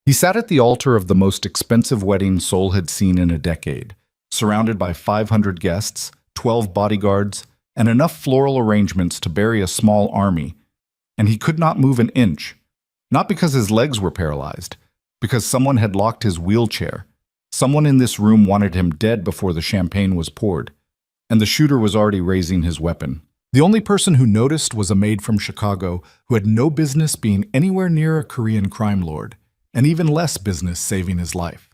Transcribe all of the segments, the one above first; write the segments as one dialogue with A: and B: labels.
A: He sat at the altar of the most expensive wedding Seoul had seen in a decade, surrounded by 500 guests, 12 bodyguards, and enough floral arrangements to bury a small army, and he could not move an inch. Not because his legs were paralyzed, because someone had locked his wheelchair. Someone in this room wanted him dead before the champagne was poured, and the shooter was already raising his weapon. The only person who noticed was a maid from Chicago who had no business being anywhere near a Korean crime lord, and even less business saving his life.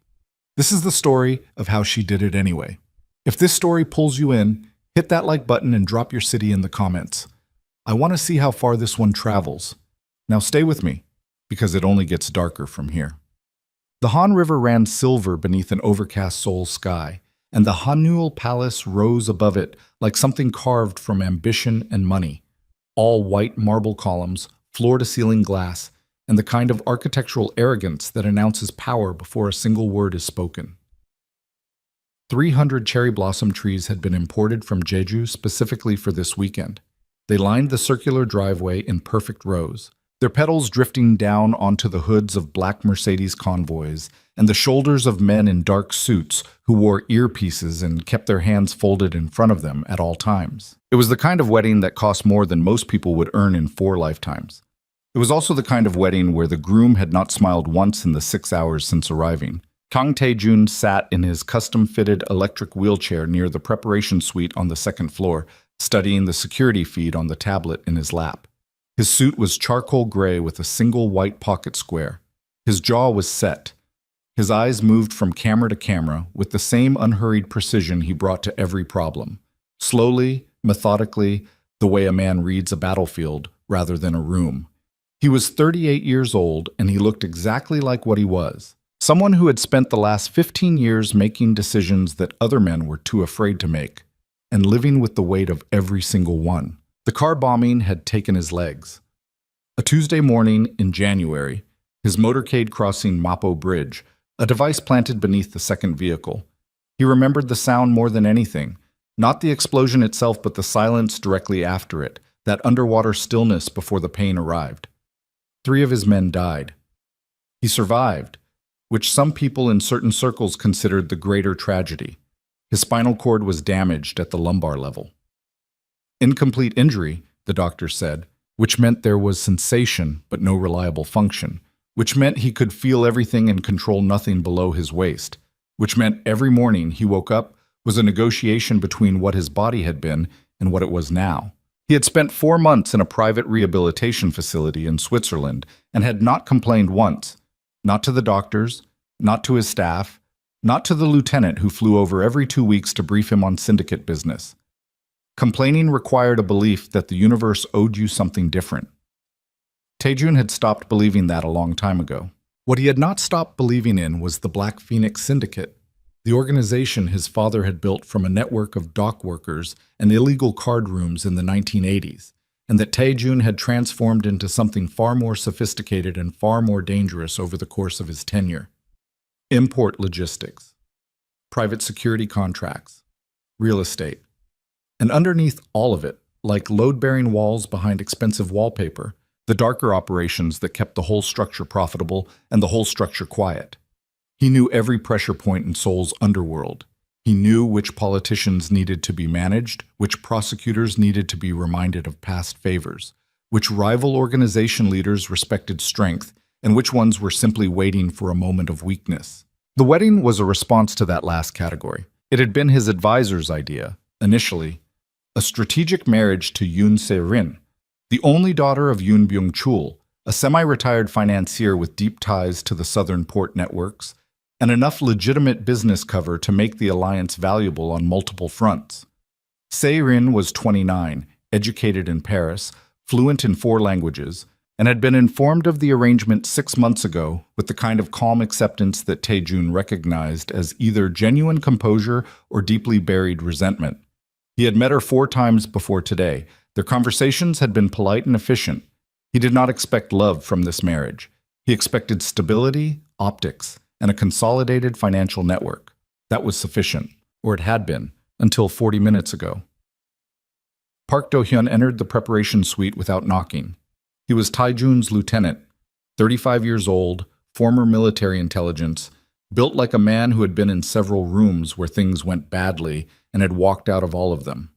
A: This is the story of how she did it anyway. If this story pulls you in, hit that like button and drop your city in the comments. I want to see how far this one travels. Now stay with me, because it only gets darker from here. The Han River ran silver beneath an overcast Seoul sky, and the Hanul Palace rose above it like something carved from ambition and money. All white marble columns, floor-to-ceiling glass, and the kind of architectural arrogance that announces power before a single word is spoken. 300 cherry blossom trees had been imported from Jeju specifically for this weekend. They lined the circular driveway in perfect rows, their petals drifting down onto the hoods of black Mercedes convoys and the shoulders of men in dark suits who wore earpieces and kept their hands folded in front of them at all times. It was the kind of wedding that cost more than most people would earn in 4 lifetimes. It was also the kind of wedding where the groom had not smiled once in the 6 hours since arriving. Kang Tae-jun sat in his custom-fitted electric wheelchair near the preparation suite on the 2nd floor, studying the security feed on the tablet in his lap. His suit was charcoal gray with a single white pocket square. His jaw was set. His eyes moved from camera to camera with the same unhurried precision he brought to every problem. Slowly, methodically, the way a man reads a battlefield rather than a room. He was 38 years old, and he looked exactly like what he was. Someone who had spent the last 15 years making decisions that other men were too afraid to make, and living with the weight of every single one. The car bombing had taken his legs. A Tuesday morning in January, his motorcade crossing Mapo Bridge, a device planted beneath the second vehicle. He remembered the sound more than anything, not the explosion itself but the silence directly after it, that underwater stillness before the pain arrived. 3 of his men died. He survived, which some people in certain circles considered the greater tragedy. His spinal cord was damaged at the lumbar level. Incomplete injury, the doctor said, which meant there was sensation but no reliable function, which meant he could feel everything and control nothing below his waist, which meant every morning he woke up was a negotiation between what his body had been and what it was now. He had spent 4 months in a private rehabilitation facility in Switzerland and had not complained once, not to the doctors, not to his staff, not to the lieutenant who flew over every 2 weeks to brief him on syndicate business. Complaining required a belief that the universe owed you something different. Tae-jun had stopped believing that a long time ago. What he had not stopped believing in was the Black Phoenix Syndicate, the organization his father had built from a network of dock workers and illegal card rooms in the 1980s, and that Tae-jun had transformed into something far more sophisticated and far more dangerous over the course of his tenure. Import logistics, private security contracts, real estate. And underneath all of it, like load-bearing walls behind expensive wallpaper, the darker operations that kept the whole structure profitable and the whole structure quiet. He knew every pressure point in Seoul's underworld. He knew which politicians needed to be managed, which prosecutors needed to be reminded of past favors, which rival organization leaders respected strength, and which ones were simply waiting for a moment of weakness. The wedding was a response to that last category. It had been his advisor's idea, initially, a strategic marriage to Yoon Se-rin, the only daughter of Yoon Byung-chul, a semi-retired financier with deep ties to the southern port networks, and enough legitimate business cover to make the alliance valuable on multiple fronts. Se-rin was 29, educated in Paris, fluent in 4 languages, and had been informed of the arrangement 6 months ago with the kind of calm acceptance that Tae-jun recognized as either genuine composure or deeply buried resentment. He had met her 4 times before today. Their conversations had been polite and efficient. He did not expect love from this marriage. He expected stability, optics, and a consolidated financial network. That was sufficient, or it had been, until 40 minutes ago. Park Do-hyun entered the preparation suite without knocking. He was Tae-jun's lieutenant, 35 years old, former military intelligence, built like a man who had been in several rooms where things went badly and had walked out of all of them.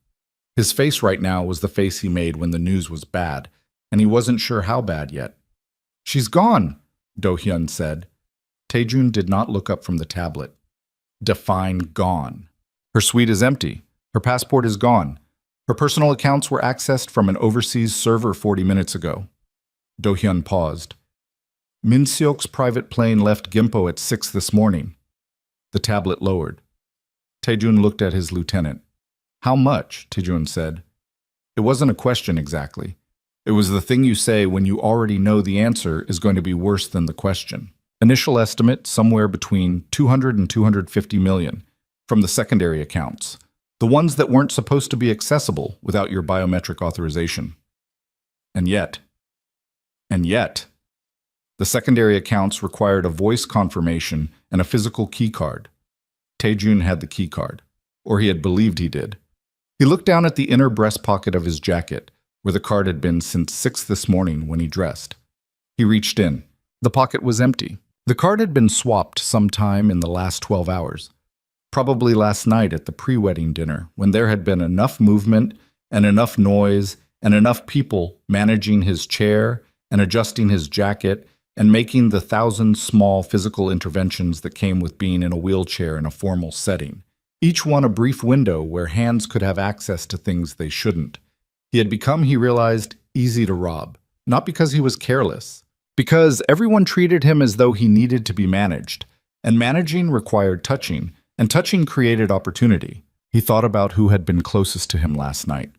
A: His face right now was the face he made when the news was bad, and he wasn't sure how bad yet. "She's gone," Do-hyun said. Taejun did not look up from the tablet. Define gone. Her suite is empty. Her passport is gone. Her personal accounts were accessed from an overseas server 40 minutes ago. Do-hyun paused. Min Seok's private plane left Gimpo at 6 this morning. The tablet lowered. Taejun looked at his lieutenant. "How much?" Taejun said. It wasn't a question exactly. It was the thing you say when you already know the answer is going to be worse than the question. Initial estimate somewhere between 200 and 250 million from the secondary accounts, the ones that weren't supposed to be accessible without your biometric authorization. And yet, the secondary accounts required a voice confirmation and a physical key card. Taejun had the key card, or he had believed he did. He looked down at the inner breast pocket of his jacket, where the card had been since 6 this morning when he dressed. He reached in. The pocket was empty. The card had been swapped sometime in the last 12 hours, probably last night at the pre-wedding dinner, when there had been enough movement and enough noise and enough people managing his chair and adjusting his jacket and making the 1,000 small physical interventions that came with being in a wheelchair in a formal setting. Each one a brief window where hands could have access to things they shouldn't. He had become, he realized, easy to rob, not because he was careless, because everyone treated him as though he needed to be managed, and managing required touching, and touching created opportunity. He thought about who had been closest to him last night.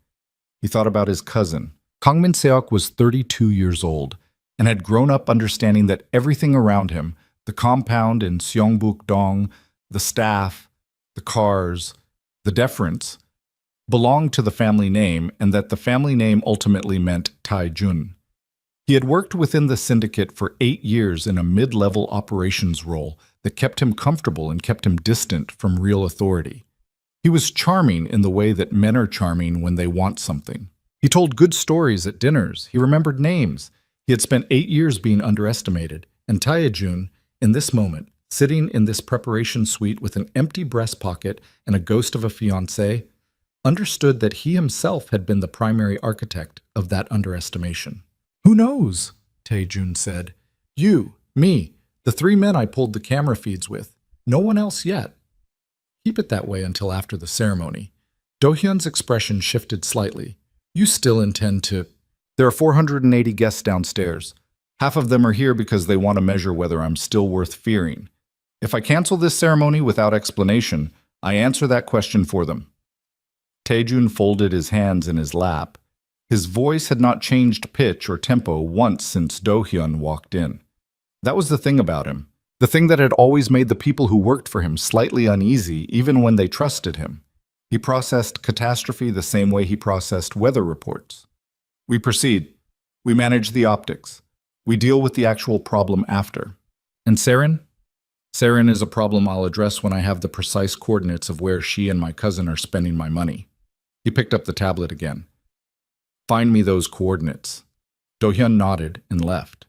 A: He thought about his cousin. Kang Min Seok was 32 years old, and had grown up understanding that everything around him, the compound in Seongbuk-dong, the staff, the cars, the deference, belonged to the family name, and that the family name ultimately meant Taejun. He had worked within the syndicate for 8 years in a mid-level operations role that kept him comfortable and kept him distant from real authority. He was charming in the way that men are charming when they want something. He told good stories at dinners. He remembered names. He had spent 8 years being underestimated, and Taejun, in this moment, sitting in this preparation suite with an empty breast pocket and a ghost of a fiancé, understood that he himself had been the primary architect of that underestimation. "Who knows?" Taejun said. "You, me, the 3 men I pulled the camera feeds with. No one else yet. Keep it that way until after the ceremony." Do-hyun's expression shifted slightly. "You still intend to—" "There are 480 guests downstairs. Half of them are here because they want to measure whether I'm still worth fearing. If I cancel this ceremony without explanation, I answer that question for them." Taejun folded his hands in his lap. His voice had not changed pitch or tempo once since Do-hyun walked in. That was the thing about him, the thing that had always made the people who worked for him slightly uneasy even when they trusted him. He processed catastrophe the same way he processed weather reports. "We proceed. We manage the optics. We deal with the actual problem after." "And Saren?" "Saren is a problem I'll address when I have the precise coordinates of where she and my cousin are spending my money." He picked up the tablet again. "Find me those coordinates." Do-hyun nodded and left.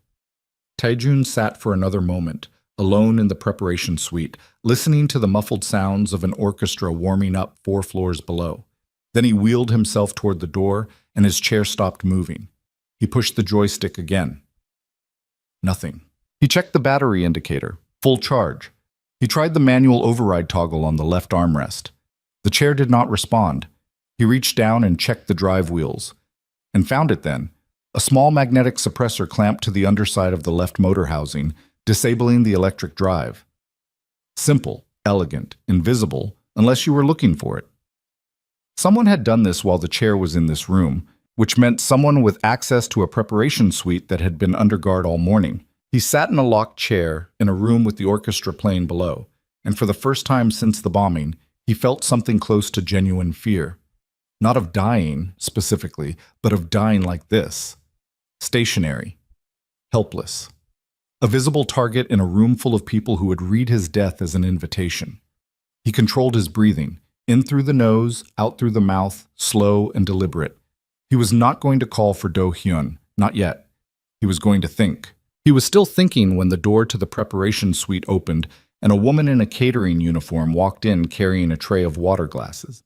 A: Taejun sat for another moment, alone in the preparation suite, listening to the muffled sounds of an orchestra warming up 4 floors below. Then he wheeled himself toward the door, and his chair stopped moving. He pushed the joystick again. Nothing. He checked the battery indicator. Full charge. He tried the manual override toggle on the left armrest. The chair did not respond. He reached down and checked the drive wheels, and found it then, a small magnetic suppressor clamped to the underside of the left motor housing, disabling the electric drive. Simple, elegant, invisible, unless you were looking for it. Someone had done this while the chair was in this room, which meant someone with access to a preparation suite that had been under guard all morning. He sat in a locked chair in a room with the orchestra playing below, and for the first time since the bombing, he felt something close to genuine fear. Not of dying, specifically, but of dying like this. Stationary. Helpless. A visible target in a room full of people who would read his death as an invitation. He controlled his breathing, in through the nose, out through the mouth, slow and deliberate. He was not going to call for Do-hyun, not yet. He was going to think. He was still thinking when the door to the preparation suite opened and a woman in a catering uniform walked in carrying a tray of water glasses.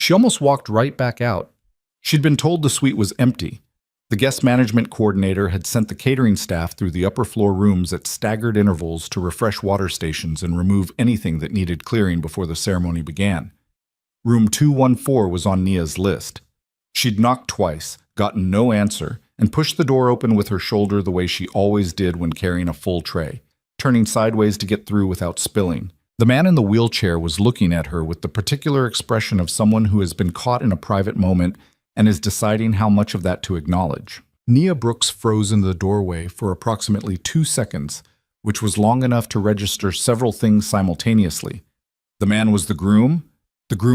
A: She almost walked right back out. She'd been told the suite was empty. The guest management coordinator had sent the catering staff through the upper floor rooms at staggered intervals to refresh water stations and remove anything that needed clearing before the ceremony began. Room 214 was on Nia's list. She'd knocked twice, gotten no answer, and pushed the door open with her shoulder the way she always did when carrying a full tray, turning sideways to get through without spilling. The man in the wheelchair was looking at her with the particular expression of someone who has been caught in a private moment and is deciding how much of that to acknowledge. Nia Brooks froze in the doorway for approximately 2 seconds, which was long enough to register several things simultaneously. The man was the groom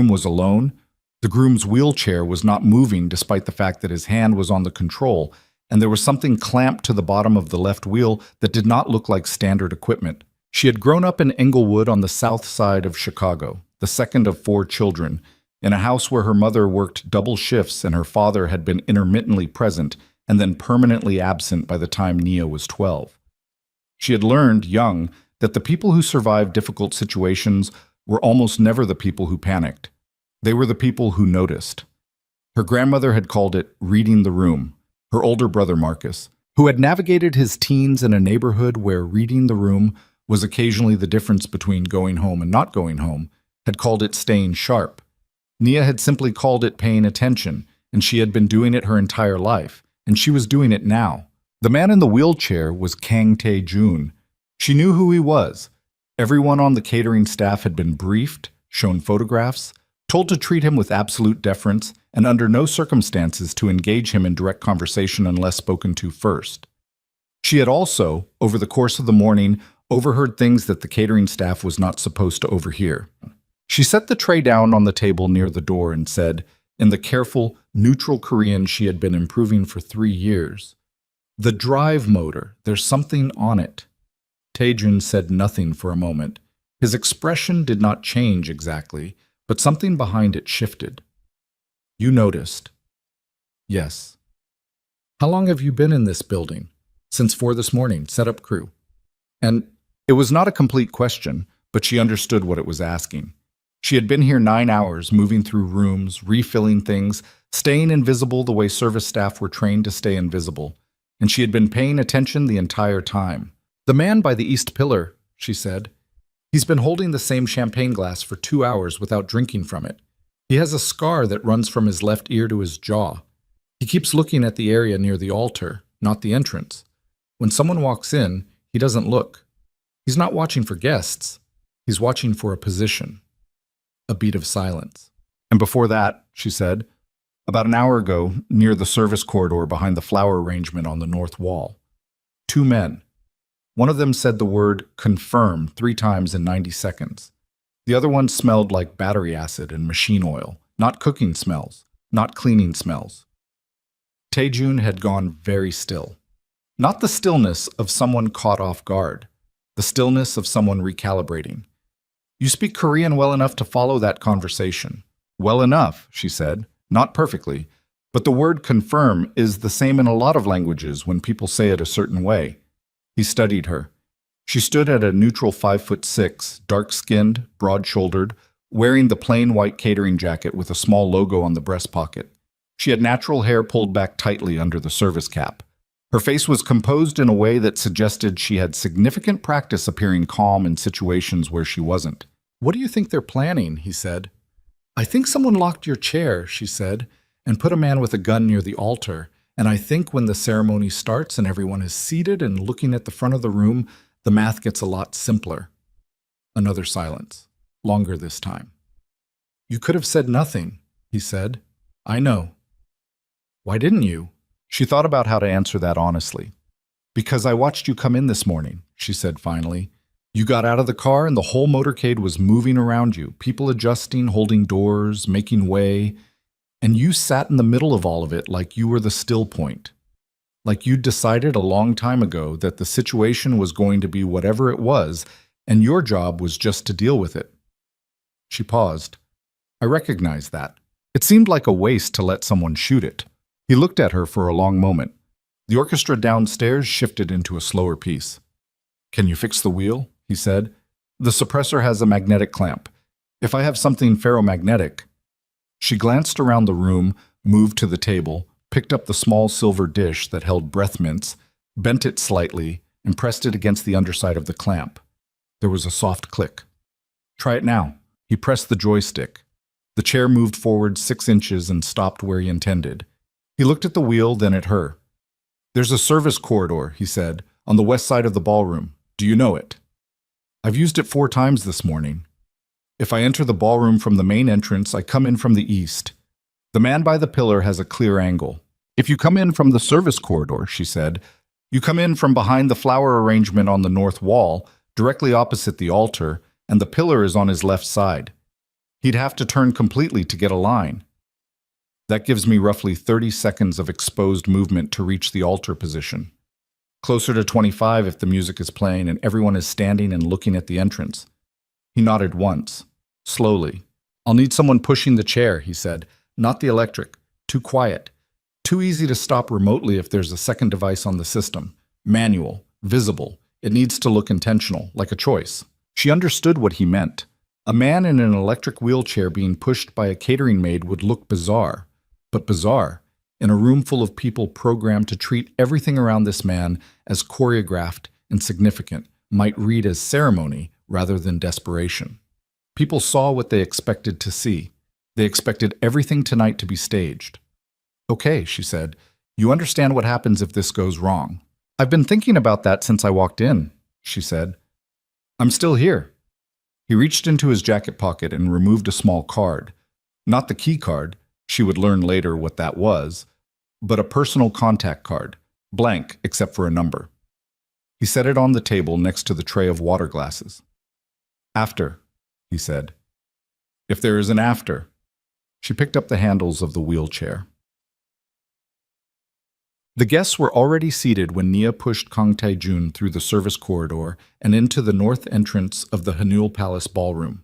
A: was alone, the groom's wheelchair was not moving despite the fact that his hand was on the control, and there was something clamped to the bottom of the left wheel that did not look like standard equipment. She had grown up in Englewood on the south side of Chicago, the second of 4 children, in a house where her mother worked double shifts and her father had been intermittently present and then permanently absent by the time Nia was 12. She had learned, young, that the people who survived difficult situations were almost never the people who panicked. They were the people who noticed. Her grandmother had called it reading the room. Her older brother, Marcus, who had navigated his teens in a neighborhood where reading the room was occasionally the difference between going home and not going home, had called it staying sharp. Nia had simply called it paying attention, and she had been doing it her entire life, and she was doing it now. The man in the wheelchair was Kang Tae-jun. She knew who he was. Everyone on the catering staff had been briefed, shown photographs, told to treat him with absolute deference, and under no circumstances to engage him in direct conversation unless spoken to first. She had also, over the course of the morning, overheard things that the catering staff was not supposed to overhear. She set the tray down on the table near the door and said, in the careful, neutral Korean she had been improving for 3 years, "The drive motor, there's something on it." Taejun said nothing for a moment. His expression did not change exactly, but something behind it shifted. "You noticed?" "Yes." "How long have you been in this building?" "Since 4 this morning, setup crew." And it was not a complete question, but she understood what it was asking. She had been here 9 hours, moving through rooms, refilling things, staying invisible the way service staff were trained to stay invisible, and she had been paying attention the entire time. "The man by the east pillar," she said. "He's been holding the same champagne glass for 2 hours without drinking from it. He has a scar that runs from his left ear to his jaw. He keeps looking at the area near the altar, not the entrance. When someone walks in, he doesn't look. He's not watching for guests. He's watching for a position." A beat of silence. "And before that," she said, "about an hour ago, near the service corridor behind the flower arrangement on the north wall. 2 men. One of them said the word confirm 3 times in 90 seconds. The other one smelled like battery acid and machine oil, not cooking smells, not cleaning smells." Taejun had gone very still. Not the stillness of someone caught off guard, the stillness of someone recalibrating. "You speak Korean well enough to follow that conversation." "Well enough," she said, "not perfectly, but the word confirm is the same in a lot of languages when people say it a certain way." He studied her. She stood at a neutral 5'6", dark-skinned, broad-shouldered, wearing the plain white catering jacket with a small logo on the breast pocket. She had natural hair pulled back tightly under the service cap. Her face was composed in a way that suggested she had significant practice appearing calm in situations where she wasn't. "What do you think they're planning?" he said. "I think someone locked your chair," she said, "and put a man with a gun near the altar. And I think when the ceremony starts and everyone is seated and looking at the front of the room, the math gets a lot simpler." Another silence, longer this time. "You could have said nothing," he said. "I know." "Why didn't you?" She thought about how to answer that honestly. "Because I watched you come in this morning," she said finally. "You got out of the car and the whole motorcade was moving around you, people adjusting, holding doors, making way. And you sat in the middle of all of it like you were the still point. Like you'd decided a long time ago that the situation was going to be whatever it was, and your job was just to deal with it." She paused. "I recognized that. It seemed like a waste to let someone shoot it." He looked at her for a long moment. The orchestra downstairs shifted into a slower piece. "Can you fix the wheel?" he said. "The suppressor has a magnetic clamp. If I have something ferromagnetic—" She glanced around the room, moved to the table, picked up the small silver dish that held breath mints, bent it slightly, and pressed it against the underside of the clamp. There was a soft click. "Try it now." He pressed the joystick. The chair moved forward 6 inches and stopped where he intended. He looked at the wheel, then at her. "There's a service corridor," he said, "on the west side of the ballroom. Do you know it?" "I've used it 4 times this morning. If I enter the ballroom from the main entrance, I come in from the east. The man by the pillar has a clear angle. If you come in from the service corridor," she said, "you come in from behind the flower arrangement on the north wall, directly opposite the altar, and the pillar is on his left side. He'd have to turn completely to get a line. That gives me roughly 30 seconds of exposed movement to reach the altar position. Closer to 25 if the music is playing and everyone is standing and looking at the entrance." He nodded once, slowly. "I'll need someone pushing the chair," he said. "Not the electric. Too quiet. Too easy to stop remotely if there's a second device on the system. Manual. Visible. It needs to look intentional, like a choice." She understood what he meant. A man in an electric wheelchair being pushed by a catering maid would look bizarre. But bizarre, in a room full of people programmed to treat everything around this man as choreographed and significant, might read as ceremony rather than desperation. People saw what they expected to see. They expected everything tonight to be staged. "Okay," she said. "You understand what happens if this goes wrong." "I've been thinking about that since I walked in," she said. "I'm still here." He reached into his jacket pocket and removed a small card. Not the key card, she would learn later what that was, but a personal contact card, blank except for a number. He set it on the table next to the tray of water glasses. "After," he said. "If there is an after." She picked up the handles of the wheelchair. The guests were already seated when Nia pushed Kang Tae-jun through the service corridor and into the north entrance of the Hanul Palace ballroom.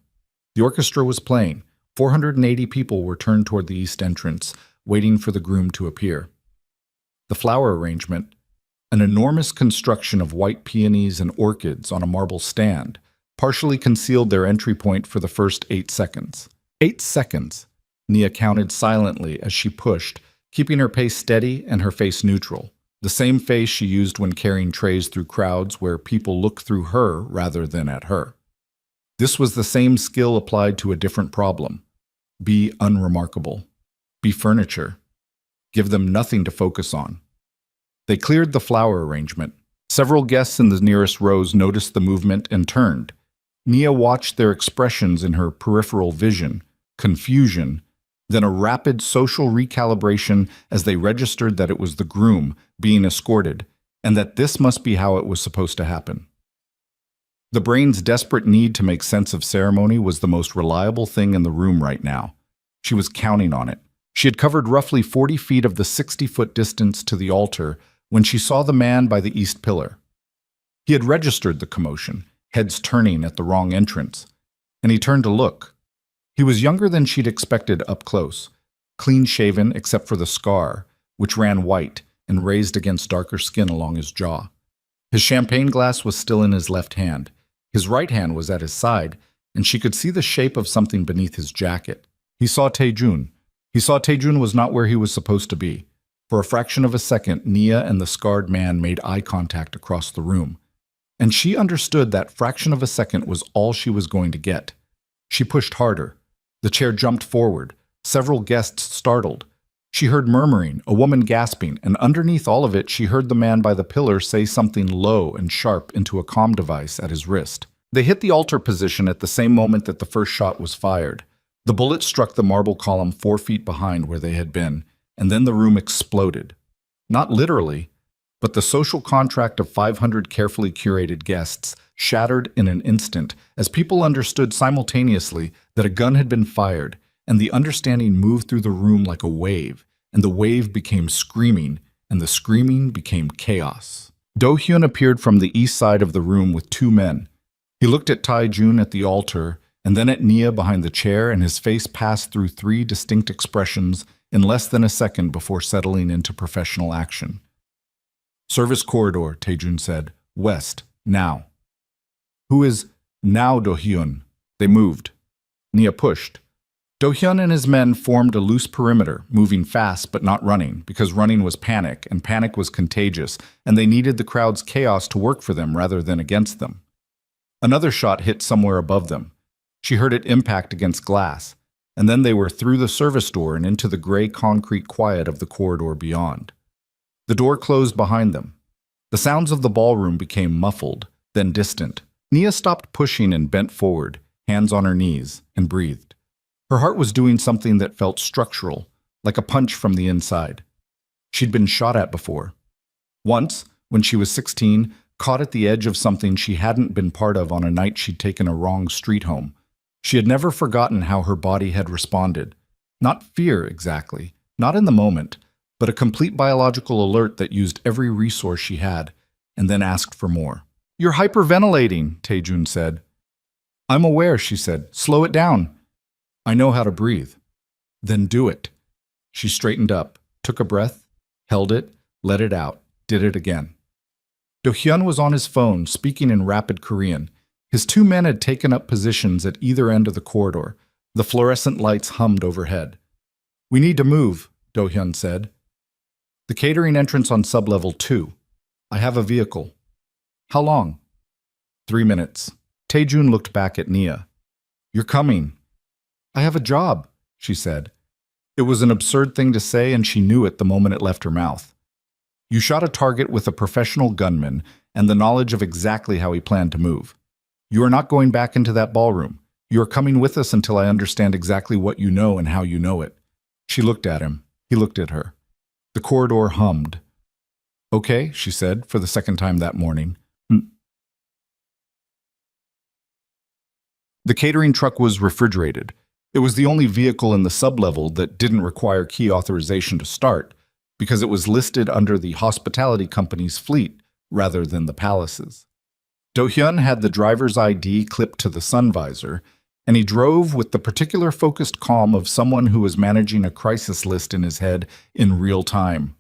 A: The orchestra was playing. 480 people were turned toward the east entrance, waiting for the groom to appear. The flower arrangement, an enormous construction of white peonies and orchids on a marble stand, partially concealed their entry point for the first 8 seconds. 8 seconds, Nia counted silently as she pushed, keeping her pace steady and her face neutral, the same face she used when carrying trays through crowds where people look through her rather than at her. This was the same skill applied to a different problem. Be unremarkable. Be furniture. Give them nothing to focus on. They cleared the flower arrangement. Several guests in the nearest rows noticed the movement and turned. Nia watched their expressions in her peripheral vision, confusion, then a rapid social recalibration as they registered that it was the groom being escorted, and that this must be how it was supposed to happen. The brain's desperate need to make sense of ceremony was the most reliable thing in the room right now. She was counting on it. She had covered roughly 40 feet of the 60-foot distance to the altar when she saw the man by the east pillar. He had registered the commotion, heads turning at the wrong entrance, and he turned to look. He was younger than she'd expected up close, clean-shaven except for the scar, which ran white and raised against darker skin along his jaw. His champagne glass was still in his left hand. His right hand was at his side, and she could see the shape of something beneath his jacket. He saw Tae-jun. He saw Tae-jun was not where he was supposed to be. For a fraction of a second, Nia and the scarred man made eye contact across the room. And she understood that fraction of a second was all she was going to get. She pushed harder. The chair jumped forward. Several guests startled. She heard murmuring, a woman gasping, and underneath all of it, she heard the man by the pillar say something low and sharp into a comm device at his wrist. They hit the altar position at the same moment that the first shot was fired. The bullet struck the marble column 4 feet behind where they had been, and then the room exploded. Not literally, but the social contract of 500 carefully curated guests shattered in an instant as people understood simultaneously that a gun had been fired, and the understanding moved through the room like a wave, and the wave became screaming, and the screaming became chaos. Do-hyun appeared from the east side of the room with 2 men. He looked at Tae-jun at the altar, and then at Nia behind the chair, and his face passed through 3 distinct expressions in less than a second before settling into professional action. Service corridor, Taejun said. West, now. Who is now Do-hyun? They moved. Nia pushed. Do-hyun and his men formed a loose perimeter, moving fast but not running, because running was panic, and panic was contagious, and they needed the crowd's chaos to work for them rather than against them. Another shot hit somewhere above them. She heard it impact against glass, and then they were through the service door and into the gray concrete quiet of the corridor beyond. The door closed behind them. The sounds of the ballroom became muffled, then distant. Nia stopped pushing and bent forward, hands on her knees, and breathed. Her heart was doing something that felt structural, like a punch from the inside. She'd been shot at before. Once, when she was 16, caught at the edge of something she hadn't been part of on a night she'd taken a wrong street home. She had never forgotten how her body had responded. Not fear, exactly, not in the moment, but a complete biological alert that used every resource she had, and then asked for more. "You're hyperventilating," Taejun said. "I'm aware," she said. "Slow it down." "I know how to breathe." "Then do it." She straightened up, took a breath, held it, let it out, did it again. Do-hyun was on his phone, speaking in rapid Korean. His two men had taken up positions at either end of the corridor. The fluorescent lights hummed overhead. "We need to move," Do-hyun said. "The catering entrance on sublevel 2. I have a vehicle." "How long?" 3 minutes. Taejun looked back at Nia. "You're coming." "I have a job," she said. It was an absurd thing to say, and she knew it the moment it left her mouth. You shot a target with a professional gunman and the knowledge of exactly how he planned to move. You are not going back into that ballroom. You are coming with us until I understand exactly what you know and how you know it. She looked at him. He looked at her. The corridor hummed. "Okay," she said, for the second time that morning. The catering truck was refrigerated. It was the only vehicle in the sublevel that didn't require key authorization to start, because it was listed under the hospitality company's fleet rather than the palace's. Do-hyun had the driver's ID clipped to the sun visor, and he drove with the particular focused calm of someone who was managing a crisis list in his head in real time.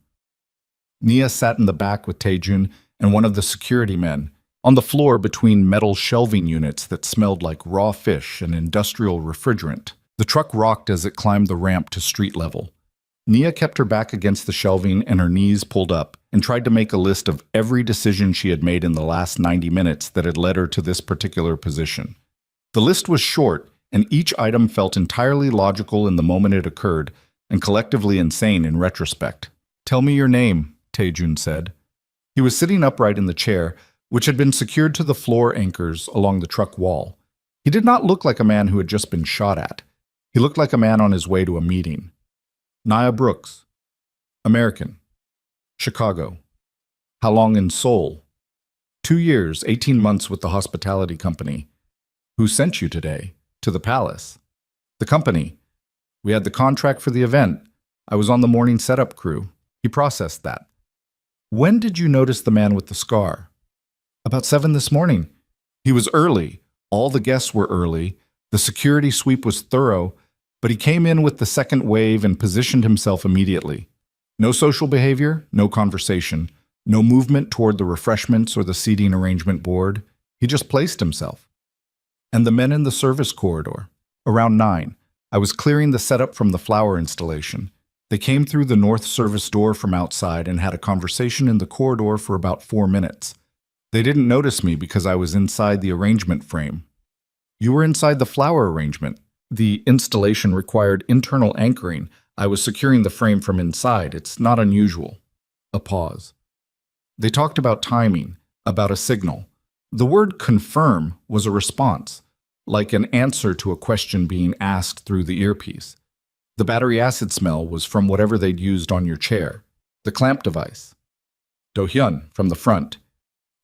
A: Nia sat in the back with Taejun and one of the security men, on the floor between metal shelving units that smelled like raw fish and industrial refrigerant. The truck rocked as it climbed the ramp to street level. Nia kept her back against the shelving and her knees pulled up and tried to make a list of every decision she had made in the last 90 minutes that had led her to this particular position. The list was short, and each item felt entirely logical in the moment it occurred and collectively insane in retrospect. "Tell me your name," Taejun said. He was sitting upright in the chair, which had been secured to the floor anchors along the truck wall. He did not look like a man who had just been shot at. He looked like a man on his way to a meeting. "Nia Brooks. American. Chicago. How long in Seoul?" 2 years, 18 months with the hospitality company." "Who sent you today? To the palace?" "The company. We had the contract for the event. I was on the morning setup crew." He processed that. "When did you notice the man with the scar?" "About 7 this morning. He was early. All the guests were early. The security sweep was thorough, but he came in with the second wave and positioned himself immediately. No social behavior, no conversation, no movement toward the refreshments or the seating arrangement board. He just placed himself." "And the men in the service corridor?" "Around 9. I was clearing the setup from the flower installation. They came through the north service door from outside and had a conversation in the corridor for about 4 minutes. They didn't notice me because I was inside the arrangement frame." "You were inside the flower arrangement. The installation required internal anchoring. I was securing the frame from inside. It's not unusual." A pause. They talked about timing, about a signal. The word confirm was a response, like an answer to a question being asked through the earpiece. The battery acid smell was from whatever they'd used on your chair, the clamp device. Do-hyun, from the front.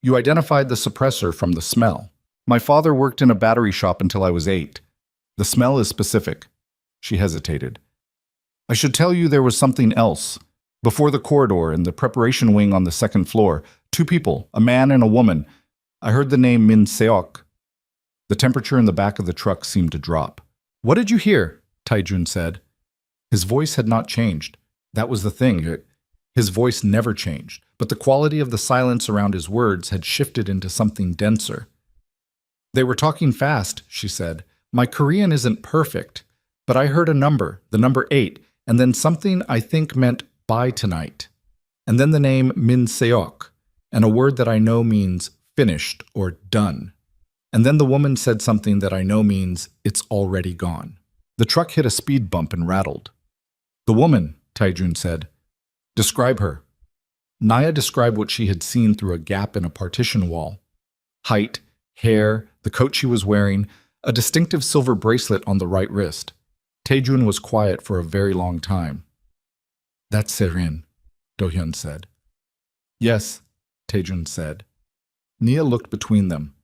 A: "You identified the suppressor from the smell. My father worked in a battery shop until I was 8. The smell is specific." She hesitated. "I should tell you there was something else. Before the corridor, in the preparation wing on the second floor, 2 people, a man and a woman. I heard the name Min Seok." The temperature in the back of the truck seemed to drop. "What did you hear?" Taejun said. His voice had not changed. That was the thing. His voice never changed, but the quality of the silence around his words had shifted into something denser. They were talking fast, she said. My Korean isn't perfect, but I heard a number, the number 8, and then something I think meant bye tonight. And then the name Min Seok, and a word that I know means finished or done. And then the woman said something that I know means it's already gone. The truck hit a speed bump and rattled. The woman, Taejun said. Describe her. Naya described what she had seen through a gap in a partition wall. Height, hair, the coat she was wearing, a distinctive silver bracelet on the right wrist. Taejun was quiet for a very long time. That's Serin, Do-hyun said. Yes, Taejun said. Nia looked between them.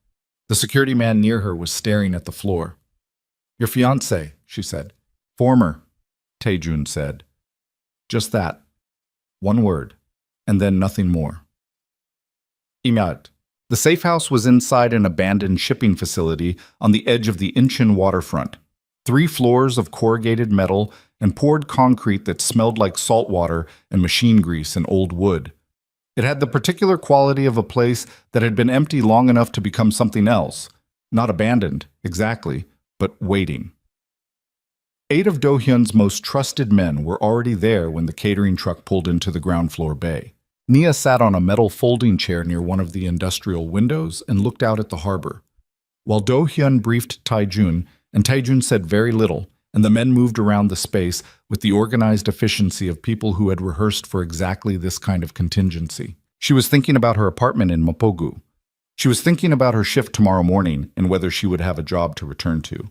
A: The security man near her was staring at the floor. Your fiancé, she said. Former, Taejun said. Just that. One word, and then nothing more. Imyat. The safe house was inside an abandoned shipping facility on the edge of the Incheon waterfront. 3 floors of corrugated metal and poured concrete that smelled like salt water and machine grease and old wood. It had the particular quality of a place that had been empty long enough to become something else. Not abandoned, exactly, but waiting. 8 of Do-hyun's most trusted men were already there when the catering truck pulled into the ground floor bay. Nia sat on a metal folding chair near one of the industrial windows and looked out at the harbor. While Do-hyun briefed Taejun, and Taejun said very little, and the men moved around the space with the organized efficiency of people who had rehearsed for exactly this kind of contingency. She was thinking about her apartment in Mapogu. She was thinking about her shift tomorrow morning and whether she would have a job to return to.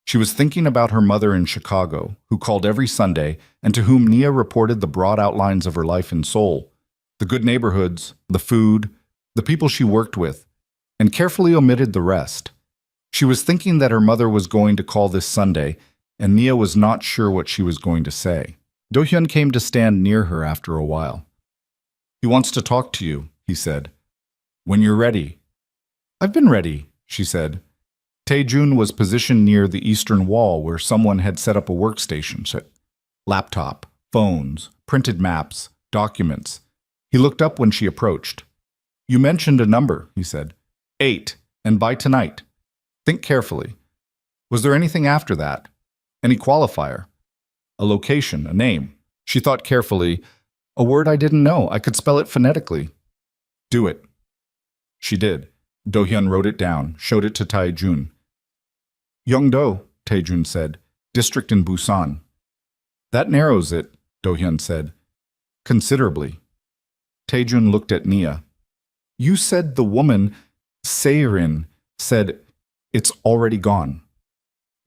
A: She was thinking about her mother in Chicago, who called every Sunday and to whom Nia reported the broad outlines of her life in Seoul, the good neighborhoods, the food, the people she worked with, and carefully omitted the rest. She was thinking that her mother was going to call this Sunday, and Nia was not sure what she was going to say. Do-hyun came to stand near her after a while. He wants to talk to you, he said. When you're ready. I've been ready, she said. Taejun was positioned near the eastern wall where someone had set up a workstation. Laptop, phones, printed maps, documents. He looked up when she approached. You mentioned a number, he said. 8, and by tonight. Think carefully. Was there anything after that? Any qualifier? A location, a name? She thought carefully. A word I didn't know. I could spell it phonetically. Do it. She did. Do-hyun wrote it down, showed it to Taejun. Yeongdo, Taejun said. District in Busan. That narrows it, Do-hyun said. Considerably. Taejun looked at Nia. You said the woman, Serin, said, it's already gone.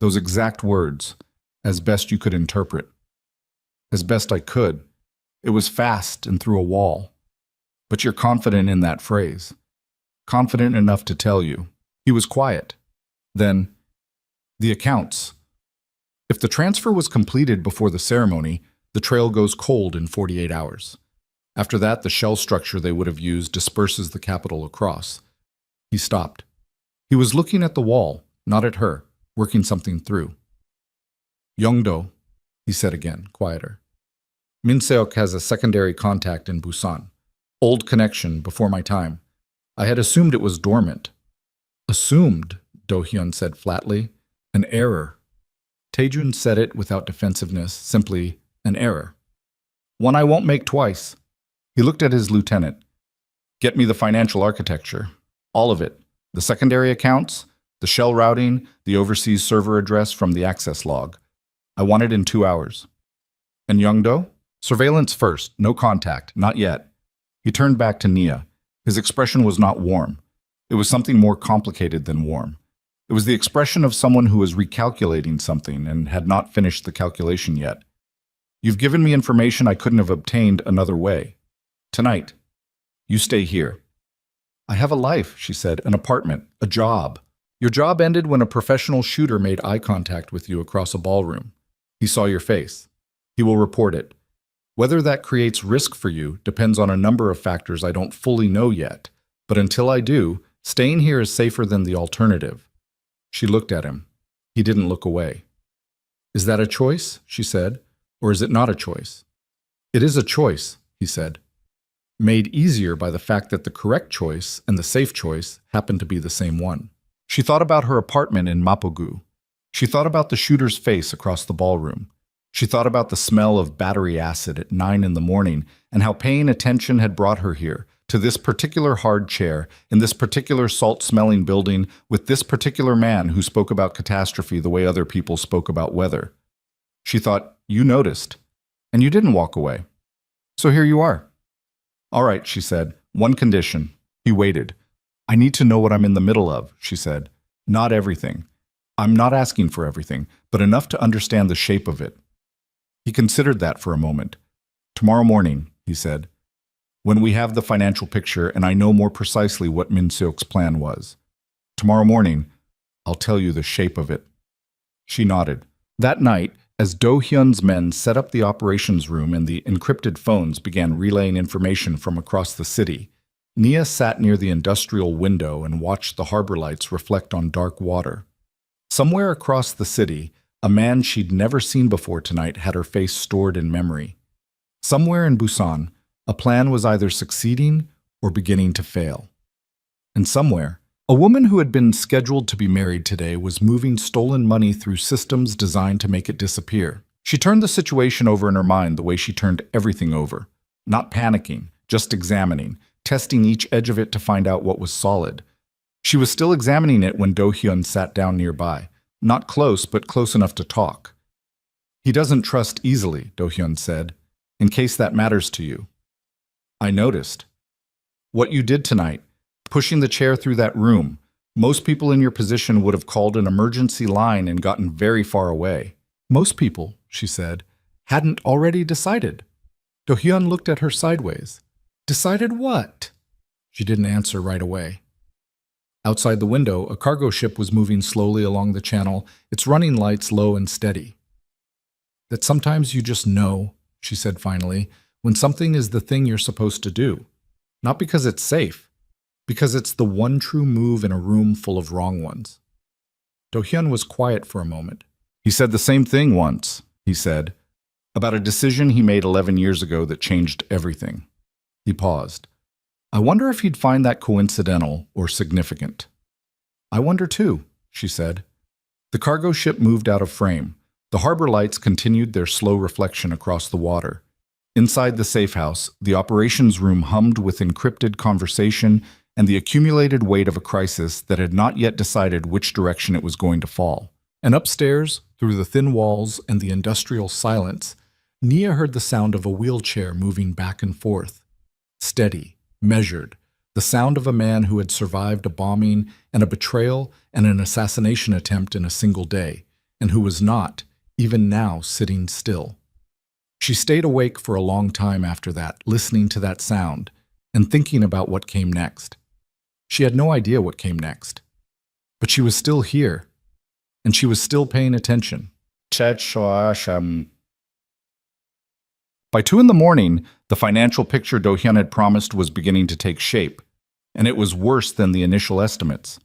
A: Those exact words, as best you could interpret. As best I could. It was fast and through a wall. But you're confident in that phrase. Confident enough to tell you. He was quiet. Then, the accounts. If the transfer was completed before the ceremony, the trail goes cold in 48 hours. After that, the shell structure they would have used disperses the capital across. He stopped. He was looking at the wall, not at her, working something through. Yeongdo, he said again, quieter. Min Seok has a secondary contact in Busan. Old connection before my time. I had assumed it was dormant. Assumed, Do-hyun said flatly. An error. Taejun said it without defensiveness, simply an error. One I won't make twice. He looked at his lieutenant. Get me the financial architecture. All of it. The secondary accounts, the shell routing, the overseas server address from the access log. I want it in 2 hours. And Yeongdo? Surveillance first, no contact, not yet. He turned back to Nia. His expression was not warm. It was something more complicated than warm. It was the expression of someone who was recalculating something and had not finished the calculation yet. You've given me information I couldn't have obtained another way. Tonight. You stay here. I have a life, she said, an apartment, a job. Your job ended when a professional shooter made eye contact with you across a ballroom. He saw your face. He will report it. Whether that creates risk for you depends on a number of factors I don't fully know yet, but until I do, staying here is safer than the alternative. She looked at him. He didn't look away. Is that a choice, she said, or is it not a choice? It is a choice, he said, made easier by the fact that the correct choice and the safe choice happened to be the same one. She thought about her apartment in Mapogu. She thought about the shooter's face across the ballroom. She thought about the smell of battery acid at 9 in the morning and how paying attention had brought her here, to this particular hard chair, in this particular salt-smelling building, with this particular man who spoke about catastrophe the way other people spoke about weather. She thought, you noticed, and you didn't walk away. So here you are. All right, she said, one condition. He waited. I need to know what I'm in the middle of, she said. Not everything. I'm not asking for everything, but enough to understand the shape of it. He considered that for a moment. Tomorrow morning, he said, when we have the financial picture and I know more precisely what Min Seok's plan was. Tomorrow morning, I'll tell you the shape of it. She nodded. That night, as Do Hyun's men set up the operations room and the encrypted phones began relaying information from across the city, Nia sat near the industrial window and watched the harbor lights reflect on dark water. Somewhere across the city, a man she'd never seen before tonight had her face stored in memory. Somewhere in Busan, a plan was either succeeding or beginning to fail. And somewhere, a woman who had been scheduled to be married today was moving stolen money through systems designed to make it disappear. She turned the situation over in her mind the way she turned everything over, not panicking, just examining, testing each edge of it to find out what was solid. She was still examining it when Do Hyun sat down nearby, not close, but close enough to talk. He doesn't trust easily, Do Hyun said, in case that matters to you. I noticed. What you did tonight, pushing the chair through that room, most people in your position would have called an emergency line and gotten very far away. Most people, she said, hadn't already decided. Do Hyun looked at her sideways. Decided what? She didn't answer right away. Outside the window, a cargo ship was moving slowly along the channel, its running lights low and steady. That sometimes you just know, she said finally, when something is the thing you're supposed to do. Not because it's safe, because it's the one true move in a room full of wrong ones. Do Hyun was quiet for a moment. He said the same thing once, he said, about a decision he made 11 years ago that changed everything. He paused. I wonder if he'd find that coincidental or significant. I wonder too, she said. The cargo ship moved out of frame. The harbor lights continued their slow reflection across the water. Inside the safe house, the operations room hummed with encrypted conversation and the accumulated weight of a crisis that had not yet decided which direction it was going to fall. And upstairs, through the thin walls and the industrial silence, Nia heard the sound of a wheelchair moving back and forth. Steady, measured, the sound of a man who had survived a bombing and a betrayal and an assassination attempt in a single day, and who was not, even now, sitting still. She stayed awake for a long time after that, listening to that sound and thinking about what came next. She had no idea what came next. But she was still here, and she was still paying attention. By 2 in the morning, the financial picture Do Hyun had promised was beginning to take shape, and it was worse than the initial estimates.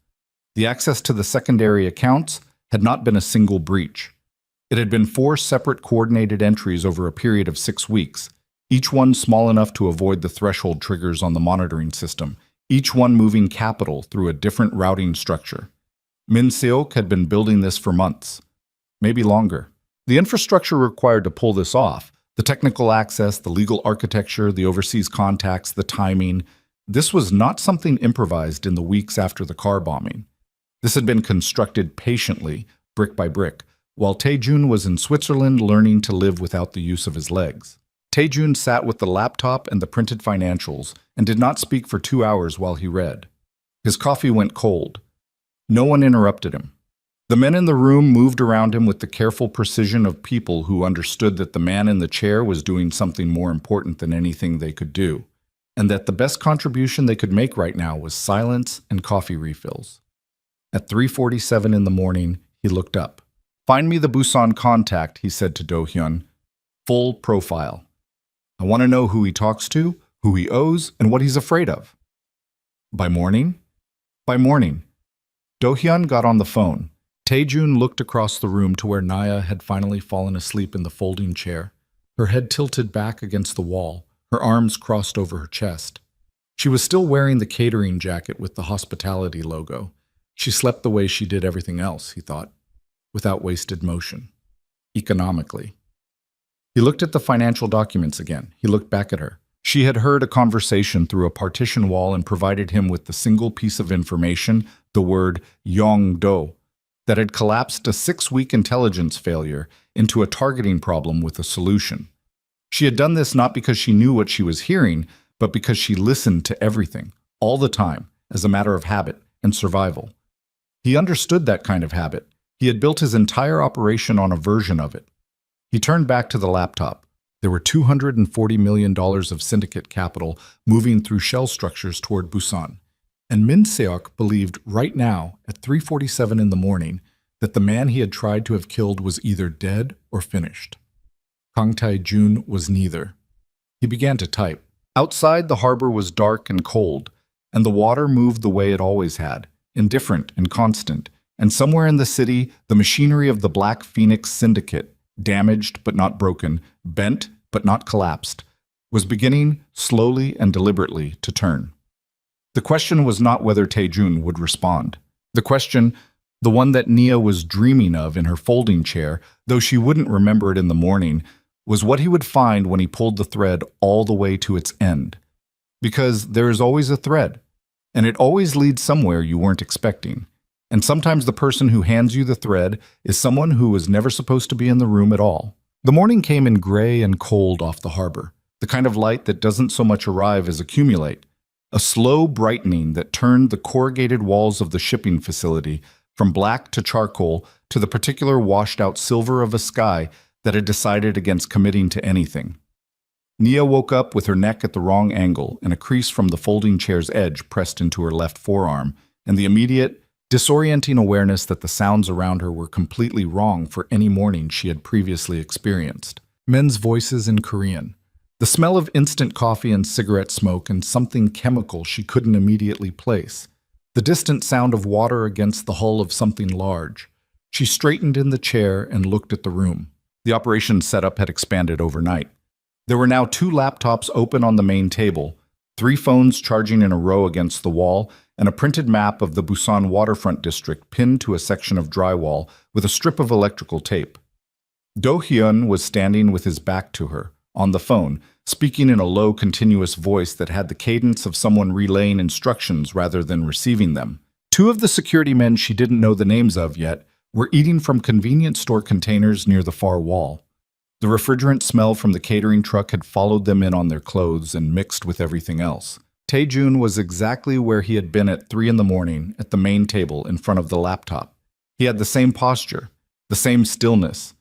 A: The access to the secondary accounts had not been a single breach. It had been 4 separate coordinated entries over a period of 6 weeks, each one small enough to avoid the threshold triggers on the monitoring system, each one moving capital through a different routing structure. Min Seok had been building this for months, maybe longer. The infrastructure required to pull this off, the technical access, the legal architecture, the overseas contacts, the timing, this was not something improvised in the weeks after the car bombing. This had been constructed patiently, brick by brick, while Taejun was in Switzerland learning to live without the use of his legs. Taejun sat with the laptop and the printed financials and did not speak for 2 hours while he read. His coffee went cold. No one interrupted him. The men in the room moved around him with the careful precision of people who understood that the man in the chair was doing something more important than anything they could do, and that the best contribution they could make right now was silence and coffee refills. At 3:47 in the morning, he looked up. Find me the Busan contact, he said to Do Hyun. Full profile. I want to know who he talks to, who he owes, and what he's afraid of. By morning? By morning. Do Hyun got on the phone. Taejun looked across the room to where Naya had finally fallen asleep in the folding chair, her head tilted back against the wall, Her arms crossed over her chest. She was still wearing the catering jacket with the hospitality logo. She slept the way she did everything else, he thought, without wasted motion. Economically. He looked at the financial documents again. He looked back at her. She had heard a conversation through a partition wall and provided him with the single piece of information, the word Yongdo, that had collapsed a 6-week intelligence failure into a targeting problem with a solution. She had done this not because she knew what she was hearing, but because she listened to everything, all the time, as a matter of habit and survival. He understood that kind of habit. He had built his entire operation on a version of it. He turned back to the laptop. There were $240 million of syndicate capital moving through shell structures toward Busan. And Min Seok believed right now, at 3:47 in the morning, that the man he had tried to have killed was either dead or finished. Kang Tae-jun was neither. He began to type. Outside, the harbor was dark and cold, and the water moved the way it always had, indifferent and constant. And somewhere in the city, the machinery of the Black Phoenix Syndicate, damaged but not broken, bent but not collapsed, was beginning, slowly and deliberately, to turn. The question was not whether Tae-jun would respond. The question, the one that Nia was dreaming of in her folding chair, though she wouldn't remember it in the morning, was what he would find when he pulled the thread all the way to its end. Because there is always a thread, and it always leads somewhere you weren't expecting. And sometimes the person who hands you the thread is someone who was never supposed to be in the room at all. The morning came in gray and cold off the harbor, the kind of light that doesn't so much arrive as accumulate, a slow brightening that turned the corrugated walls of the shipping facility from black to charcoal to the particular washed-out silver of a sky that had decided against committing to anything. Nia woke up with her neck at the wrong angle and a crease from the folding chair's edge pressed into her left forearm, and the immediate, disorienting awareness that the sounds around her were completely wrong for any morning she had previously experienced. Men's voices in Korean. The smell of instant coffee and cigarette smoke and something chemical she couldn't immediately place. The distant sound of water against the hull of something large. She straightened in the chair and looked at the room. The operation setup had expanded overnight. There were now 2 laptops open on the main table, 3 phones charging in a row against the wall, and a printed map of the Busan waterfront district pinned to a section of drywall with a strip of electrical tape. Do Hyun was standing with his back to her, on the phone, speaking in a low, continuous voice that had the cadence of someone relaying instructions rather than receiving them. 2 of the security men she didn't know the names of yet were eating from convenience store containers near the far wall. The refrigerant smell from the catering truck had followed them in on their clothes and mixed with everything else. Tae-jun was exactly where he had been at 3 in the morning at the main table in front of the laptop. He had the same posture, the same stillness.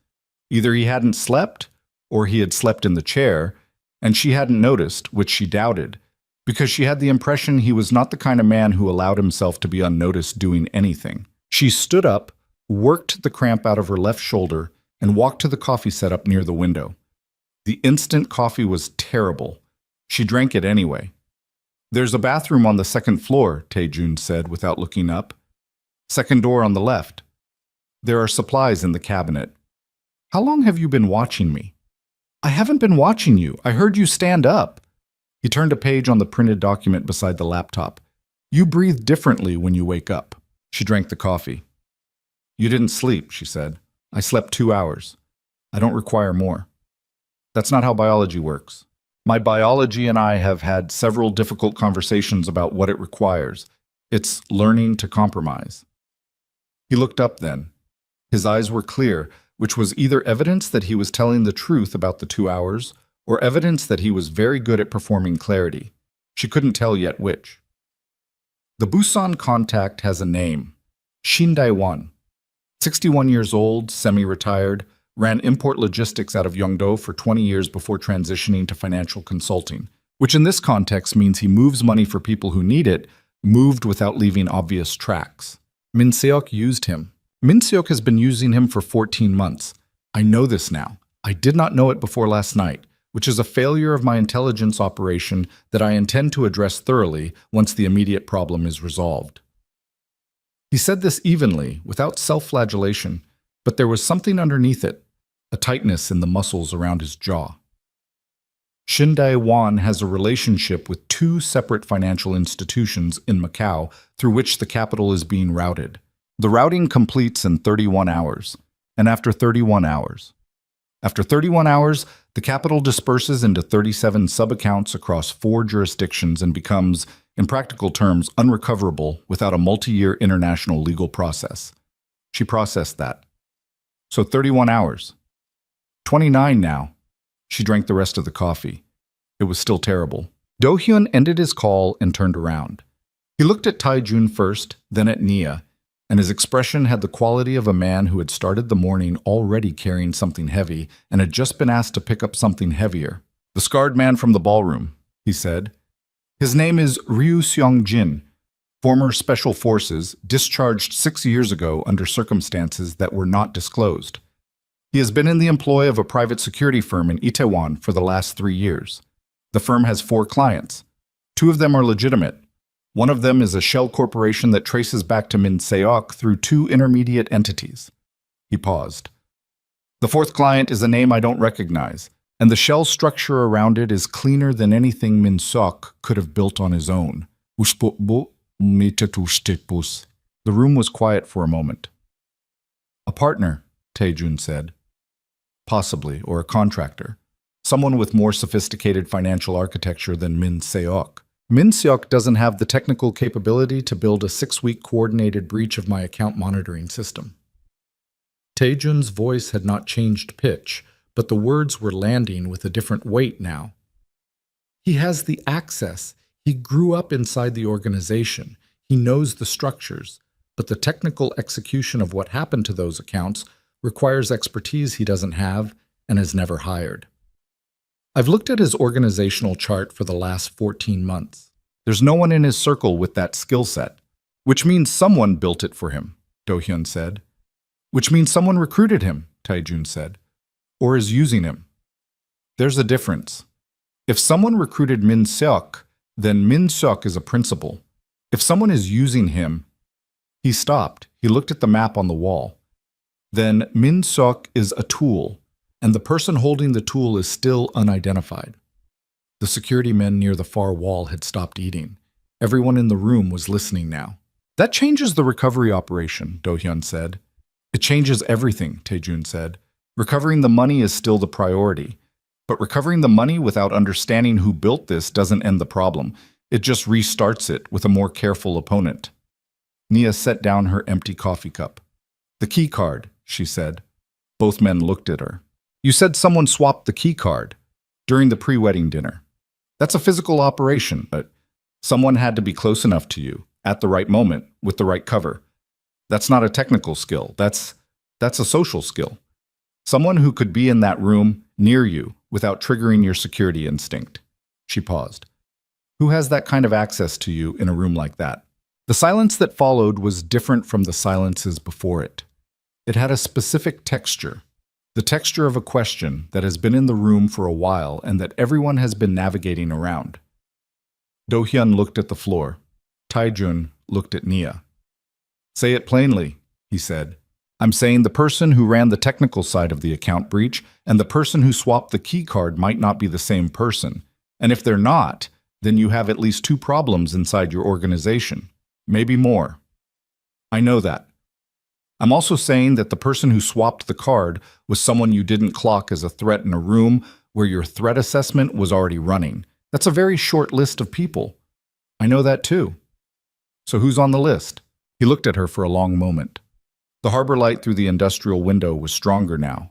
A: Either he hadn't slept, or he had slept in the chair, and she hadn't noticed, which she doubted, because she had the impression he was not the kind of man who allowed himself to be unnoticed doing anything. She stood up, worked the cramp out of her left shoulder, and walked to the coffee setup near the window. The instant coffee was terrible. She drank it anyway. "There's a bathroom on the 2nd floor," Tae-jun said without looking up. "Second door on the left. There are supplies in the cabinet." "How long have you been watching me?" "I haven't been watching you. I heard you stand up." He turned a page on the printed document beside the laptop. "You breathe differently when you wake up." She drank the coffee. "You didn't sleep," she said. "I slept 2 hours. I don't require more." That's not how biology works. My biology and I have had several difficult conversations about what it requires. It's learning to compromise. He looked up then. His eyes were clear, which was either evidence that he was telling the truth about the 2 hours, or evidence that he was very good at performing clarity. She couldn't tell yet which. The Busan contact has a name. Shin Dae-won. 61 years old, semi-retired, ran import logistics out of Yeongdo for 20 years before transitioning to financial consulting, which in this context means he moves money for people who need it, moved without leaving obvious tracks. Min Seok used him. Min Seok has been using him for 14 months. I know this now. I did not know it before last night, which is a failure of my intelligence operation that I intend to address thoroughly once the immediate problem is resolved. He said this evenly, without self-flagellation, but there was something underneath it, a tightness in the muscles around his jaw. Shindai Wan has a relationship with two separate financial institutions in Macau through which the capital is being routed. The routing completes in 31 hours, and after 31 hours. After 31 hours, the capital disperses into 37 sub-accounts across 4 jurisdictions and becomes, in practical terms, unrecoverable without a multi-year international legal process. She processed that. So 31 hours. 29 now. She drank the rest of the coffee. It was still terrible. Do-hyun ended his call and turned around. He looked at Tae-jun first, then at Nia, and his expression had the quality of a man who had started the morning already carrying something heavy and had just been asked to pick up something heavier. "The scarred man from the ballroom," he said. "His name is Ryu Seong-jin, former Special Forces, discharged 6 years ago under circumstances that were not disclosed. He has been in the employ of a private security firm in Itaewon for the last 3 years. The firm has 4 clients. 2 of them are legitimate. One of them is a shell corporation that traces back to Min Seok through 2 intermediate entities." He paused. "The 4th client is a name I don't recognize, and the shell structure around it is cleaner than anything Min Seok could have built on his own." The room was quiet for a moment. "A partner," Tae-jun said. "Possibly, or a contractor. Someone with more sophisticated financial architecture than Min Seok. Min Seok doesn't have the technical capability to build a 6-week coordinated breach of my account monitoring system." Tae-jun's voice had not changed pitch, but the words were landing with a different weight now. "He has the access. He grew up inside the organization. He knows the structures, but the technical execution of what happened to those accounts requires expertise he doesn't have and has never hired. I've looked at his organizational chart for the last 14 months. There's no one in his circle with that skill set, which means someone built it for him," Do-hyun said. "Which means someone recruited him," Tae-jun said, "or is using him. There's a difference. If someone recruited Min Seok, then Min Seok is a principal. If someone is using him..." He stopped. He looked at the map on the wall. "Then Min Seok is a tool, and the person holding the tool is still unidentified." The security men near the far wall had stopped eating. Everyone in the room was listening now. "That changes the recovery operation," Do-hyun said. "It changes everything," Tae-jun said. "Recovering the money is still the priority. But recovering the money without understanding who built this doesn't end the problem. It just restarts it with a more careful opponent." Nia set down her empty coffee cup. "The key card," she said. Both men looked at her. "You said someone swapped the key card during the pre-wedding dinner. That's a physical operation, but someone had to be close enough to you, at the right moment, with the right cover. That's not a technical skill. That's a social skill. Someone who could be in that room, near you, without triggering your security instinct." She paused. "Who has that kind of access to you in a room like that?" The silence that followed was different from the silences before it. It had a specific texture. The texture of a question that has been in the room for a while and that everyone has been navigating around. Do-hyun looked at the floor. Tae-jun looked at Nia. "Say it plainly," he said. "I'm saying the person who ran the technical side of the account breach and the person who swapped the key card might not be the same person. And if they're not, then you have at least 2 problems inside your organization. Maybe more. I know that. I'm also saying that the person who swapped the card was someone you didn't clock as a threat in a room where your threat assessment was already running. That's a very short list of people. I know that too. So who's on the list?" He looked at her for a long moment. The harbor light through the industrial window was stronger now.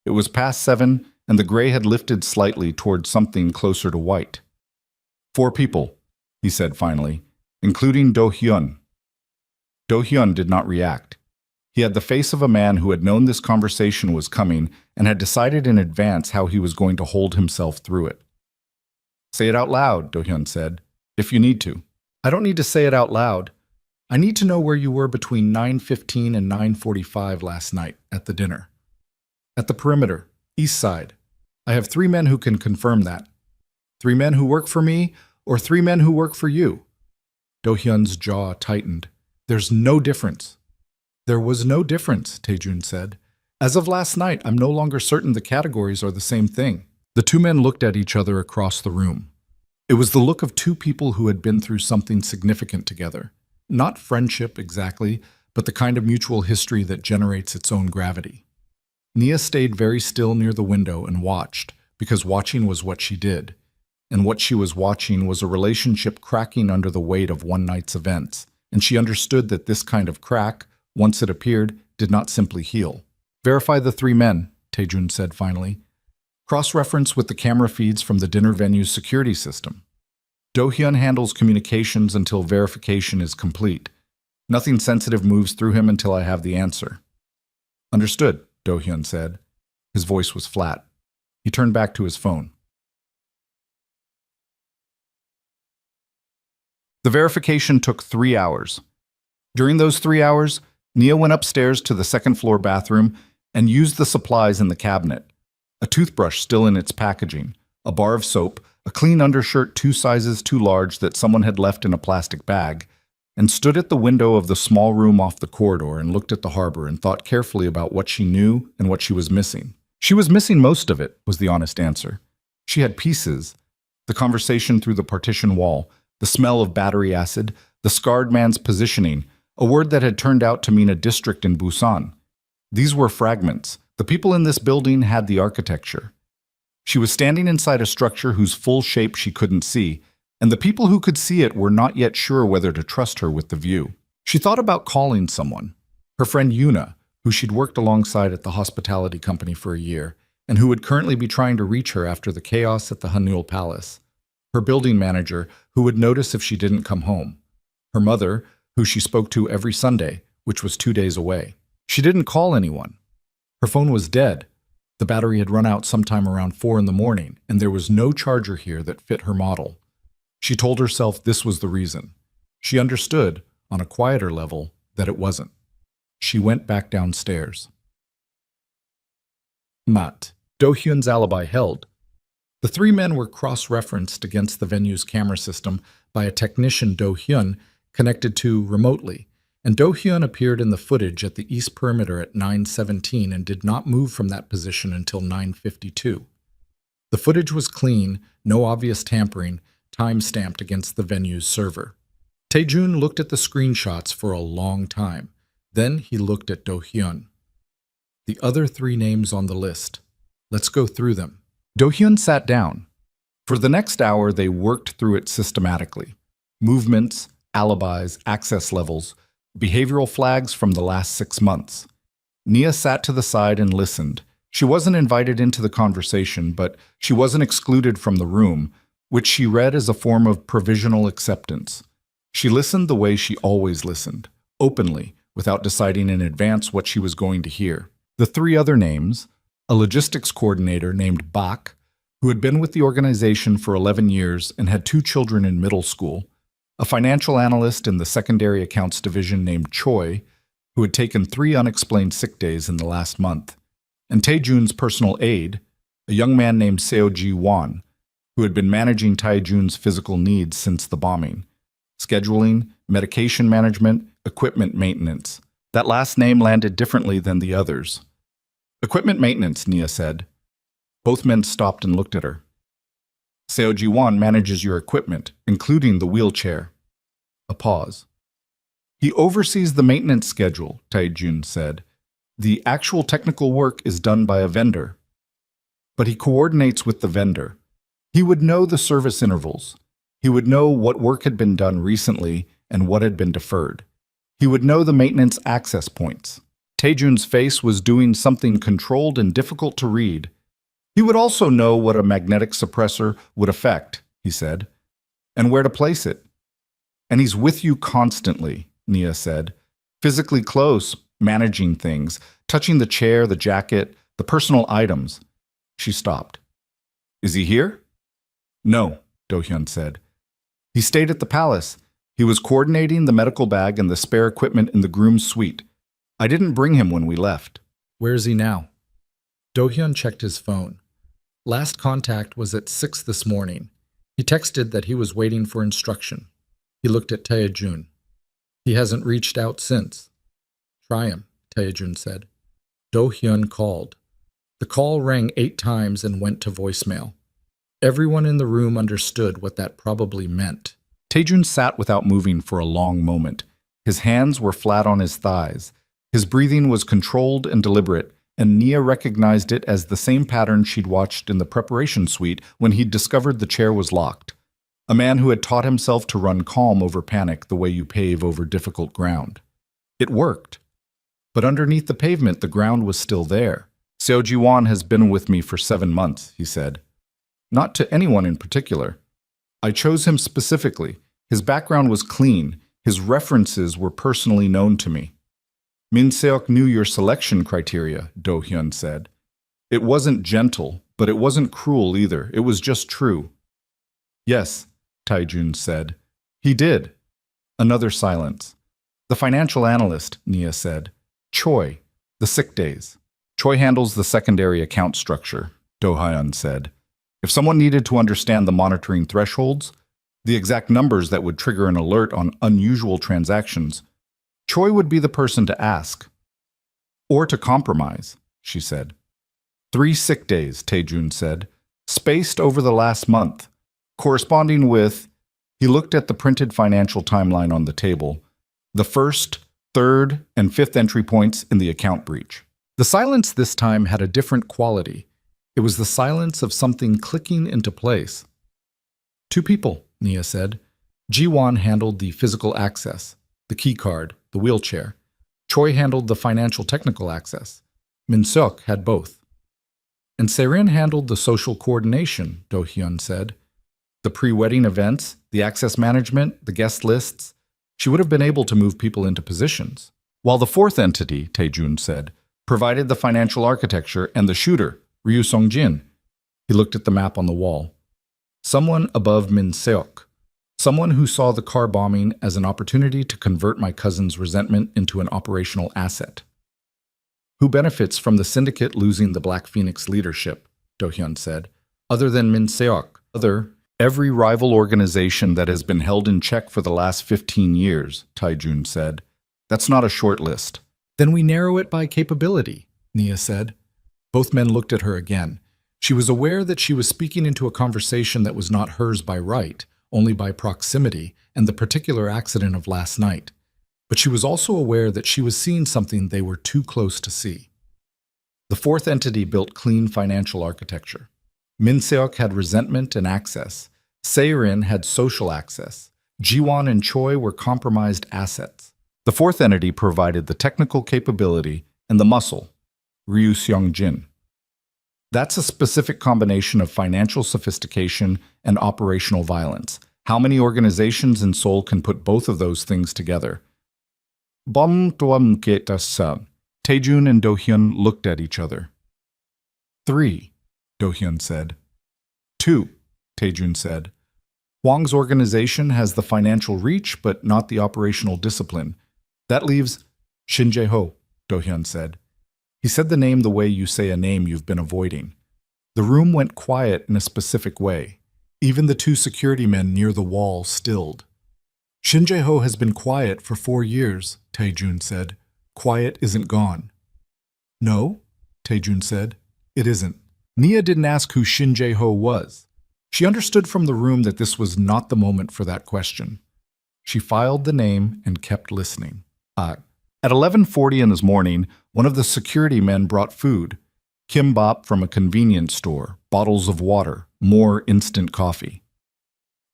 A: It was past 7, and the gray had lifted slightly towards something closer to white. 4 people, he said finally, including Do-hyun. Do-hyun did not react. He had the face of a man who had known this conversation was coming and had decided in advance how he was going to hold himself through it. "Say it out loud," Do-hyun said, "if you need to." "I don't need to say it out loud. I need to know where you were between 9:15 and 9:45 last night at the dinner. At the perimeter, east side. I have 3 men who can confirm that. 3 men who work for me or 3 men who work for you." Do-hyun's jaw tightened. "There's no difference." "There was no difference," Tae-jun said. "As of last night, I'm no longer certain the categories are the same thing. The two men looked at each other across the room. It was the look of two people who had been through something significant together. Not friendship exactly, but the kind of mutual history that generates its own gravity. Nia stayed very still near the window and watched, because watching was what she did. And what she was watching was a relationship cracking under the weight of one night's events, and she understood that this kind of crack, once it appeared, did not simply heal. "Verify the three men," Taejun said finally. "Cross-reference with the camera feeds from the dinner venue's security system. Do-hyun handles communications until verification is complete. Nothing sensitive moves through him until I have the answer." "Understood," Do-hyun said. His voice was flat. He turned back to his phone. The verification took 3 hours. During those 3 hours, Nia went upstairs to the second-floor bathroom and used the supplies in the cabinet. A toothbrush still in its packaging, a bar of soap, a clean undershirt 2 sizes too large that someone had left in a plastic bag, and stood at the window of the small room off the corridor and looked at the harbor and thought carefully about what she knew and what she was missing. She was missing most of it, was the honest answer. She had pieces: the conversation through the partition wall, the smell of battery acid, the scarred man's positioning, a word that had turned out to mean a district in Busan. These were fragments. The people in this building had the architecture. She was standing inside a structure whose full shape she couldn't see, and the people who could see it were not yet sure whether to trust her with the view. She thought about calling someone. Her friend Yuna, who she'd worked alongside at the hospitality company for a year, and who would currently be trying to reach her after the chaos at the Hanul Palace. Her building manager, who would notice if she didn't come home. Her mother, who she spoke to every Sunday, which was 2 days away. She didn't call anyone. Her phone was dead. The battery had run out sometime around 4 in the morning, and there was no charger here that fit her model. She told herself this was the reason. She understood, on a quieter level, that it wasn't. She went back downstairs. Mat. Do-hyun's alibi held. The three men were cross-referenced against the venue's camera system by a technician Do-hyun connected to remotely, and Do-hyun appeared in the footage at the east perimeter at 9:17 and did not move from that position until 9:52. The footage was clean, no obvious tampering, time-stamped against the venue's server. Taejun looked at the screenshots for a long time. Then he looked at Do-hyun. "The other 3 names on the list. Let's go through them." Do-hyun sat down. For the next hour, they worked through it systematically. Movements, alibis, access levels, behavioral flags from the last 6 months. Nia sat to the side and listened. She wasn't invited into the conversation, but she wasn't excluded from the room, which she read as a form of provisional acceptance. She listened the way she always listened, openly, without deciding in advance what she was going to hear. The 3 other names, a logistics coordinator named Bak, who had been with the organization for 11 years and had 2 children in middle school, a financial analyst in the secondary accounts division named Choi, who had taken 3 unexplained sick days in the last month, and Taejun's personal aide, a young man named Seo-ji Won, who had been managing Taejun's physical needs since the bombing. Scheduling, medication management, equipment maintenance. That last name landed differently than the others. "Equipment maintenance," Nia said. Both men stopped and looked at her. "Seo-ji Won manages your equipment, including the wheelchair." A pause. "He oversees the maintenance schedule," Taejun said. "The actual technical work is done by a vendor. But he coordinates with the vendor. He would know the service intervals. He would know what work had been done recently and what had been deferred. He would know the maintenance access points." Taejun's face was doing something controlled and difficult to read. "He would also know what a magnetic suppressor would affect," he said, "and where to place it. And he's with you constantly," Nia said, "physically close, managing things, touching the chair, the jacket, the personal items." She stopped. "Is he here?" "No," Do-hyun said. "He stayed at the palace. He was coordinating the medical bag and the spare equipment in the groom's suite. I didn't bring him when we left." "Where is he now?" Do-hyun checked his phone. Last contact was at 6 this morning. He texted that he was waiting for instruction. He looked at Taejun. "He hasn't reached out since." "Try him," Taejun said. Do-hyun called. The call rang 8 times and went to voicemail. Everyone in the room understood what that probably meant. Taejun sat without moving for a long moment. His hands were flat on his thighs. His breathing was controlled and deliberate, and Nia recognized it as the same pattern she'd watched in the preparation suite when he'd discovered the chair was locked. A man who had taught himself to run calm over panic the way you pave over difficult ground. It worked. But underneath the pavement, the ground was still there. Seo Ji-won has been with me for 7 months, he said. Not to anyone in particular. I chose him specifically. His background was clean. His references were personally known to me. Min Seok knew your selection criteria, Do Hyun said. It wasn't gentle, but it wasn't cruel either. It was just true. Yes, Taejun said. He did. Another silence. The financial analyst, Nia said. Choi, the sick days. Choi handles the secondary account structure, Do Hyun said. If someone needed to understand the monitoring thresholds, the exact numbers that would trigger an alert on unusual transactions, Choi would be the person to ask. Or to compromise, she said. 3 sick days, Taejun said, spaced over the last month, corresponding with, he looked at the printed financial timeline on the table, the first, third, and fifth entry points in the account breach. The silence this time had a different quality. It was the silence of something clicking into place. 2 people, Nia said. Ji-won handled the physical access, the key card, the wheelchair. Choi handled the financial technical access. Min Seok had both. And Serin handled the social coordination, Do Hyun said. The pre-wedding events, the access management, the guest lists. She would have been able to move people into positions. While the 4th entity, Taejun said, provided the financial architecture and the shooter, Ryu Song-jin. He looked at the map on the wall. Someone above Min Seok. Someone who saw the car bombing as an opportunity to convert my cousin's resentment into an operational asset. Who benefits from the syndicate losing the Black Phoenix leadership, Do Hyun said. Other than Min Seok. Every rival organization that has been held in check for the last 15 years, Taejun said. That's not a short list. Then we narrow it by capability, Nia said. Both men looked at her again. She was aware that she was speaking into a conversation that was not hers by right, only by proximity and the particular accident of last night. But she was also aware that she was seeing something they were too close to see. The 4th entity built clean financial architecture. Min Seok had resentment and access. Seirin had social access. Ji-won and Choi were compromised assets. The 4th entity provided the technical capability and the muscle, Ryu Seong-jin. That's a specific combination of financial sophistication and operational violence. How many organizations in Seoul can put both of those things together? Taejun and Do Hyun looked at each other. 3, Do Hyun said. 2, Taejun said. Hwang's organization has the financial reach, but not the operational discipline. That leaves Shin Jae-ho, Do Hyun said. He said the name the way you say a name you've been avoiding. The room went quiet in a specific way. Even the 2 security men near the wall stilled. Shin Jae-ho has been quiet for 4 years, Taejun said. Quiet isn't gone. No, Taejun said. It isn't. Nia didn't ask who Shin Jae-ho was. She understood from the room that this was not the moment for that question. She filed the name and kept listening. At 11:40 in the morning, one of the security men brought food. Kimbap from a convenience store, bottles of water, more instant coffee.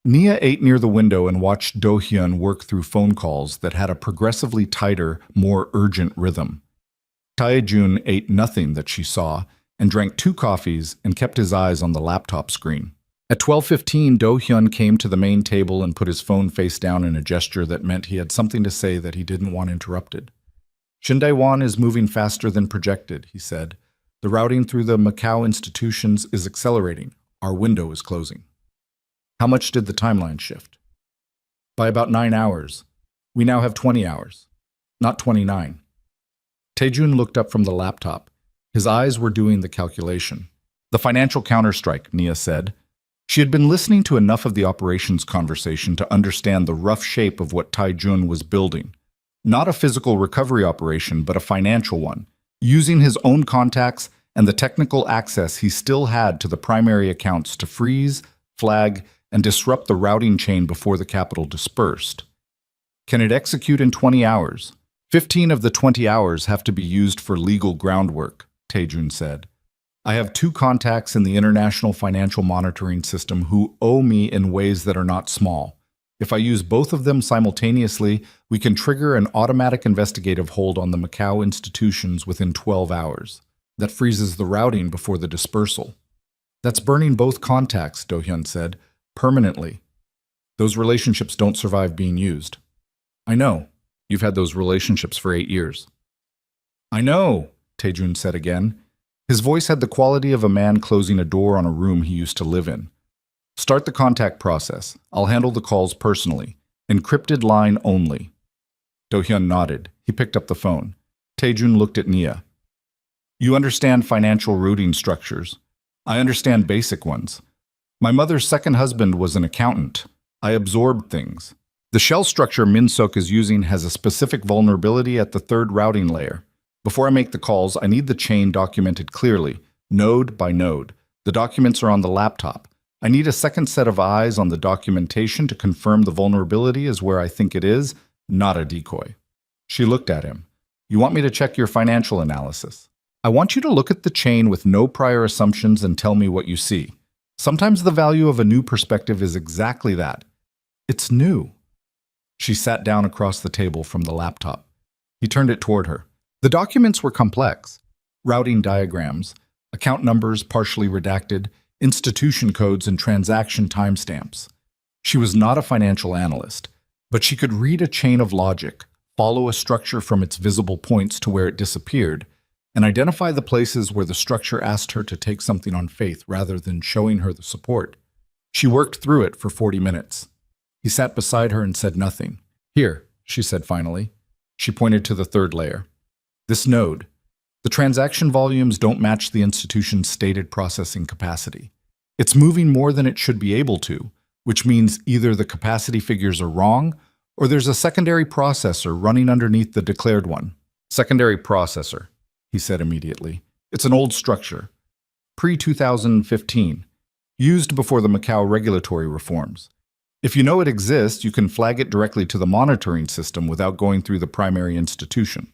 A: Nia ate near the window and watched Do Hyun work through phone calls that had a progressively tighter, more urgent rhythm. Taejun ate nothing that she saw and drank 2 coffees and kept his eyes on the laptop screen. At 12:15, Do Hyun came to the main table and put his phone face down in a gesture that meant he had something to say that he didn't want interrupted. Shin Dae-won is moving faster than projected, he said. The routing through the Macau institutions is accelerating. Our window is closing. How much did the timeline shift? By about 9 hours. We now have 20 hours, not 29. Taejun looked up from the laptop. His eyes were doing the calculation. The financial counterstrike, Nia said. She had been listening to enough of the operations conversation to understand the rough shape of what Taejun was building. Not a physical recovery operation, but a financial one, using his own contacts and the technical access he still had to the primary accounts to freeze, flag, and disrupt the routing chain before the capital dispersed. Can it execute in 20 hours? 15 of the 20 hours have to be used for legal groundwork, Taejun said. I have 2 contacts in the international financial monitoring system who owe me in ways that are not small. If I use both of them simultaneously, we can trigger an automatic investigative hold on the Macau institutions within 12 hours. That freezes the routing before the dispersal. That's burning both contacts, Do-hyun said, permanently. Those relationships don't survive being used. I know. You've had those relationships for 8 years. I know, Taejun said again. His voice had the quality of a man closing a door on a room he used to live in. Start the contact process. I'll handle the calls personally. Encrypted line only. Do-hyun nodded. He picked up the phone. Taejun looked at Nia. You understand financial routing structures. I understand basic ones. My mother's second husband was an accountant. I absorbed things. The shell structure Min-suk is using has a specific vulnerability at the 3rd routing layer. Before I make the calls, I need the chain documented clearly, node by node. The documents are on the laptop. I need a second set of eyes on the documentation to confirm the vulnerability is where I think it is, not a decoy. She looked at him. You want me to check your financial analysis? I want you to look at the chain with no prior assumptions and tell me what you see. Sometimes the value of a new perspective is exactly that. It's new. She sat down across the table from the laptop. He turned it toward her. The documents were complex. Routing diagrams, account numbers partially redacted, institution codes and transaction timestamps. She was not a financial analyst, but she could read a chain of logic, follow a structure from its visible points to where it disappeared, and identify the places where the structure asked her to take something on faith rather than showing her the support. She worked through it for 40 minutes. He sat beside her and said nothing. Here, she said finally. She pointed to the 3rd layer. This node. The transaction volumes don't match the institution's stated processing capacity. It's moving more than it should be able to, which means either the capacity figures are wrong or there's a secondary processor running underneath the declared one. Secondary processor, he said immediately. It's an old structure. Pre-2015. Used before the Macau regulatory reforms. If you know it exists, you can flag it directly to the monitoring system without going through the primary institution.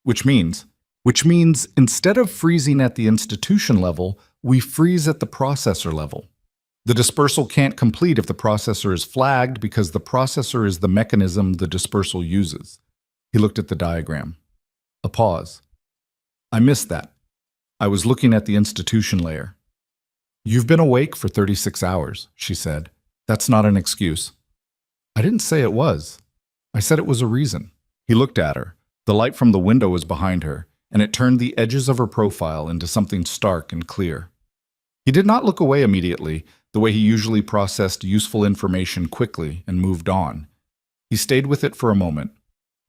A: Which means instead of freezing at the institution level, we freeze at the processor level. The dispersal can't complete if the processor is flagged because the processor is the mechanism the dispersal uses. He looked at the diagram. A pause. I missed that. I was looking at the institution layer. You've been awake for 36 hours, she said. That's not an excuse. I didn't say it was. I said it was a reason. He looked at her. The light from the window was behind her, and it turned the edges of her profile into something stark and clear. He did not look away immediately, the way he usually processed useful information quickly and moved on. He stayed with it for a moment.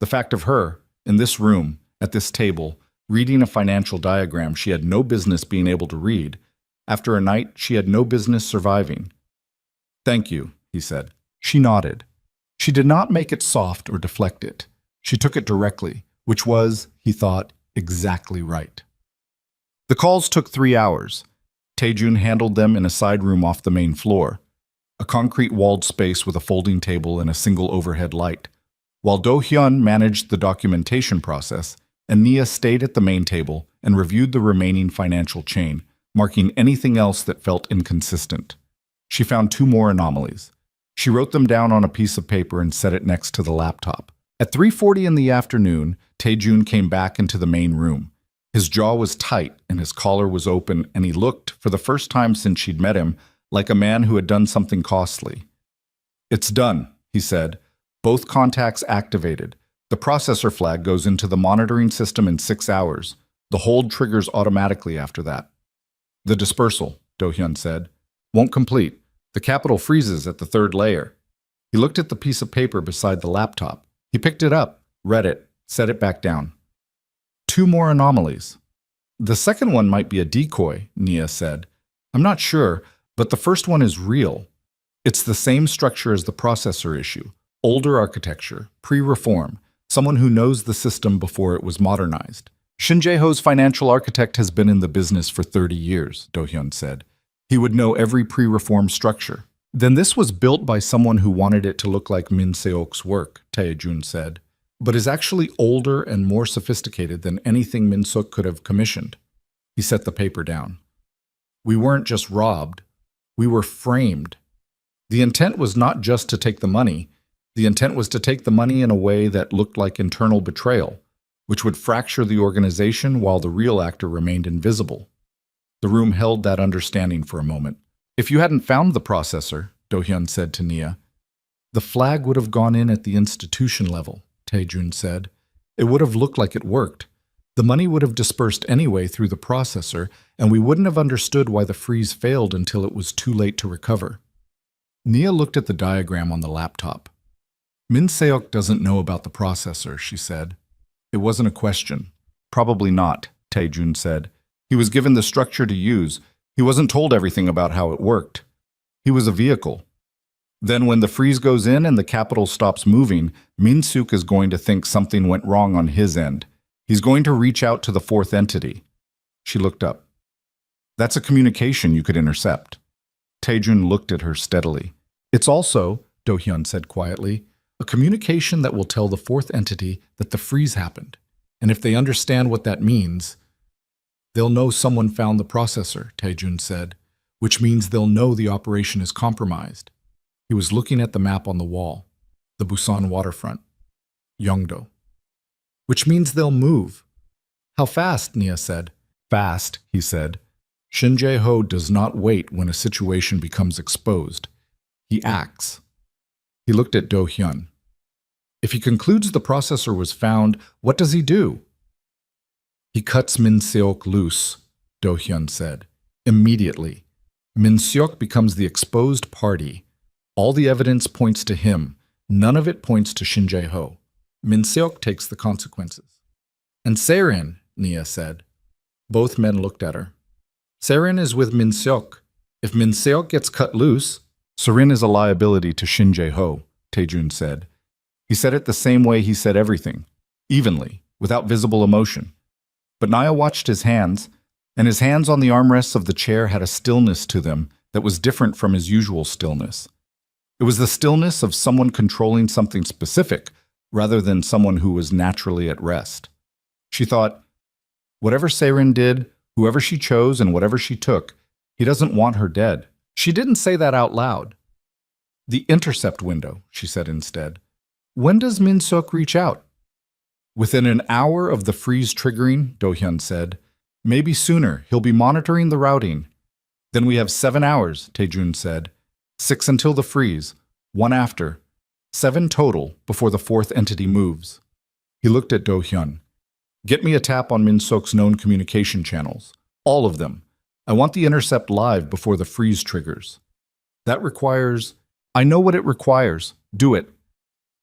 A: The fact of her, in this room, at this table, reading a financial diagram she had no business being able to read, after a night she had no business surviving. Thank you, he said. She nodded. She did not make it soft or deflect it. She took it directly, which was, he thought, exactly right. The calls took 3 hours. Taejun handled them in a side room off the main floor, a concrete walled space with a folding table and a single overhead light, while Do-hyun managed the documentation process, and Nia stayed at the main table and reviewed the remaining financial chain, marking anything else that felt inconsistent. She found 2 more anomalies. She wrote them down on a piece of paper and set it next to the laptop. At 3:40 in the afternoon, Taejun came back into the main room. His jaw was tight and his collar was open, and he looked, for the first time since she'd met him, like a man who had done something costly. It's done, he said. Both contacts activated. The processor flag goes into the monitoring system in 6 hours. The hold triggers automatically after that. The dispersal, Do-hyun said, won't complete. The capital freezes at the 3rd layer. He looked at the piece of paper beside the laptop. He picked it up, read it, set it back down. 2 more anomalies. The second one might be a decoy, Nia said. I'm not sure, but the first one is real. It's the same structure as the processor issue. Older architecture, pre-reform, someone who knows the system before it was modernized. Shin Jae-ho's financial architect has been in the business for 30 years, Do-hyun said. He would know every pre-reform structure. Then this was built by someone who wanted it to look like Min Seok's work, Tae-jun said, but is actually older and more sophisticated than anything Min Seok could have commissioned. He set the paper down. We weren't just robbed, we were framed. The intent was not just to take the money. The intent was to take the money in a way that looked like internal betrayal, which would fracture the organization while the real actor remained invisible. The room held that understanding for a moment. If you hadn't found the processor, Do-hyun said to Nia, the flag would have gone in at the institution level, Tae-jun said. It would have looked like it worked. The money would have dispersed anyway through the processor, and we wouldn't have understood why the freeze failed until it was too late to recover. Nia looked at the diagram on the laptop. Min Seok doesn't know about the processor, she said. It wasn't a question. Probably not, Tae-jun said. He was given the structure to use. He wasn't told everything about how it worked. He was a vehicle. Then when the freeze goes in and the capital stops moving, Min Seok is going to think something went wrong on his end. He's going to reach out to the fourth entity. She looked up. That's a communication you could intercept. Tae-jun looked at her steadily. It's also, Do-hyun said quietly, a communication that will tell the fourth entity that the freeze happened. And if they understand what that means, they'll know someone found the processor, Tae-jun said, which means they'll know the operation is compromised. He was looking at the map on the wall, the Busan waterfront, Yeongdo. Which means they'll move. How fast, Nia said. Fast, he said. Shin Jae-ho does not wait when a situation becomes exposed. He acts. He looked at Do-hyun. If he concludes the processor was found, what does he do? He cuts Min Seok loose, Do-hyun said. Immediately. Min Seok becomes the exposed party. All the evidence points to him. None of it points to Shin Jae-ho. Min Seok takes the consequences. And Serin, Nia said. Both men looked at her. Serin is with Min Seok. If Min Seok gets cut loose, Serin is a liability to Shin Jae-ho, Tae-jun said. He said it the same way he said everything, evenly, without visible emotion. But Nia watched his hands, and his hands on the armrests of the chair had a stillness to them that was different from his usual stillness. It was the stillness of someone controlling something specific, rather than someone who was naturally at rest. She thought, whatever Serin did, whoever she chose and whatever she took, he doesn't want her dead. She didn't say that out loud. The intercept window, she said instead. When does Min Seok reach out? Within an hour of the freeze triggering, Do-hyun said. Maybe sooner. He'll be monitoring the routing. Then we have 7 hours, Tae-jun said. 6 until the freeze, 1 after. 7 total before the fourth entity moves. He looked at Do-hyun. Get me a tap on Min Seok's known communication channels. All of them. I want the intercept live before the freeze triggers. That requires... I know what it requires. Do it.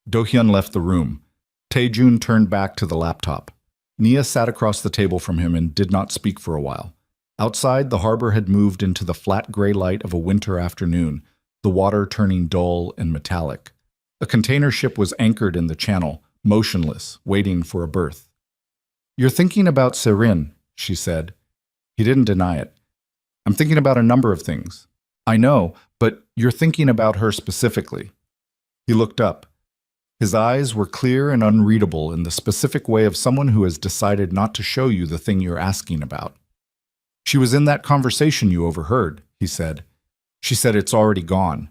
A: Do-hyun left the room. Tae-jun turned back to the laptop. Nia sat across the table from him and did not speak for a while. Outside, the harbor had moved into the flat gray light of a winter afternoon, the water turning dull and metallic. A container ship was anchored in the channel, motionless, waiting for a berth. You're thinking about Serin, she said. He didn't deny it. I'm thinking about a number of things. I know, but you're thinking about her specifically. He looked up. His eyes were clear and unreadable in the specific way of someone who has decided not to show you the thing you're asking about. She was in that conversation you overheard, he said. She said it's already gone.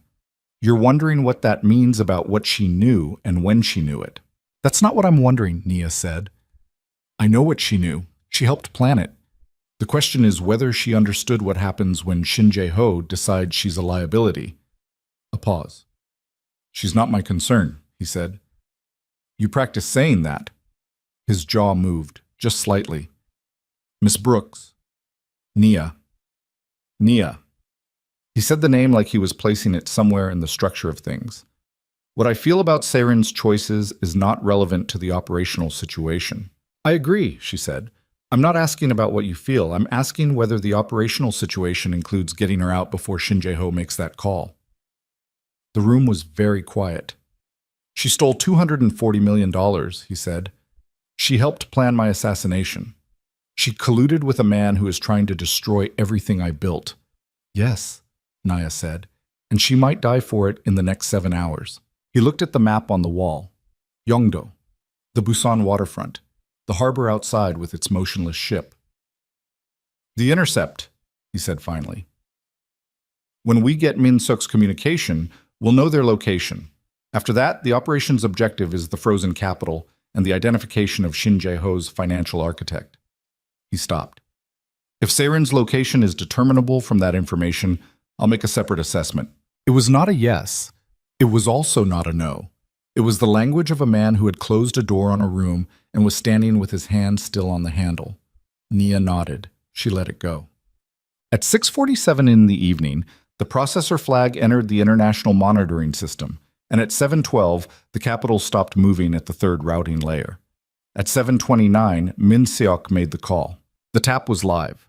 A: You're wondering what that means about what she knew and when she knew it. That's not what I'm wondering, Nia said. I know what she knew. She helped plan it. The question is whether she understood what happens when Shin Jae-ho decides she's a liability. A pause. She's not my concern, he said. You practice saying that. His jaw moved, just slightly. Miss Brooks. Nia. Nia. He said the name like he was placing it somewhere in the structure of things. What I feel about Serin's choices is not relevant to the operational situation. I agree, she said. I'm not asking about what you feel. I'm asking whether the operational situation includes getting her out before Shin Jae-ho makes that call. The room was very quiet. She stole $240 million, he said. She helped plan my assassination. She colluded with a man who is trying to destroy everything I built. Yes, Naya said, and she might die for it in the next 7 hours. He looked at the map on the wall. Yeongdo, the Busan waterfront, the harbor outside with its motionless ship. The intercept, he said finally. When we get Min Suk's communication, we'll know their location. After that, the operation's objective is the frozen capital and the identification of Shin Jae-ho's financial architect. He stopped. If Seirin's location is determinable from that information, I'll make a separate assessment. It was not a yes. It was also not a no. It was the language of a man who had closed a door on a room and was standing with his hand still on the handle. Nia nodded. She let it go. At 6:47 in the evening, the processor flag entered the international monitoring system, and at 7:12, the capital stopped moving at the third routing layer. At 7:29, Min Seok made the call. The tap was live.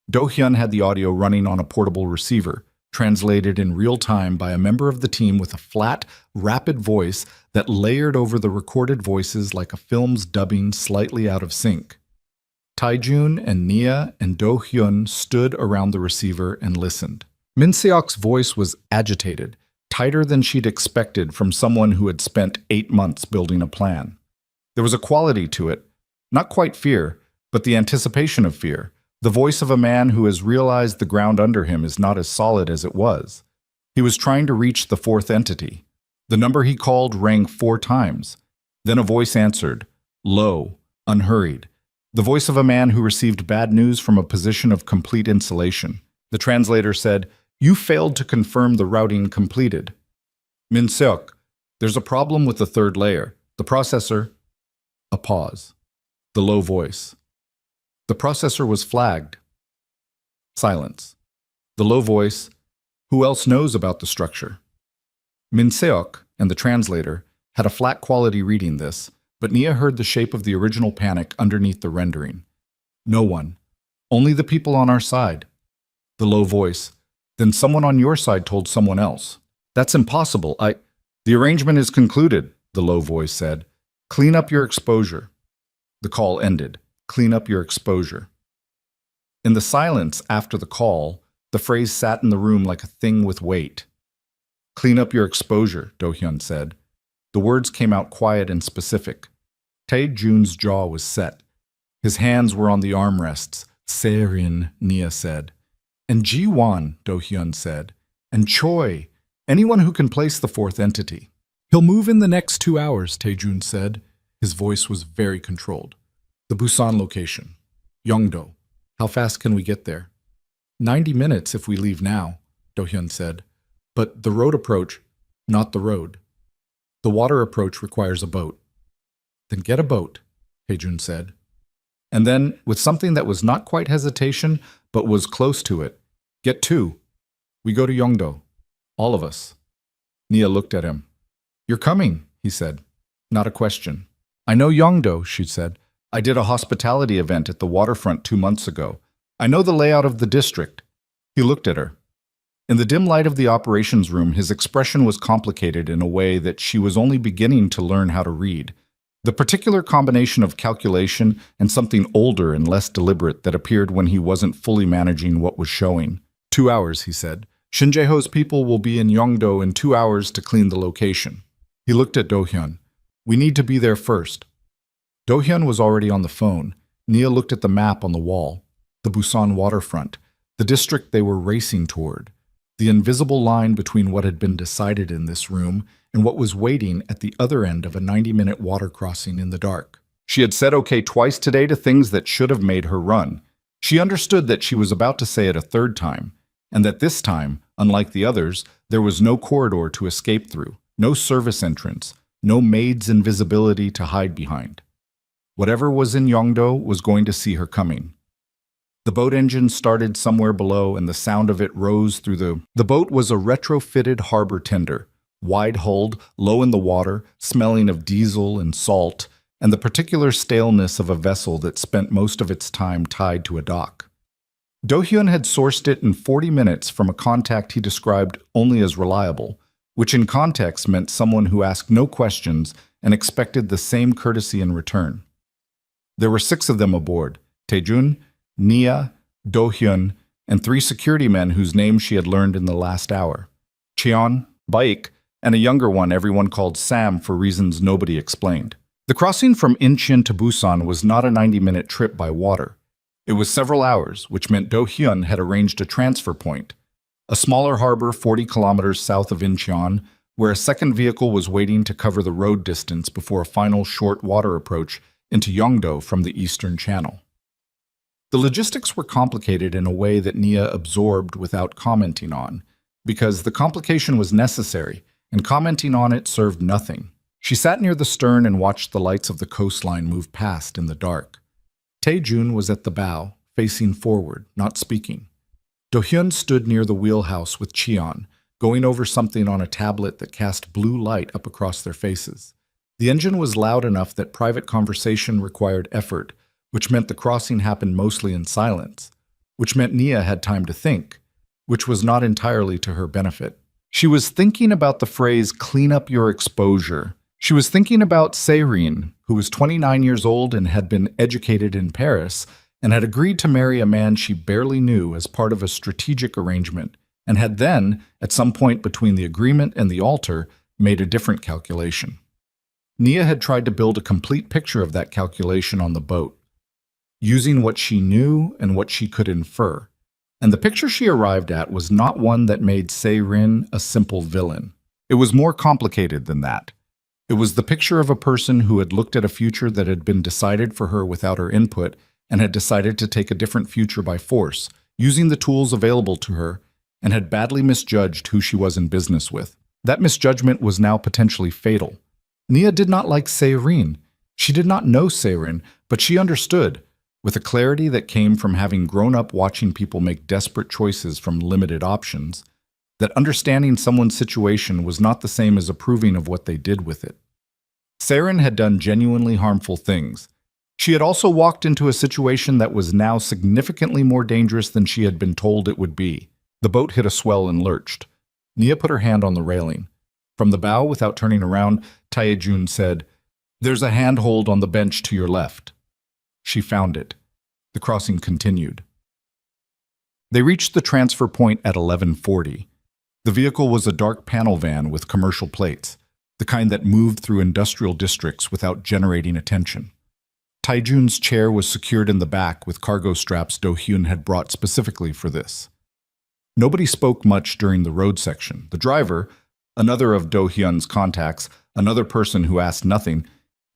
A: Do-hyun had the audio running on a portable receiver, translated in real time by a member of the team with a flat, rapid voice that layered over the recorded voices like a film's dubbing slightly out of sync. Taejun and Nia and Do-hyun stood around the receiver and listened. Min Seok's voice was agitated, tighter than she'd expected from someone who had spent 8 months building a plan. There was a quality to it, not quite fear, but the anticipation of fear, the voice of a man who has realized the ground under him is not as solid as it was. He was trying to reach the fourth entity. The number he called rang 4 times. Then a voice answered, low, unhurried. The voice of a man who received bad news from a position of complete insulation. The translator said, "You failed to confirm the routing completed." Min Seok, there's a problem with the third layer. The processor... A pause. The low voice. The processor was flagged. Silence. The low voice. Who else knows about the structure? Min Seok and the translator had a flat quality reading this, but Nia heard the shape of the original panic underneath the rendering. No one. Only the people on our side. The low voice. Then someone on your side told someone else. That's impossible. The arrangement is concluded, the low voice said. Clean up your exposure. The call ended. Clean up your exposure. In the silence after the call, the phrase sat in the room like a thing with weight. Clean up your exposure, Do-hyun said. The words came out quiet and specific. Tae-jun's jaw was set. His hands were on the armrests. Seirin, Nia said. And Ji-won, Do-hyun said. And Choi, anyone who can place the fourth entity. He'll move in the next 2 hours, Tae-jun said. His voice was very controlled. The Busan location. Yeongdo. How fast can we get there? 90 minutes if we leave now, Do-hyun said. But the road approach, not the road. The water approach requires a boat. Then get a boat, Tae-jun said. And then, with something that was not quite hesitation, but was close to it, get 2. We go to Yeongdo. All of us. Nia looked at him. You're coming, he said. Not a question. I know Yeongdo, she said. I did a hospitality event at the waterfront 2 months ago. I know the layout of the district. He looked at her. In the dim light of the operations room, his expression was complicated in a way that she was only beginning to learn how to read. The particular combination of calculation and something older and less deliberate that appeared when he wasn't fully managing what was showing. 2 hours, he said. Shin Jae-ho's people will be in Yeongdo in 2 hours to clean the location. He looked at Do-hyun. We need to be there first. Do-hyun was already on the phone. Nia looked at the map on the wall. The Busan waterfront. The district they were racing toward. The invisible line between what had been decided in this room and what was waiting at the other end of a 90-minute water crossing in the dark. She had said okay twice today to things that should have made her run. She understood that she was about to say it a third time, and that this time, unlike the others, there was no corridor to escape through, no service entrance, no maid's invisibility to hide behind. Whatever was in Yeongdo was going to see her coming. The boat engine started somewhere below and the sound of it rose through the boat was a retrofitted harbor tender, wide-hulled, low in the water, smelling of diesel and salt, and the particular staleness of a vessel that spent most of its time tied to a dock. Do-hyun had sourced it in 40 minutes from a contact he described only as reliable, which in context meant someone who asked no questions and expected the same courtesy in return. There were 6 of them aboard, Taejun, Nia, Do-hyun, and 3 security men whose names she had learned in the last hour. Cheon, Baik, and a younger one everyone called Sam for reasons nobody explained. The crossing from Incheon to Busan was not a 90-minute trip by water. It was several hours, which meant Do-hyun had arranged a transfer point, a smaller harbor 40 kilometers south of Incheon, where a second vehicle was waiting to cover the road distance before a final short water approach into Yeongdo from the Eastern Channel. The logistics were complicated in a way that Nia absorbed without commenting on, because the complication was necessary, and commenting on it served nothing. She sat near the stern and watched the lights of the coastline move past in the dark. Taejun was at the bow, facing forward, not speaking. Do-hyun stood near the wheelhouse with Cheon, going over something on a tablet that cast blue light up across their faces. The engine was loud enough that private conversation required effort, which meant the crossing happened mostly in silence, which meant Nia had time to think, which was not entirely to her benefit. She was thinking about the phrase, clean up your exposure. She was thinking about Seirin, who was 29 years old and had been educated in Paris, and had agreed to marry a man she barely knew as part of a strategic arrangement, and had then, at some point between the agreement and the altar, made a different calculation. Nia had tried to build a complete picture of that calculation on the boat, using what she knew and what she could infer, and the picture she arrived at was not one that made Seirin a simple villain. It was more complicated than that. It was the picture of a person who had looked at a future that had been decided for her without her input and had decided to take a different future by force, using the tools available to her, and had badly misjudged who she was in business with. That misjudgment was now potentially fatal. Nia did not like Seirin. She did not know Seirin, but she understood, with a clarity that came from having grown up watching people make desperate choices from limited options, that understanding someone's situation was not the same as approving of what they did with it. Seirin had done genuinely harmful things. She had also walked into a situation that was now significantly more dangerous than she had been told it would be. The boat hit a swell and lurched. Nia put her hand on the railing. From the bow, without turning around, Taejun said, "There's a handhold on the bench to your left." She found it. The crossing continued. They reached the transfer point at 11:40. The vehicle was a dark panel van with commercial plates, the kind that moved through industrial districts without generating attention. Taejun's chair was secured in the back with cargo straps Do-hyun had brought specifically for this. Nobody spoke much during the road section. The driver, another of Do-hyun's contacts, another person who asked nothing,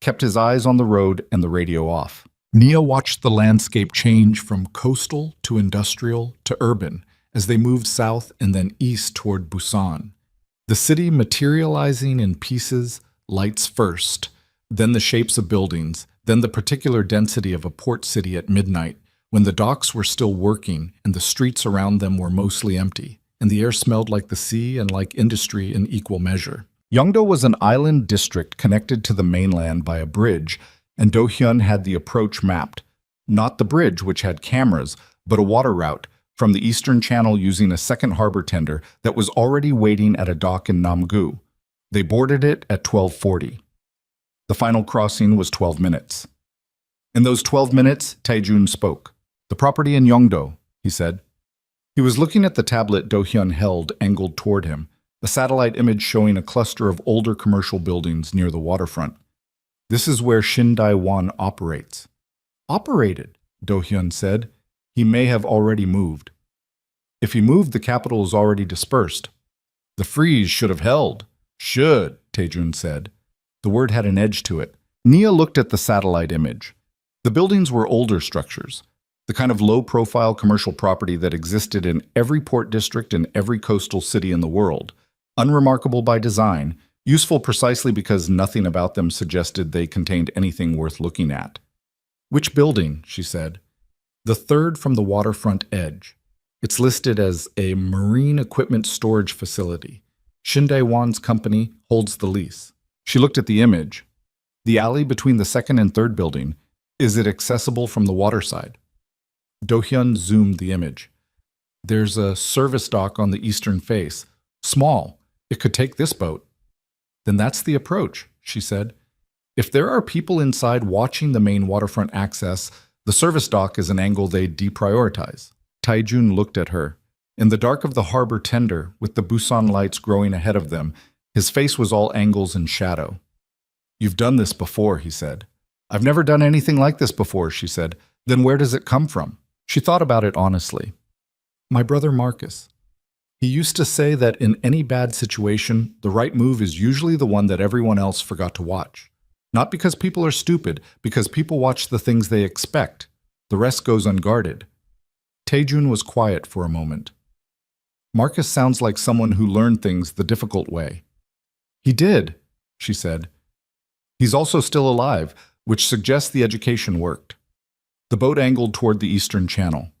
A: kept his eyes on the road and the radio off. Nia watched the landscape change from coastal to industrial to urban as they moved south and then east toward Busan. The city materializing in pieces, lights first, then the shapes of buildings, then the particular density of a port city at midnight, when the docks were still working and the streets around them were mostly empty, and the air smelled like the sea and like industry in equal measure. Yeongdo was an island district connected to the mainland by a bridge, and Do-hyun had the approach mapped. Not the bridge, which had cameras, but a water route from the Eastern Channel using a second harbor tender that was already waiting at a dock in Namgu. They boarded it at 12:40. The final crossing was 12 minutes. In those 12 minutes, Taejun spoke. "The property in Yeongdo," he said. He was looking at the tablet Do-hyun held, angled toward him, a satellite image showing a cluster of older commercial buildings near the waterfront. "This is where Shindae-won operates." "Operated," Do-hyun said. "He may have already moved." "If he moved, the capital is already dispersed." "The freeze should have held." "Should," Taejun said. The word had an edge to it. Nia looked at the satellite image. The buildings were older structures, the kind of low-profile commercial property that existed in every port district in every coastal city in the world, unremarkable by design, useful precisely because nothing about them suggested they contained anything worth looking at. "Which building?" she said. "The third from the waterfront edge. It's listed as a marine equipment storage facility. Shindae-won's company holds the lease." She looked at the image. "The alley between the second and third building, is it accessible from the waterside?" Do-hyun zoomed the image. "There's a service dock on the eastern face. Small. It could take this boat." "Then that's the approach," she said. "If there are people inside watching the main waterfront access, The service dock is an angle they deprioritize. Taijun looked at her. In the dark of the harbor tender, with the Busan lights growing ahead of them, his face was all angles and shadow. "You've done this before," he said. "I've never done anything like this before," she said. "Then where does it come from?" She thought about it honestly. "My brother Marcus. He used to say that in any bad situation, the right move is usually the one that everyone else forgot to watch. Not because people are stupid, because people watch the things they expect. The rest goes unguarded." Taejun was quiet for a moment. "Marcus sounds like someone who learned things the difficult way." "He did," she said. "He's also still alive, which suggests the education worked." The boat angled toward the eastern channel.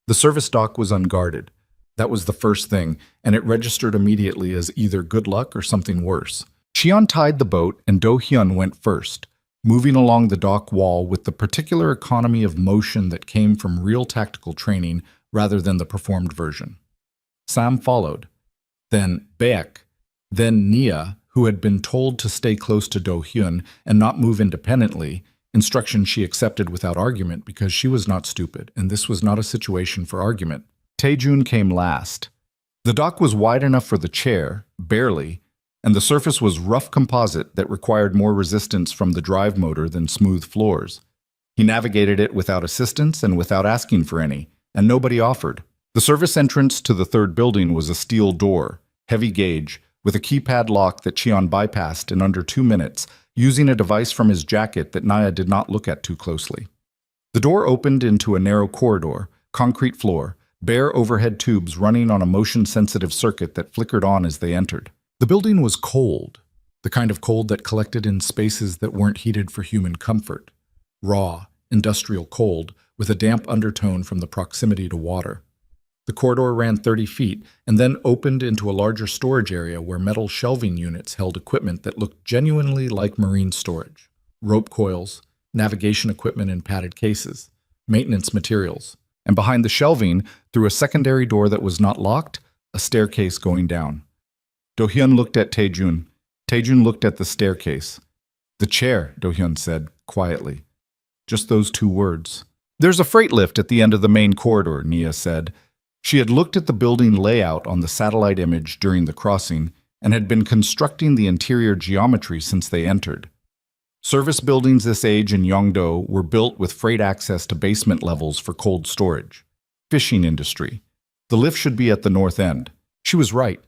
A: The service dock was unguarded. That was the first thing, and it registered immediately as either good luck or something worse. She untied the boat, and Do-hyun went first, moving along the dock wall with the particular economy of motion that came from real tactical training rather than the performed version. Sam followed. Then Baek, then Nia, who had been told to stay close to Do-hyun and not move independently, instruction she accepted without argument because she was not stupid, and this was not a situation for argument. Taejun came last. The dock was wide enough for the chair, barely, and the surface was rough composite that required more resistance from the drive motor than smooth floors. He navigated it without assistance and without asking for any, and nobody offered. The service entrance to the third building was a steel door, heavy gauge, with a keypad lock that Cheon bypassed in under 2 minutes, using a device from his jacket that Naya did not look at too closely. The door opened into a narrow corridor, concrete floor, bare overhead tubes running on a motion-sensitive circuit that flickered on as they entered. The building was cold, the kind of cold that collected in spaces that weren't heated for human comfort. Raw, industrial cold, with a damp undertone from the proximity to water. The corridor ran 30 feet and then opened into a larger storage area where metal shelving units held equipment that looked genuinely like marine storage. Rope coils, navigation equipment in padded cases, maintenance materials. And behind the shelving, through a secondary door that was not locked, a staircase going down. Do-hyun looked at Taejun. Taejun looked at the staircase. "The chair," Do-hyun said, quietly. Just those 2 words. "There's a freight lift at the end of the main corridor," Nia said. She had looked at the building layout on the satellite image during the crossing and had been constructing the interior geometry since they entered. Service buildings this age in Yeongdo were built with freight access to basement levels for cold storage. Fishing industry. The lift should be at the north end. She was right.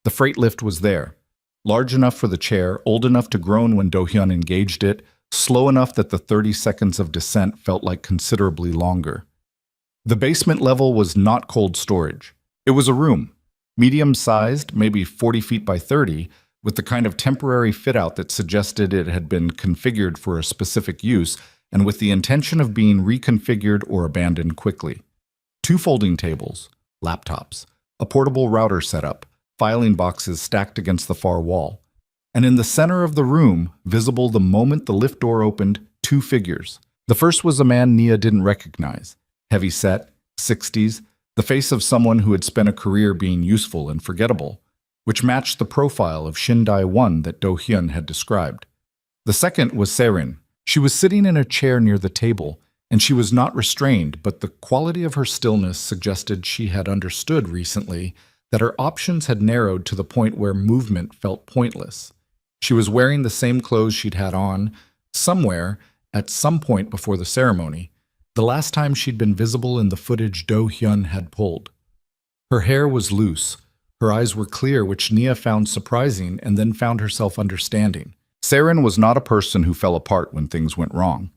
A: The freight lift was there. Large enough for the chair, old enough to groan when Do-hyun engaged it, slow enough that the 30 seconds of descent felt like considerably longer. The basement level was not cold storage. It was a room, medium-sized, maybe 40 feet by 30, with the kind of temporary fit-out that suggested it had been configured for a specific use and with the intention of being reconfigured or abandoned quickly. 2 folding tables, laptops, a portable router setup, filing boxes stacked against the far wall. And in the center of the room, visible the moment the lift door opened, 2 figures. The first was a man Nia didn't recognize. Heavy set, 60s, the face of someone who had spent a career being useful and forgettable, which matched the profile of Shin Dae-won that Do-hyun had described. The second was Serin. She was sitting in a chair near the table, and she was not restrained, but the quality of her stillness suggested she had understood recently that her options had narrowed to the point where movement felt pointless. She was wearing the same clothes she'd had on, somewhere, at some point before the ceremony, the last time she'd been visible in the footage Do-hyun had pulled. Her hair was loose. Her eyes were clear, which Nia found surprising and then found herself understanding. Serin was not a person who fell apart when things went wrong.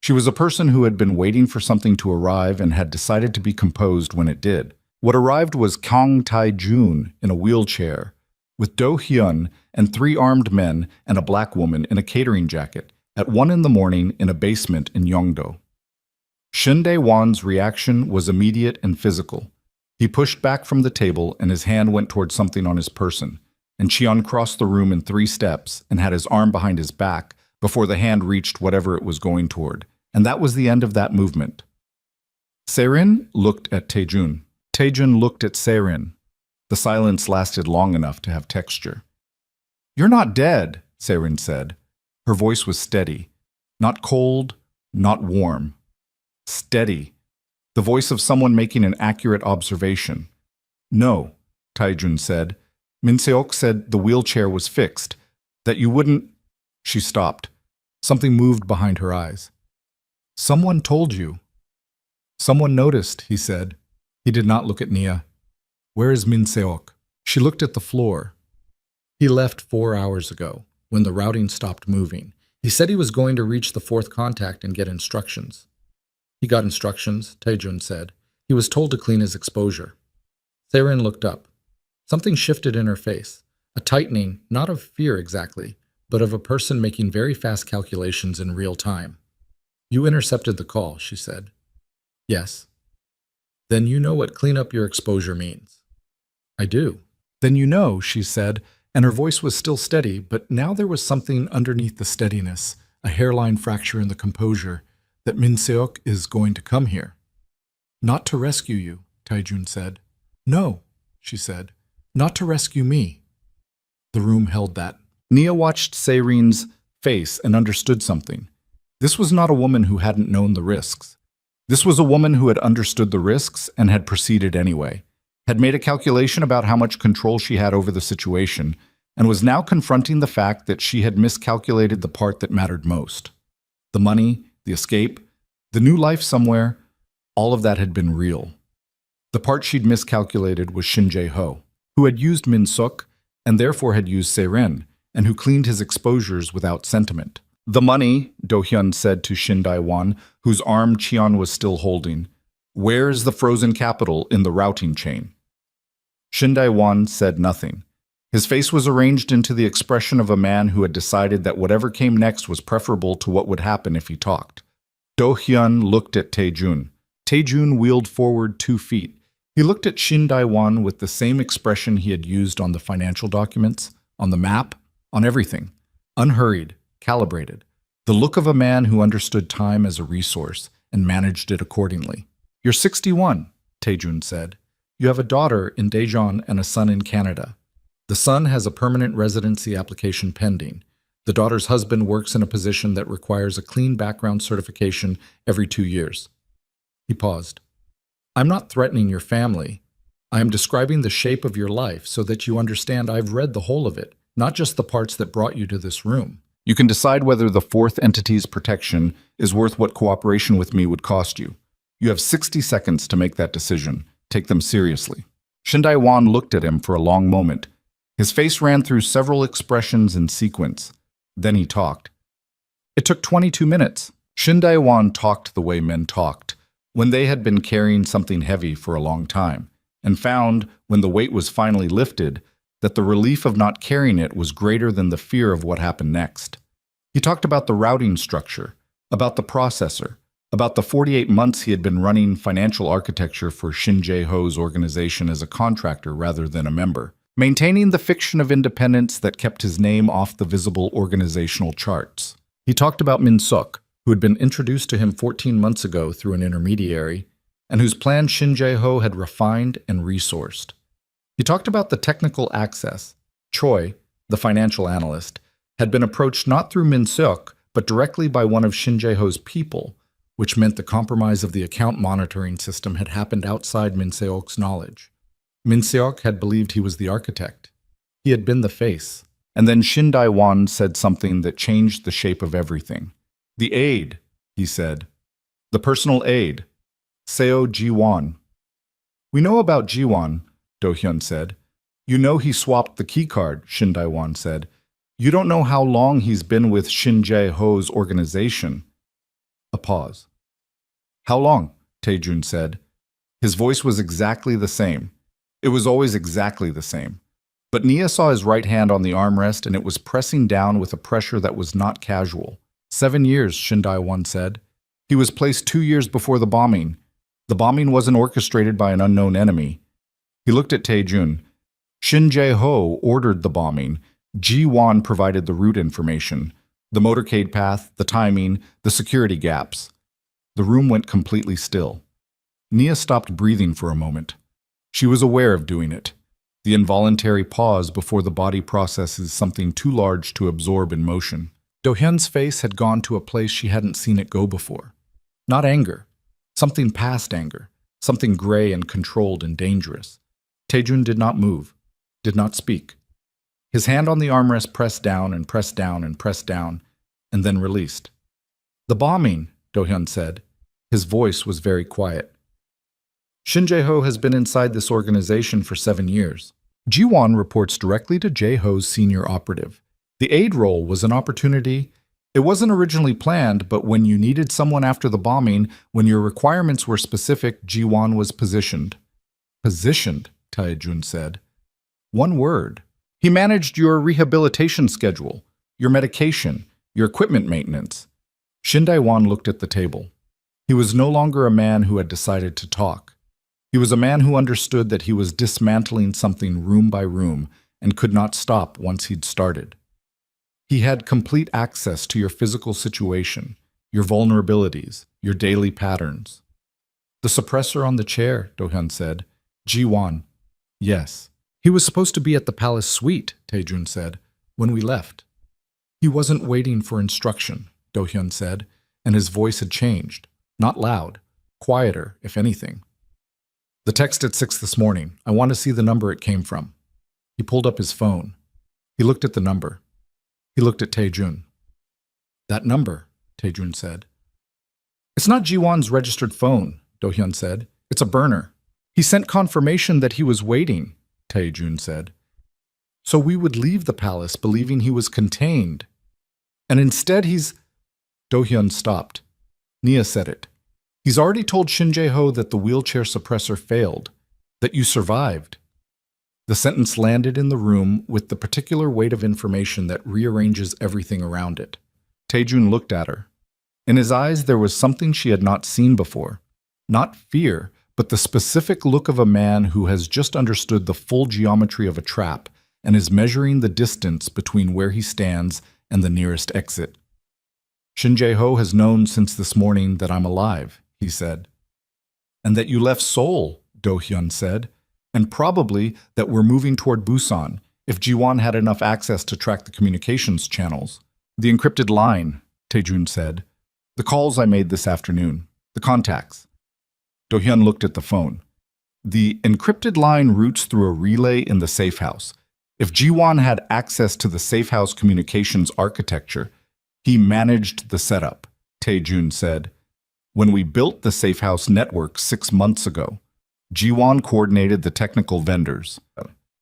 A: She was a person who had been waiting for something to arrive and had decided to be composed when it did. What arrived was Kang Tae-jun in a wheelchair, with Do-hyun and 3 armed men and a black woman in a catering jacket, at 1 in the morning in a basement in Yeongdo. Shin Dae-won's reaction was immediate and physical. He pushed back from the table and his hand went toward something on his person, and Cheon crossed the room in 3 steps and had his arm behind his back before the hand reached whatever it was going toward, and that was the end of that movement. Serin looked at Taejun. Taejun looked at Serin. The silence lasted long enough to have texture. "You're not dead," Serin said. Her voice was steady. Not cold, not warm. Steady. The voice of someone making an accurate observation. No, Taijun said. Min Seok said the wheelchair was fixed, that you wouldn't... She stopped. Something moved behind her eyes. Someone told you. Someone noticed, he said. He did not look at Nia. Where is Min Seok? She looked at the floor. He left 4 hours ago, when the routing stopped moving. He said he was going to reach the fourth contact and get instructions. He got instructions, Taejun said. He was told to clean his exposure. Theron looked up. Something shifted in her face, a tightening, not of fear exactly, but of a person making very fast calculations in real time. You intercepted the call, she said. Yes. Then you know what clean up your exposure means. I do. Then you know, she said, and her voice was still steady, but now there was something underneath the steadiness, a hairline fracture in the composure, that Min Seok is going to come here. Not to rescue you, Taijun said. No, she said. Not to rescue me. The room held that. Nia watched Seirin's face and understood something. This was not a woman who hadn't known the risks. This was a woman who had understood the risks and had proceeded anyway, had made a calculation about how much control she had over the situation, and was now confronting the fact that she had miscalculated the part that mattered most. The money, the escape, the new life somewhere, all of that had been real. The part she'd miscalculated was Shin Jae-ho, who had used Min Seok and therefore had used Seiren, and who cleaned his exposures without sentiment. The money, Do-hyun said to Shin Dae-won, whose arm Cheon was still holding. Where's the frozen capital in the routing chain? Shin Dae-won said nothing. His face was arranged into the expression of a man who had decided that whatever came next was preferable to what would happen if he talked. Do-hyun looked at Taejun. Taejun wheeled forward 2 feet. He looked at Shin Dae-won with the same expression he had used on the financial documents, on the map, on everything. Unhurried, calibrated. The look of a man who understood time as a resource and managed it accordingly. You're 61, Taejun said. You have a daughter in Daejeon and a son in Canada. The son has a permanent residency application pending. The daughter's husband works in a position that requires a clean background certification every 2 years. He paused. I'm not threatening your family. I am describing the shape of your life so that you understand I've read the whole of it, not just the parts that brought you to this room. You can decide whether the fourth entity's protection is worth what cooperation with me would cost you. You have 60 seconds to make that decision. Take them seriously. Shin Dae-won looked at him for a long moment. His face ran through several expressions in sequence. Then he talked. It took 22 minutes. Shin Dae-won talked the way men talked, when they had been carrying something heavy for a long time, and found, when the weight was finally lifted, that the relief of not carrying it was greater than the fear of what happened next. He talked about the routing structure, about the processor, about the 48 months he had been running financial architecture for Shin Jae-ho's organization as a contractor rather than a member, maintaining the fiction of independence that kept his name off the visible organizational charts. He talked about Min Seok, who had been introduced to him 14 months ago through an intermediary, and whose plan Shin Jae-ho had refined and resourced. He talked about the technical access. Choi, the financial analyst, had been approached not through Min Seok, but directly by one of Shin Jae-ho's people, which meant the compromise of the account monitoring system had happened outside Min Seok's knowledge. Min Seok had believed he was the architect. He had been the face. And then Shin Dae-won said something that changed the shape of everything. The aide, he said. The personal aide. Seo Ji-won. We know about Ji-won, Do-hyun said. You know he swapped the keycard, Shin Dae-won said. You don't know how long he's been with Shin Jae-ho's organization. A pause. How long? Taejun said. His voice was exactly the same. It was always exactly the same. But Nia saw his right hand on the armrest, and it was pressing down with a pressure that was not casual. 7 years, Shin Dae-won said. He was placed 2 years before the bombing. The bombing wasn't orchestrated by an unknown enemy. He looked at Taejun. Shin Jae-ho ordered the bombing. Ji-won provided the route information, the motorcade path, the timing, the security gaps. The room went completely still. Nia stopped breathing for a moment. She was aware of doing it. The involuntary pause before the body processes something too large to absorb in motion. Do-hyun's face had gone to a place she hadn't seen it go before. Not anger. Something past anger. Something gray and controlled and dangerous. Taejun did not move. Did not speak. His hand on the armrest pressed down and pressed down and pressed down, and then released. "The bombing," Do-hyun said. His voice was very quiet. "Shin Jae-ho has been inside this organization for 7 years. Ji-won reports directly to Jae-ho's senior operative. The aide role was an opportunity. It wasn't originally planned, but when you needed someone after the bombing, when your requirements were specific, Ji-won was positioned." "Positioned," Taejun said. "One word. He managed your rehabilitation schedule, your medication, your equipment maintenance." Shin Dae-won looked at the table. He was no longer a man who had decided to talk. He was a man who understood that he was dismantling something room by room and could not stop once he'd started. He had complete access to your physical situation, your vulnerabilities, your daily patterns. "The suppressor on the chair," Do-hyun said. "Ji-won." "Yes. He was supposed to be at the palace suite," Taejun said, "when we left." "He wasn't waiting for instruction," Do-hyun said, and his voice had changed. Not loud, quieter, if anything. "The text at 6 this morning. I want to see the number it came from." He pulled up his phone. He looked at the number. He looked at Taejun. "That number," Taejun said. "It's not Ji-won's registered phone," Do-hyun said. "It's a burner. He sent confirmation that he was waiting," Taejun said. "So we would leave the palace believing he was contained. And instead he's—" Do-hyun stopped. Nia said it. "He's already told Shin Jae-ho that the wheelchair suppressor failed, that you survived." The sentence landed in the room with the particular weight of information that rearranges everything around it. Taejun looked at her. In his eyes there was something she had not seen before. Not fear, but the specific look of a man who has just understood the full geometry of a trap and is measuring the distance between where he stands and the nearest exit. "Shin Jae-ho has known since this morning that I'm alive," he said. "And that you left Seoul," Do-hyun said. "And probably that we're moving toward Busan, if Ji-won had enough access to track the communications channels." "The encrypted line," Taejun said. "The calls I made this afternoon. The contacts." Do-hyun looked at the phone. "The encrypted line routes through a relay in the safe house. If Ji-won had access to the safe house communications architecture, he managed the setup," Taejun said. "When we built the safe house network 6 months ago, Ji-won coordinated the technical vendors."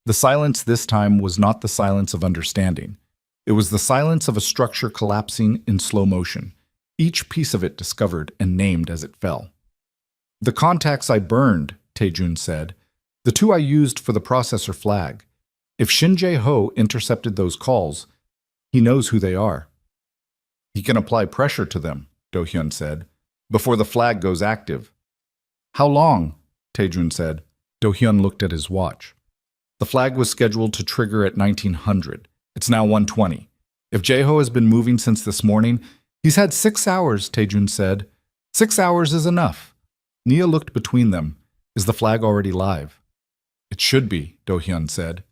A: The silence this time was not the silence of understanding. It was the silence of a structure collapsing in slow motion, each piece of it discovered and named as it fell. "The contacts I burned," Taejun said. "The 2 I used for the processor flag. If Shin Jae-ho intercepted those calls, he knows who they are. He can apply pressure to them," Do-hyun said, "before the flag goes active." "How long?" Taejun said. Do-hyun looked at his watch. "The flag was scheduled to trigger at 1900. It's now 1:20. If Jae-ho has been moving since this morning, he's had 6 hours, Taejun said. 6 hours is enough." Nia looked between them. "Is the flag already live?" "It should be," Do-hyun said.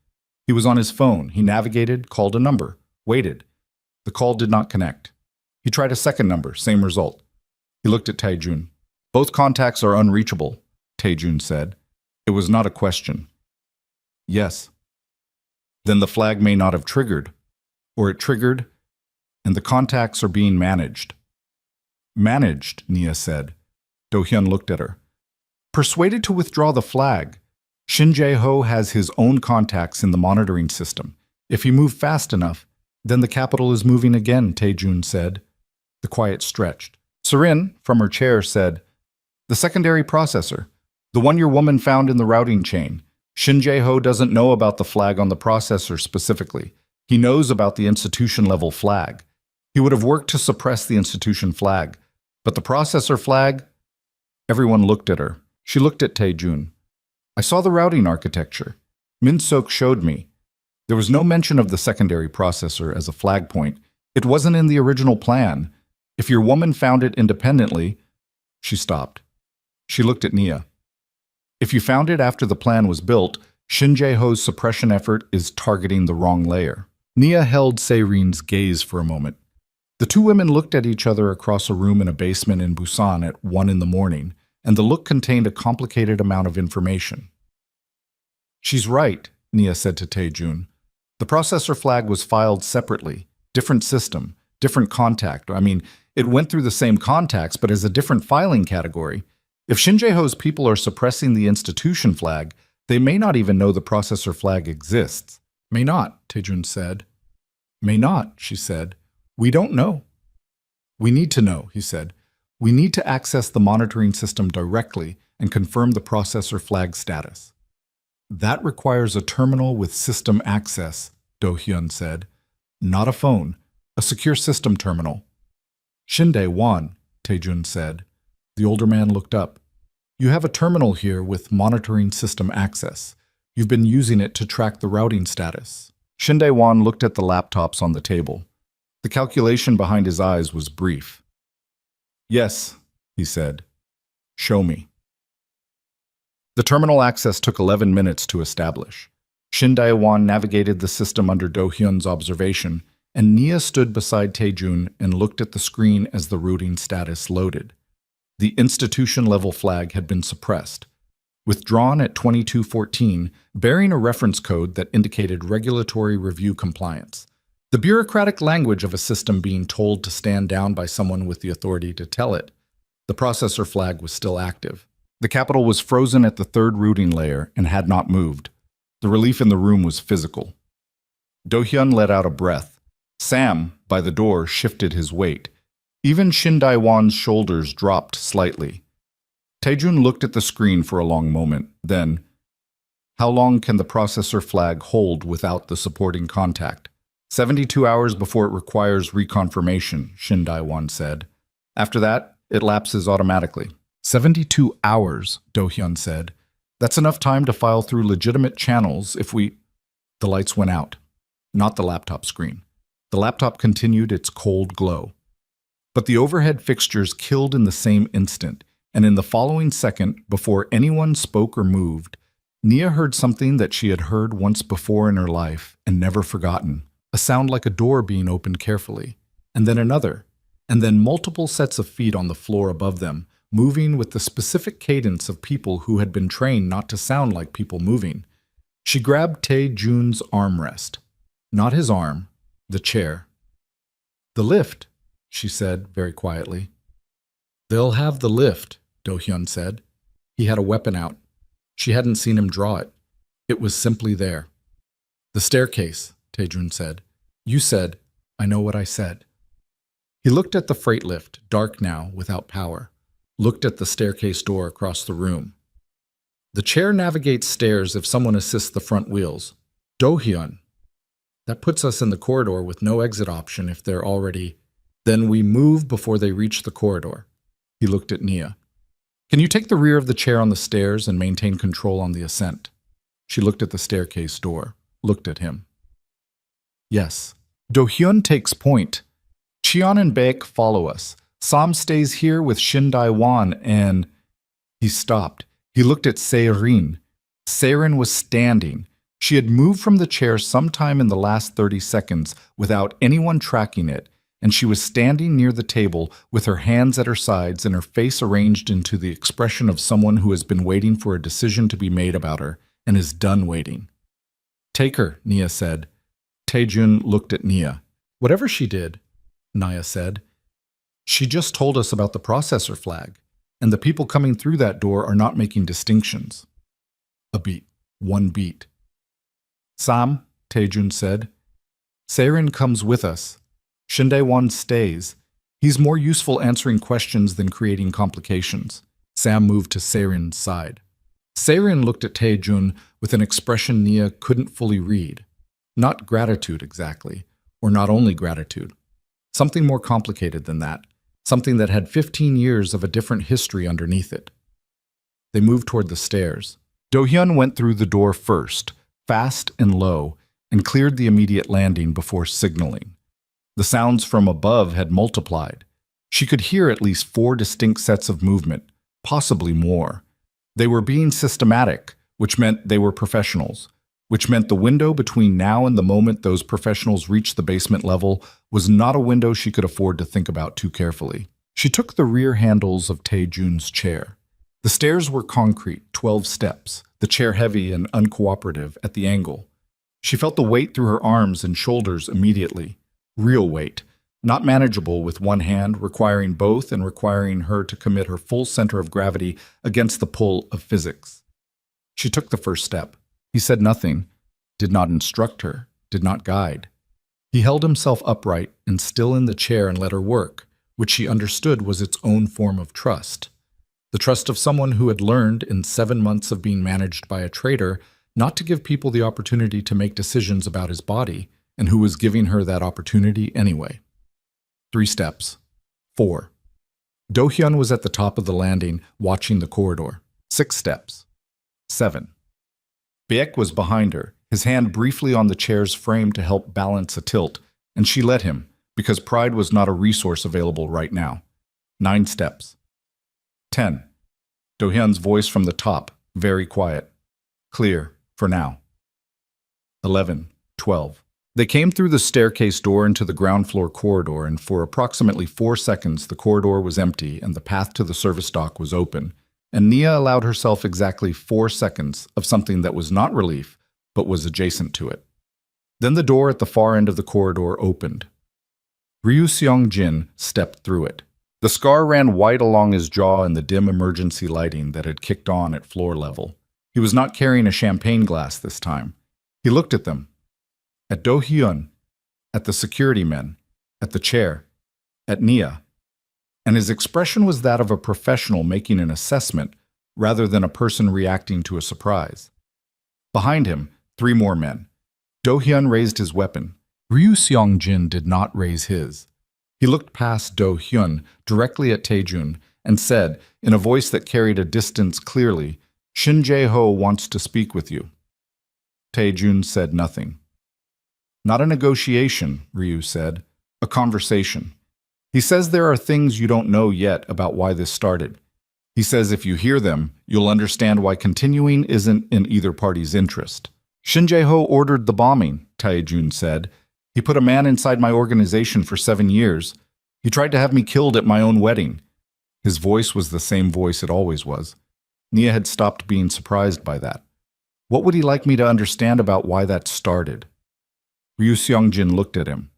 A: He was on his phone. He navigated, called a number, waited. The call did not connect. He tried a second number, same result. He looked at Taejun. "Both contacts are unreachable," Taejun said. It was not a question. "Yes." "Then the flag may not have triggered. Or it triggered, and the contacts are being managed." "Managed," Nia said. Do-hyun looked at her. "Persuaded to withdraw the flag. Shin Jae-ho has his own contacts in the monitoring system. If he moved fast enough, then the capital is moving again," Taejun said. The quiet stretched. Serin, from her chair, said, "The secondary processor, the one your woman found in the routing chain. Shin Jae-ho doesn't know about the flag on the processor specifically. He knows about the institution-level flag. He would have worked to suppress the institution flag. But the processor flag—" Everyone looked at her. She looked at Taejun. "I saw the routing architecture. Min-sok showed me. There was no mention of the secondary processor as a flag point. It wasn't in the original plan. If your woman found it independently—" She stopped. She looked at Nia. "If you found it after the plan was built, Shin Jae-ho's suppression effort is targeting the wrong layer." Nia held Seirin's gaze for a moment. The two women looked at each other across a room in a basement in Busan at 1 in the morning, and the look contained a complicated amount of information. "She's right," Nia said to Taejun. "The processor flag was filed separately. Different system, different contact. It went through the same contacts, but as a different filing category. If Shin Jae-ho's people are suppressing the institution flag, they may not even know the processor flag exists." "May not," Taejun said. "May not," she said. "We don't know." "We need to know," he said. "We need to access the monitoring system directly and confirm the processor flag status." "That requires a terminal with system access," Do-hyun said. "Not a phone, a secure system terminal." "Shin Dae-won," Taejun said. The older man looked up. "You have a terminal here with monitoring system access. You've been using it to track the routing status." Shin Dae-won looked at the laptops on the table. The calculation behind his eyes was brief. "Yes," he said. "Show me." The terminal access took 11 minutes to establish. Shin Dae-won navigated the system under Do-hyun's observation, and Nia stood beside Taejun and looked at the screen as the routing status loaded. The institution-level flag had been suppressed. Withdrawn at 2214, bearing a reference code that indicated regulatory review compliance. The bureaucratic language of a system being told to stand down by someone with the authority to tell it. The processor flag was still active. The capital was frozen at the third routing layer and had not moved. The relief in the room was physical. Do-hyun let out a breath. Sam, by the door, shifted his weight. Even Shin Dae-won's shoulders dropped slightly. Taejun looked at the screen for a long moment. Then, "How long can the processor flag hold without the supporting contact?" 72 hours before it requires reconfirmation, Shin Dae-won said. "After that, it lapses automatically." 72 hours, Do-hyun said. "That's enough time to file through legitimate channels if we—" The lights went out. Not the laptop screen. The laptop continued its cold glow. But the overhead fixtures killed in the same instant, and in the following second, before anyone spoke or moved, Nia heard something that she had heard once before in her life and never forgotten. A sound like a door being opened carefully, and then another, and then multiple sets of feet on the floor above them, moving with the specific cadence of people who had been trained not to sound like people moving. She grabbed Tae-jun's armrest. Not his arm, the chair. "The lift," she said very quietly. "They'll have the lift," Do-hyun said. He had a weapon out. She hadn't seen him draw it. It was simply there. "The staircase," Taejun said. "You said, I know what I said." He looked at the freight lift, dark now, without power. Looked at the staircase door across the room. "The chair navigates stairs if someone assists the front wheels." Do-hyun. "That puts us in the corridor with no exit option if they're already—" "Then we move before they reach the corridor." He looked at Nia. "Can you take the rear of the chair on the stairs and maintain control on the ascent?" She looked at the staircase door, looked at him. "Yes." Do-hyun takes point. "Cheon and Baek follow us. Sam stays here with Shin Dae-won and—" He stopped. He looked at Se-rin. Se-rin was standing. She had moved from the chair sometime in the last 30 seconds without anyone tracking it, and she was standing near the table with her hands at her sides and her face arranged into the expression of someone who has been waiting for a decision to be made about her and is done waiting. "Take her," Nia said. Taejun looked at Nia. "Whatever she did," Nia said, "she just told us about the processor flag, and the people coming through that door are not making distinctions." A beat. One beat. "Sam," Taejun said. "Se-rin comes with us. Shin Dae-won stays. He's more useful answering questions than creating complications." Sam moved to Se-rin's side. Se-rin looked at Taejun with an expression Nia couldn't fully read. Not gratitude exactly, or not only gratitude. Something more complicated than that. Something that had 15 years of a different history underneath it. They moved toward the stairs. Do-hyun went through the door first, fast and low, and cleared the immediate landing before signaling. The sounds from above had multiplied. She could hear at least 4 distinct sets of movement, possibly more. They were being systematic, which meant they were professionals. which meant the window between now and the moment those professionals reached the basement level was not a window she could afford to think about too carefully. She took the rear handles of Tae-jun's chair. The stairs were concrete, 12 steps, the chair heavy and uncooperative at the angle. She felt the weight through her arms and shoulders immediately. Real weight, not manageable with one hand, requiring both and requiring her to commit her full center of gravity against the pull of physics. She took the first step. He said nothing, did not instruct her, did not guide. He held himself upright and still in the chair and let her work, which she understood was its own form of trust. The trust of someone who had learned in 7 months of being managed by a traitor not to give people the opportunity to make decisions about his body, and who was giving her that opportunity anyway. 3 steps. 4. Do-hyun was at the top of the landing, watching the corridor. 6 steps. 7. Baek was behind her, his hand briefly on the chair's frame to help balance a tilt, and she let him, because pride was not a resource available right now. 9 steps. 10. Do-hyun's voice from the top, very quiet. Clear, for now. 11. 12. They came through the staircase door into the ground floor corridor, and for approximately 4 seconds the corridor was empty and the path to the service dock was open, and Nia allowed herself exactly 4 seconds of something that was not relief, but was adjacent to it. Then the door at the far end of the corridor opened. Ryu Seong-jin stepped through it. The scar ran white along his jaw in the dim emergency lighting that had kicked on at floor level. He was not carrying a champagne glass this time. He looked at them. At Do-hyun, at the security men, at the chair, at Nia. And his expression was that of a professional making an assessment rather than a person reacting to a surprise. Behind him, 3 more men. Do-hyun raised his weapon. Ryu Seong-jin did not raise his. He looked past Do-hyun directly at Tae-jun and said, in a voice that carried a distance clearly, "Shin Jae-ho wants to speak with you." Tae-jun said nothing. "Not a negotiation," Ryu said. "A conversation. He says there are things you don't know yet about why this started. He says if you hear them, you'll understand why continuing isn't in either party's interest." "Shin Jae-ho ordered the bombing," Tae-jun said. "He put a man inside my organization for 7 years. He tried to have me killed at my own wedding." His voice was the same voice it always was. Nia had stopped being surprised by that. What would he like me to understand about why that started? Ryu Seong-jin looked at him.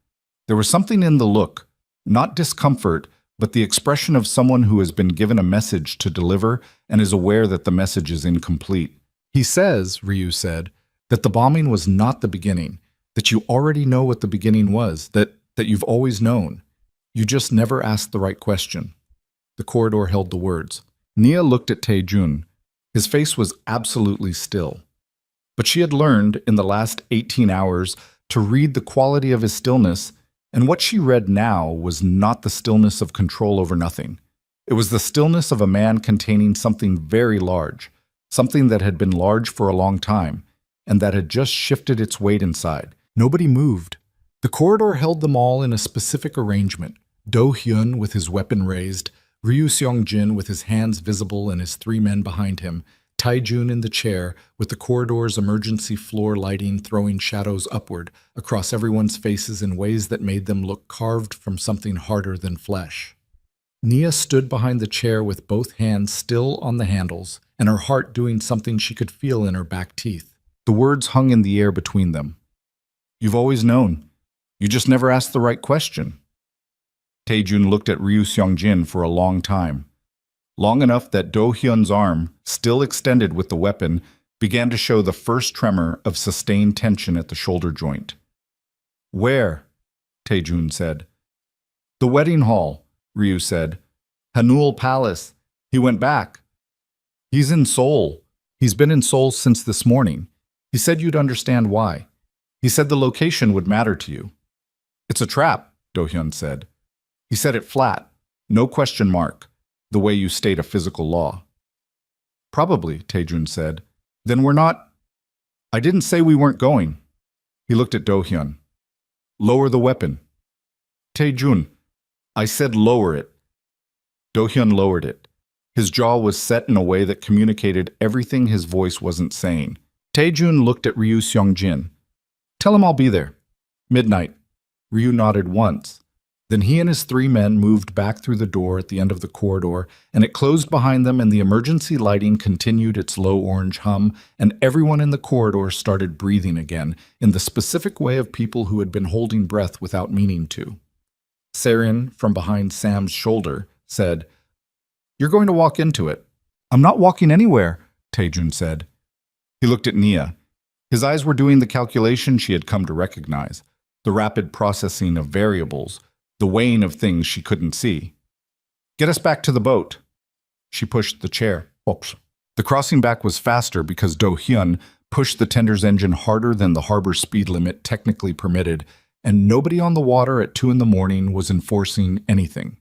A: There was something in the look, not discomfort, but the expression of someone who has been given a message to deliver and is aware that the message is incomplete. "He says," Ryu said, "that the bombing was not the beginning, that you already know what the beginning was, that you've always known. You just never asked the right question." The corridor held the words. Nia looked at Tae-jun. His face was absolutely still. But she had learned, in the last 18 hours, to read the quality of his stillness, and what she read now was not the stillness of control over nothing. It was the stillness of a man containing something very large, something that had been large for a long time, and that had just shifted its weight inside. Nobody moved. The corridor held them all in a specific arrangement. Do-hyun with his weapon raised, Ryu Seong-jin with his hands visible and his 3 men behind him, Tae-jun in the chair, with the corridor's emergency floor lighting throwing shadows upward across everyone's faces in ways that made them look carved from something harder than flesh. Nia stood behind the chair with both hands still on the handles, and her heart doing something she could feel in her back teeth. The words hung in the air between them. "You've always known. You just never asked the right question." Tae-jun looked at Ryu Seong-jin for a long time. Long enough that Do-hyun's arm, still extended with the weapon, began to show the first tremor of sustained tension at the shoulder joint. "Where?" Tae-jun said. "The wedding hall," Ryu said. "Hanul Palace. He went back. He's in Seoul. He's been in Seoul since this morning. He said you'd understand why. He said the location would matter to you." "It's a trap," Do-hyun said. He said it flat, no question mark, the way you state a physical law. "Probably," Tae-jun said. "Then we're not—" "I didn't say we weren't going." He looked at Do-hyun. "Lower the weapon." "Tae-jun, I said lower it." Do-hyun lowered it. His jaw was set in a way that communicated everything his voice wasn't saying. Taejun looked at Ryu Seongjin. Tell him I'll be there. Midnight. Ryu nodded once. Then he and his 3 men moved back through the door at the end of the corridor, and it closed behind them, and the emergency lighting continued its low orange hum, and everyone in the corridor started breathing again, in the specific way of people who had been holding breath without meaning to. Serin, from behind Sam's shoulder, said, You're going to walk into it. I'm not walking anywhere, Taejun said. He looked at Nia. His eyes were doing the calculation she had come to recognize, the rapid processing of variables, the weighing of things she couldn't see. Get us back to the boat. She pushed the chair. Oops. The crossing back was faster because Do Hyun pushed the tender's engine harder than the harbor speed limit technically permitted, and nobody on the water at 2 a.m. was enforcing anything.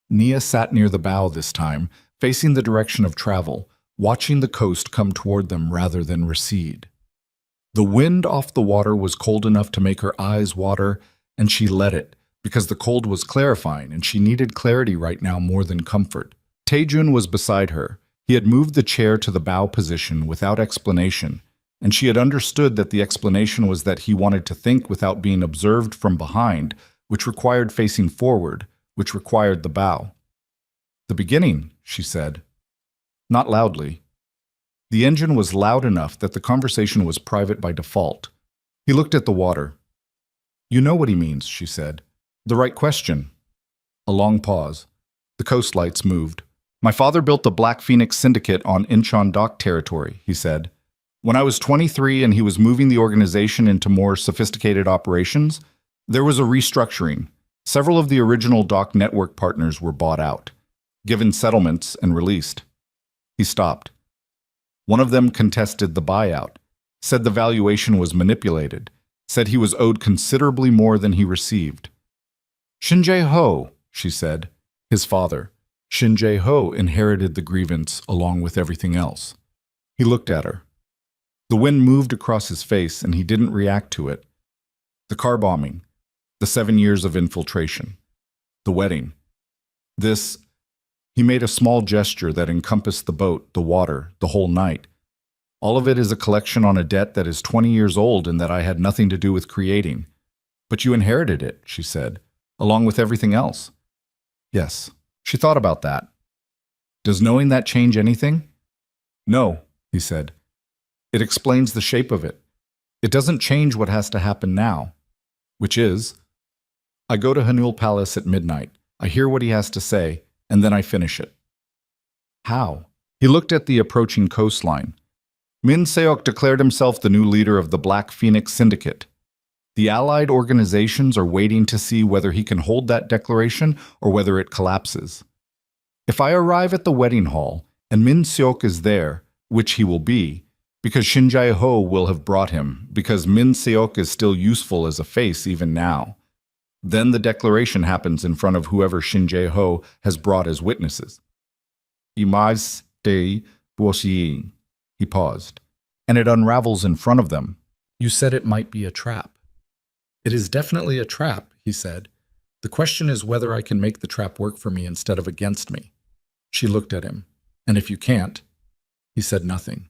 A: Nia sat near the bow this time, facing the direction of travel, watching the coast come toward them rather than recede. The wind off the water was cold enough to make her eyes water, and she let it, because the cold was clarifying and she needed clarity right now more than comfort. Taejun was beside her. He had moved the chair to the bow position without explanation, and she had understood that the explanation was that he wanted to think without being observed from behind, which required facing forward, which required the bow. The beginning, she said. Not loudly. The engine was loud enough that the conversation was private by default. He looked at the water. You know what he means, she said. The right question. A long pause. The coast lights moved. My father built the Black Phoenix Syndicate on Incheon Dock territory, he said. When I was 23 and he was moving the organization into more sophisticated operations, there was a restructuring. Several of the original dock network partners were bought out, given settlements, and released. He stopped. One of them contested the buyout, said the valuation was manipulated, said he was owed considerably more than he received. Shin Jae-ho, she said, his father. Shin Jae-ho inherited the grievance along with everything else. He looked at her. The wind moved across his face and he didn't react to it. The car bombing, the 7 years of infiltration, the wedding. This, he made a small gesture that encompassed the boat, the water, the whole night. All of it is a collection on a debt that is 20 years old and that I had nothing to do with creating. But you inherited it, she said, along with everything else. Yes, she thought about that. Does knowing that change anything? No, he said. It explains the shape of it. It doesn't change what has to happen now, which is, I go to Hanul Palace at midnight. I hear what he has to say, and then I finish it. How? He looked at the approaching coastline. Min Seok declared himself the new leader of the Black Phoenix Syndicate. The allied organizations are waiting to see whether he can hold that declaration or whether it collapses. If I arrive at the wedding hall and Min Seok is there, which he will be, because Shin Jae-ho will have brought him, because Min Seok is still useful as a face even now, then the declaration happens in front of whoever Shin Jae-ho has brought as witnesses. Imaz de Boisiing. He paused. And it unravels in front of them. You said it might be a trap. It is definitely a trap, he said. The question is whether I can make the trap work for me instead of against me. She looked at him. And if you can't? He said nothing.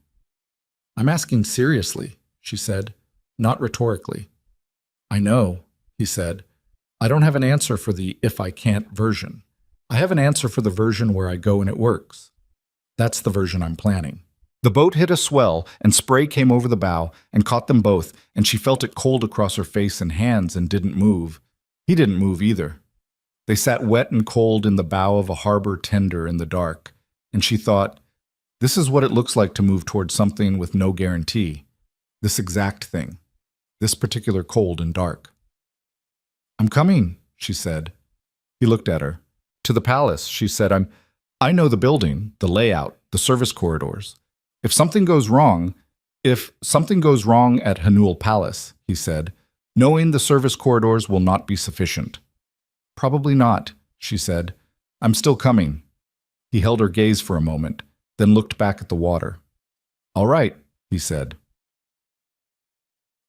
A: I'm asking seriously, she said, not rhetorically. I know, he said. I don't have an answer for the if I can't version. I have an answer for the version where I go and it works. That's the version I'm planning. The boat hit a swell, and spray came over the bow and caught them both, and she felt it cold across her face and hands and didn't move. He didn't move either. They sat wet and cold in the bow of a harbor tender in the dark, and she thought, this is what it looks like to move towards something with no guarantee. This exact thing. This particular cold and dark. I'm coming, she said. He looked at her. To the palace, she said, I know the building, the layout, the service corridors. If something goes wrong at Hanul Palace, he said, knowing the service corridors will not be sufficient. Probably not, she said. I'm still coming. He held her gaze for a moment, then looked back at the water. All right, he said.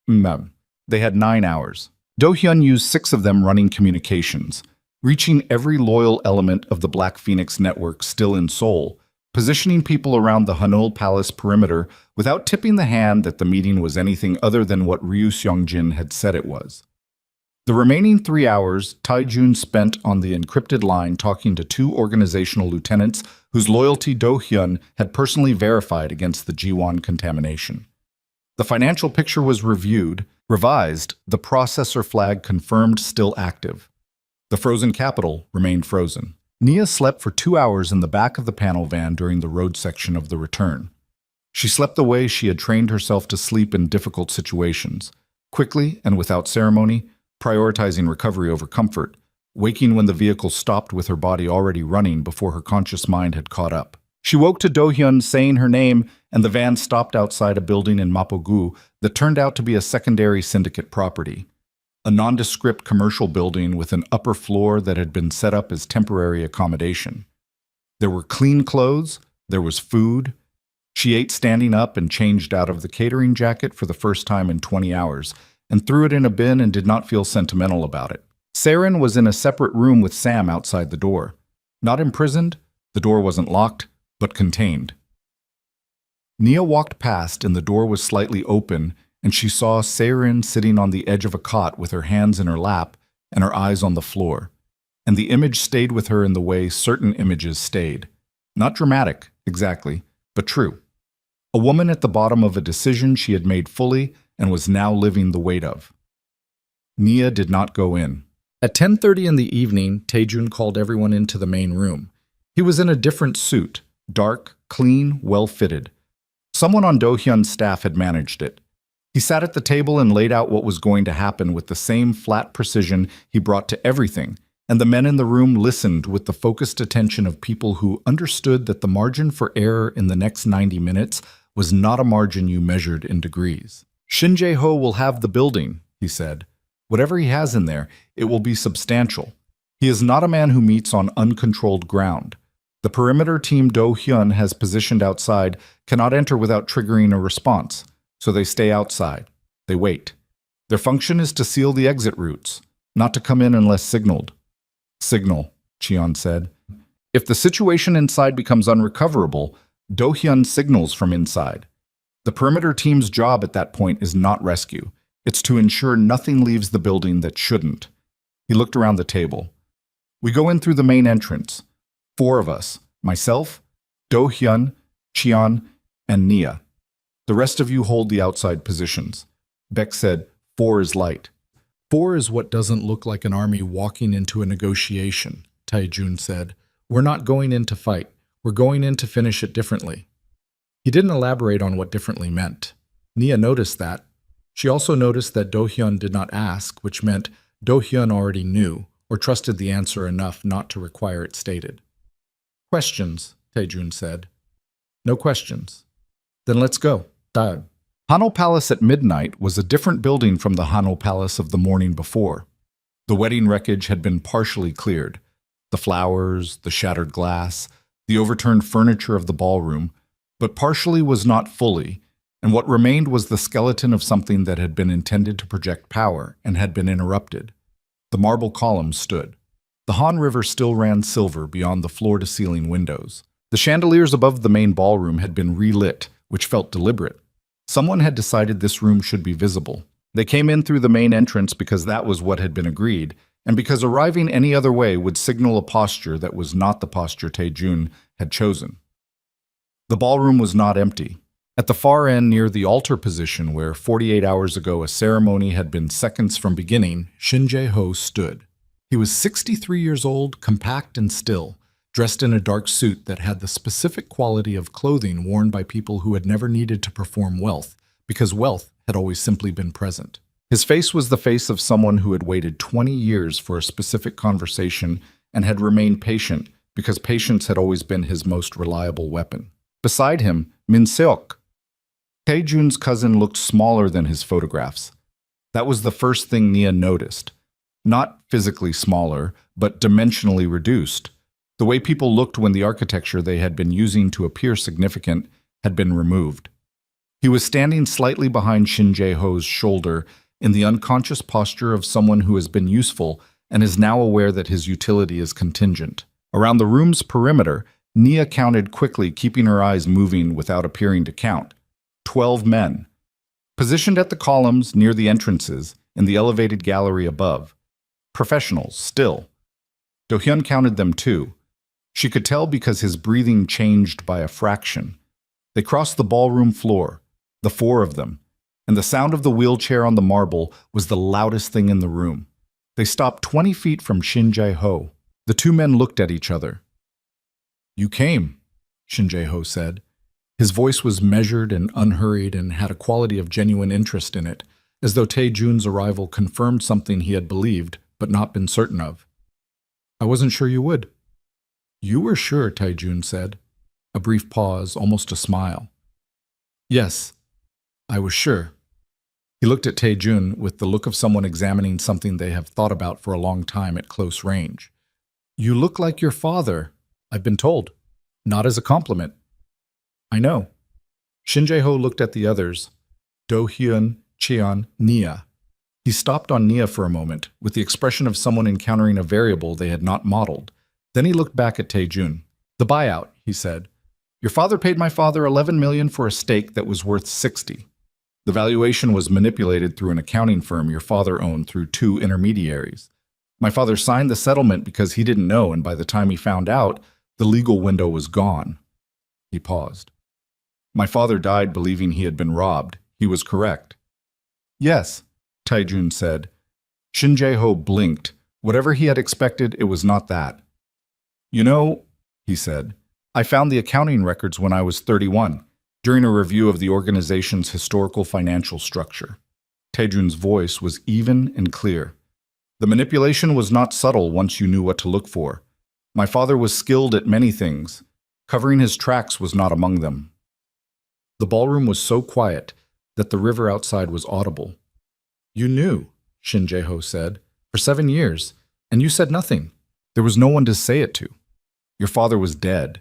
A: They had 9 hours. Do Hyun used 6 of them running communications, reaching every loyal element of the Black Phoenix network still in Seoul, positioning people around the Hanul Palace perimeter without tipping the hand that the meeting was anything other than what Ryu Seongjin had said it was. The remaining 3 hours, Taijun spent on the encrypted line talking to 2 organizational lieutenants whose loyalty Do-hyun had personally verified against the Ji-won contamination. The financial picture was revised, the processor flag confirmed still active. The frozen capital remained frozen. Nia slept for 2 hours in the back of the panel van during the road section of the return. She slept the way she had trained herself to sleep in difficult situations, quickly and without ceremony, prioritizing recovery over comfort, waking when the vehicle stopped with her body already running before her conscious mind had caught up. She woke to Do-hyun saying her name, and the van stopped outside a building in Mapogu that turned out to be a secondary syndicate property. A nondescript commercial building with an upper floor that had been set up as temporary accommodation. There were clean clothes, there was food. She ate standing up and changed out of the catering jacket for the first time in 20 hours, and threw it in a bin and did not feel sentimental about it. Saren was in a separate room with Sam outside the door. Not imprisoned, the door wasn't locked, but contained. Nia walked past and the door was slightly open, and she saw Saren sitting on the edge of a cot with her hands in her lap and her eyes on the floor. And the image stayed with her in the way certain images stayed. Not dramatic, exactly, but true. A woman at the bottom of a decision she had made fully and was now living the weight of. Nia did not go in. At 10:30 in the evening, Taejun called everyone into the main room. He was in a different suit, dark, clean, well-fitted. Someone on Do-hyun's staff had managed it. He sat at the table and laid out what was going to happen with the same flat precision he brought to everything, and the men in the room listened with the focused attention of people who understood that the margin for error in the next 90 minutes was not a margin you measured in degrees. Shin Jae-ho will have the building, he said. Whatever he has in there, it will be substantial. He is not a man who meets on uncontrolled ground. The perimeter team Do-hyun has positioned outside cannot enter without triggering a response, so they stay outside. They wait. Their function is to seal the exit routes, not to come in unless signaled. Signal, Cheon said. If the situation inside becomes unrecoverable, Do-hyun signals from inside. The perimeter team's job at that point is not rescue. It's to ensure nothing leaves the building that shouldn't. He looked around the table. We go in through the main entrance. 4 of us, myself, Do-hyun, Cheon, and Nia. The rest of you hold the outside positions. Beck said, 4 is light. 4 is what doesn't look like an army walking into a negotiation, Taejun said. We're not going in to fight. We're going in to finish it differently. He didn't elaborate on what differently meant. Nia noticed that. She also noticed that Do-hyun did not ask, which meant Do-hyun already knew or trusted the answer enough not to require it stated. Questions, Taejun said. No questions. Then let's go. Daeun. Hanul Palace at midnight was a different building from the Hanul Palace of the morning before. The wedding wreckage had been partially cleared. The flowers, the shattered glass, the overturned furniture of the ballroom, but partially was not fully, and what remained was the skeleton of something that had been intended to project power and had been interrupted. The marble columns stood. The Han River still ran silver beyond the floor-to-ceiling windows. The chandeliers above the main ballroom had been relit, which felt deliberate. Someone had decided this room should be visible. They came in through the main entrance because that was what had been agreed, and because arriving any other way would signal a posture that was not the posture Taejun had chosen. The ballroom was not empty. At the far end near the altar position where 48 hours ago a ceremony had been seconds from beginning, Shin Jae-ho stood. He was 63 years old, compact and still, dressed in a dark suit that had the specific quality of clothing worn by people who had never needed to perform wealth, because wealth had always simply been present. His face was the face of someone who had waited 20 years for a specific conversation and had remained patient because patience had always been his most reliable weapon. Beside him, Min Seok. Taejun's cousin looked smaller than his photographs. That was the first thing Nia noticed. Not physically smaller, but dimensionally reduced. The way people looked when the architecture they had been using to appear significant had been removed. He was standing slightly behind Shin Jae-ho's shoulder in the unconscious posture of someone who has been useful and is now aware that his utility is contingent. Around the room's perimeter, Nia counted quickly, keeping her eyes moving without appearing to count. 12 men. Positioned at the columns near the entrances, in the elevated gallery above. Professionals, still. Do-hyun counted them too. She could tell because his breathing changed by a fraction. They crossed the ballroom floor, the four of them, and the sound of the wheelchair on the marble was the loudest thing in the room. They stopped 20 feet from Shin Jae-ho. The two men looked at each other. "You came," Shin Jae-ho said. His voice was measured and unhurried and had a quality of genuine interest in it, as though Tae-jun's arrival confirmed something he had believed but not been certain of. "I wasn't sure you would." "You were sure," Tae-jun said. A brief pause, almost a smile. "Yes, I was sure." He looked at Tae-jun with the look of someone examining something they have thought about for a long time at close range. "You look like your father, I've been told. Not as a compliment." "I know." Shin Jae-ho looked at the others. Do-hyun, Cheon, Nia. He stopped on Nia for a moment, with the expression of someone encountering a variable they had not modeled. Then he looked back at Tae-jun. "The buyout," he said. "Your father paid my father $11 million for a stake that was worth $60. The valuation was manipulated through an accounting firm your father owned through 2 intermediaries. My father signed the settlement because he didn't know, and by the time he found out, the legal window was gone." He paused. "My father died believing he had been robbed. He was correct." "Yes," Tae-jun said. Shin Jae-ho blinked. Whatever he had expected, it was not that. "You know," he said, "I found the accounting records when I was 31, during a review of the organization's historical financial structure." Tae-jun's voice was even and clear. "The manipulation was not subtle once you knew what to look for. My father was skilled at many things. Covering his tracks was not among them." The ballroom was so quiet that the river outside was audible. "You knew," Shin Jae-ho said, "for 7 years, and you said nothing. There was no one to say it to. Your father was dead.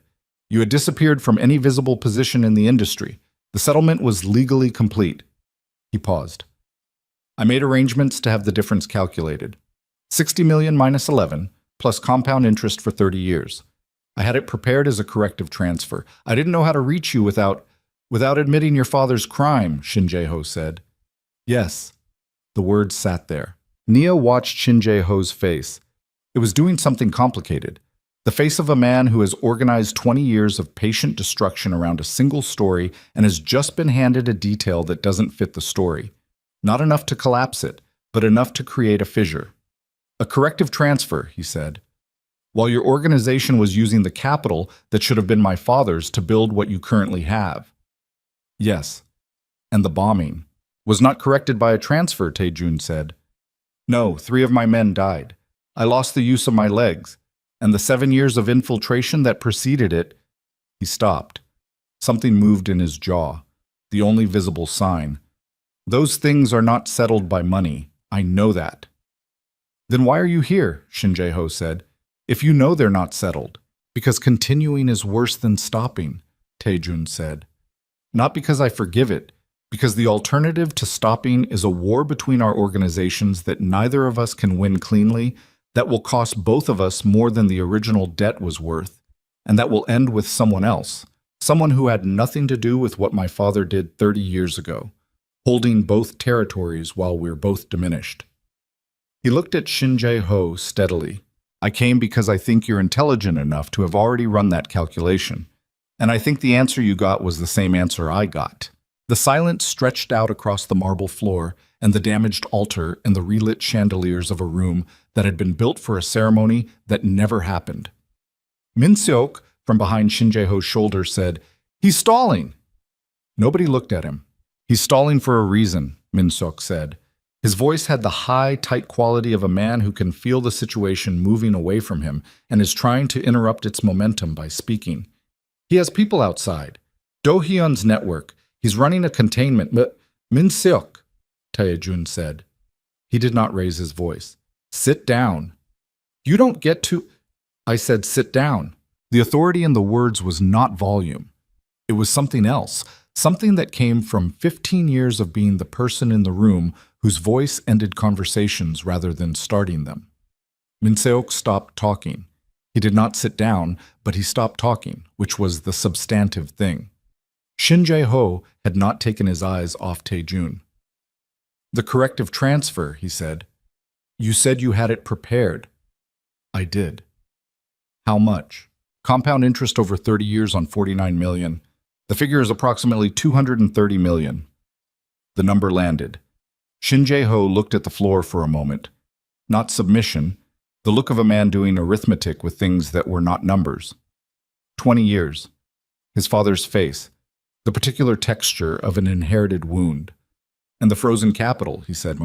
A: You had disappeared from any visible position in the industry. The settlement was legally complete." He paused. "I made arrangements to have the difference calculated. 60 million minus 11, plus compound interest for 30 years. I had it prepared as a corrective transfer. I didn't know how to reach you without admitting your father's crime," Shin Jae-ho said. "Yes." The words sat there. Nia watched Shin Jae-ho's face. It was doing something complicated. The face of a man who has organized 20 years of patient destruction around a single story and has just been handed a detail that doesn't fit the story. Not enough to collapse it, but enough to create a fissure. "A corrective transfer," he said. "While your organization was using the capital that should have been my father's to build what you currently have." "Yes." "And the bombing was not corrected by a transfer," Tae-jun said. "No, 3 of my men died. I lost the use of my legs. And the 7 years of infiltration that preceded it." He stopped. Something moved in his jaw, the only visible sign. "Those things are not settled by money. I know that." "Then why are you here?" Shin Jae-ho said. "If you know they're not settled." "Because continuing is worse than stopping," Tae-jun said. "Not because I forgive it, because the alternative to stopping is a war between our organizations that neither of us can win cleanly, that will cost both of us more than the original debt was worth, and that will end with someone else, someone who had nothing to do with what my father did 30 years ago, holding both territories while we're both diminished." He looked at Shin Jae-ho steadily. "I came because I think you're intelligent enough to have already run that calculation, and I think the answer you got was the same answer I got." The silence stretched out across the marble floor and the damaged altar and the relit chandeliers of a room that had been built for a ceremony that never happened. Min-seok, from behind Shin Jae-ho's shoulder, said, "He's stalling." Nobody looked at him. "He's stalling for a reason," Min-seok said. His voice had the high, tight quality of a man who can feel the situation moving away from him and is trying to interrupt its momentum by speaking. "He has people outside. Do-hyun's network. He's running a containment, but Min-seok," Tae-jun said. He did not raise his voice. "Sit down." "You don't get to—" I said sit down. The authority in the words was not volume. It was something else, something that came from 15 years of being the person in the room whose voice ended conversations rather than starting them. Min-seok stopped talking. He did not sit down, but he stopped talking, which was the substantive thing. Shin Jae-ho had not taken his eyes off Tae-jun. "The corrective transfer," he said. "You said you had it prepared." "I did." "How much?" "Compound interest over 30 years on 49 million. The figure is approximately 230 million. The number landed. Shin Jae-ho looked at the floor for a moment. Not submission, the look of a man doing arithmetic with things that were not numbers. 20 years. His father's face, the particular texture of an inherited wound. "And the frozen capital," he said.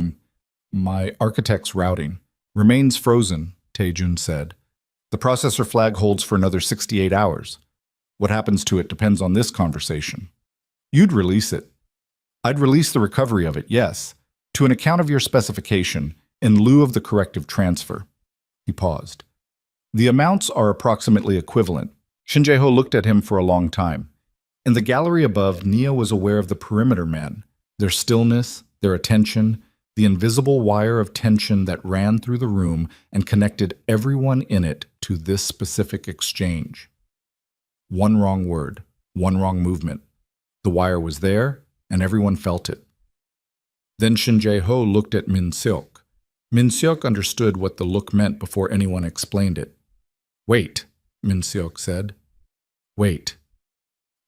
A: "My architect's routing remains frozen," Tae-jun said. "The processor flag holds for another 68 hours. What happens to it depends on this conversation." "You'd release it." "I'd release the recovery of it, yes, to an account of your specification, in lieu of the corrective transfer." He paused. "The amounts are approximately equivalent." Shin Jae-ho looked at him for a long time. In the gallery above, Nia was aware of the perimeter men, their stillness, their attention, the invisible wire of tension that ran through the room and connected everyone in it to this specific exchange. One wrong word, one wrong movement. The wire was there, and everyone felt it. Then Shin Jae-ho looked at Min Seok. Min Seok understood what the look meant before anyone explained it. "Wait," Min Seok said. "Wait.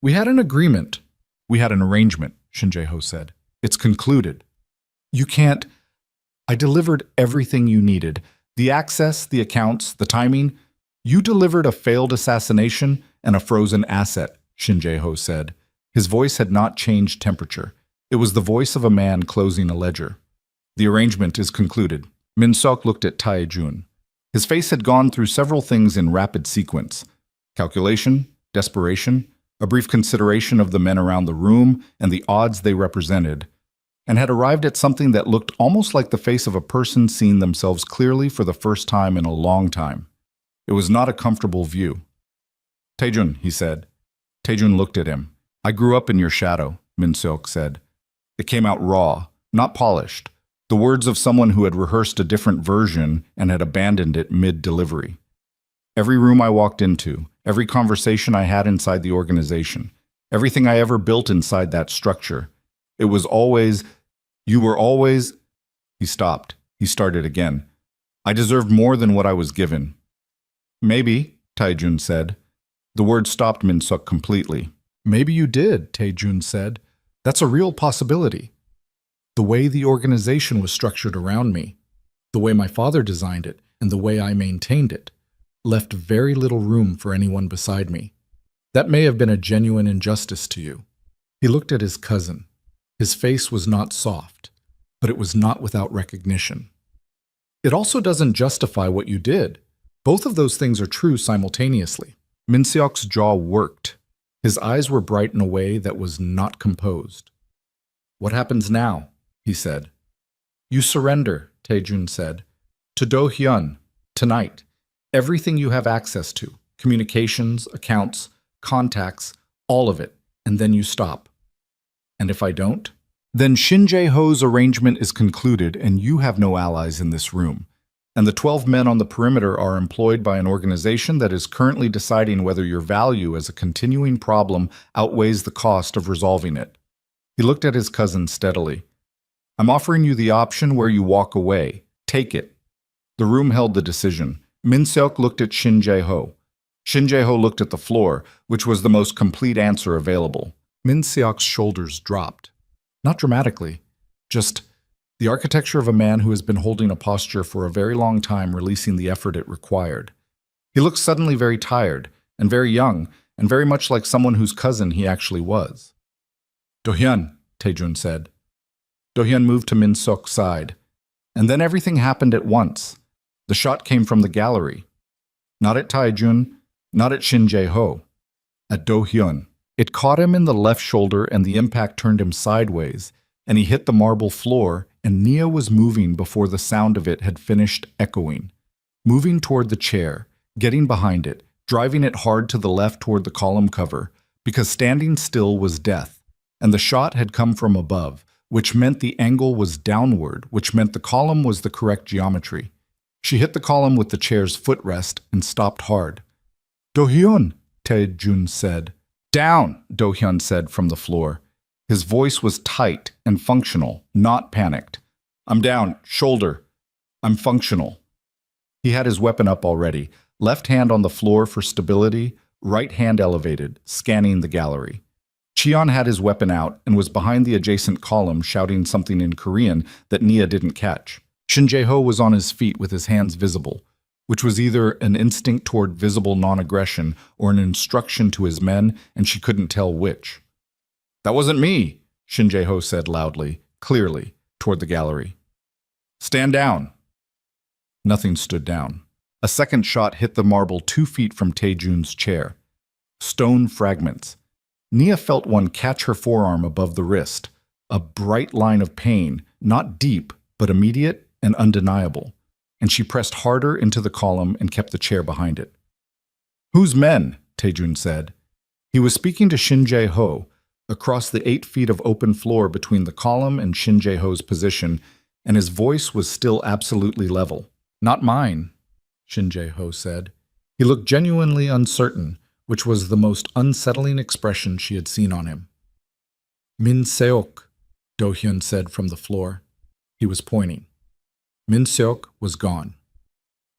A: We had an agreement." "We had an arrangement," Shin Jae-ho said. "It's concluded. You can't—" "I delivered everything you needed. The access, the accounts, the timing. You delivered a failed assassination and a frozen asset," Shin Jae-ho said. His voice had not changed temperature. It was the voice of a man closing a ledger. "The arrangement is concluded." Min Seok looked at Tae-jun. His face had gone through several things in rapid sequence. Calculation, desperation, a brief consideration of the men around the room and the odds they represented, and had arrived at something that looked almost like the face of a person seeing themselves clearly for the first time in a long time. It was not a comfortable view. "Tae-jun," he said. Tae-jun looked at him. "I grew up in your shadow," Min Seok said. It came out raw, not polished, the words of someone who had rehearsed a different version and had abandoned it mid-delivery. "Every room I walked into, every conversation I had inside the organization, everything I ever built inside that structure, it was always, you were always—" He stopped. He started again. "I deserved more than what I was given." "Maybe," Tae-jun said. The word stopped Min Seok completely. "Maybe you did," Tae-jun said. "That's a real possibility. The way the organization was structured around me, the way my father designed it, and the way I maintained it, left very little room for anyone beside me. That may have been a genuine injustice to you." He looked at his cousin. His face was not soft, but it was not without recognition. "It also doesn't justify what you did. Both of those things are true simultaneously." Min Seok's jaw worked. His eyes were bright in a way that was not composed. "What happens now?" he said. "You surrender," Tae-jun said, "to Do-hyun, tonight. Everything you have access to, communications, accounts, contacts, all of it, and then you stop." "And if I don't?" "Then Shin Jae-ho's arrangement is concluded and you have no allies in this room. And the 12 men on the perimeter are employed by an organization that is currently deciding whether your value as a continuing problem outweighs the cost of resolving it." He looked at his cousin steadily. "I'm offering you the option where you walk away. Take it." The room held the decision. Min Seok looked at Shin Jae-ho. Shin Jae-ho looked at the floor, which was the most complete answer available. Min Seok's shoulders dropped. Not dramatically, just the architecture of a man who has been holding a posture for a very long time, releasing the effort it required. He looked suddenly very tired, and very young, and very much like someone whose cousin he actually was. "Do-hyun," Tae-jun said. Do-hyun moved to Min Seok's side. And then everything happened at once. The shot came from the gallery. Not at Tae-jun, not at Shin Jae-ho. At Do-hyun. It caught him in the left shoulder and the impact turned him sideways, and he hit the marble floor, and Nia was moving before the sound of it had finished echoing. Moving toward the chair, getting behind it, driving it hard to the left toward the column cover, because standing still was death, and the shot had come from above, which meant the angle was downward, which meant the column was the correct geometry. She hit the column with the chair's footrest and stopped hard. Do-hyun, Tae-jun said. Down, Do-hyun said from the floor. His voice was tight and functional, not panicked. I'm down, shoulder. I'm functional. He had his weapon up already, left hand on the floor for stability, right hand elevated, scanning the gallery. Cheon had his weapon out and was behind the adjacent column shouting something in Korean that Nia didn't catch. Shin Jae-ho was on his feet with his hands visible, which was either an instinct toward visible non-aggression or an instruction to his men, and she couldn't tell which. That wasn't me, Shin Jae-ho said loudly, clearly, toward the gallery. Stand down. Nothing stood down. A second shot hit the marble 2 feet from Tae-jun's chair. Stone fragments. Nia felt one catch her forearm above the wrist, a bright line of pain, not deep, but immediate and undeniable, and she pressed harder into the column and kept the chair behind it. Whose men? Tae-jun said. He was speaking to Shin Jae-ho, across the 8 feet of open floor between the column and Shin Jae-ho's position, and his voice was still absolutely level. Not mine, Shin Jae-ho said. He looked genuinely uncertain, which was the most unsettling expression she had seen on him. Min Seok, Do-hyun said from the floor. He was pointing. Min Seok was gone.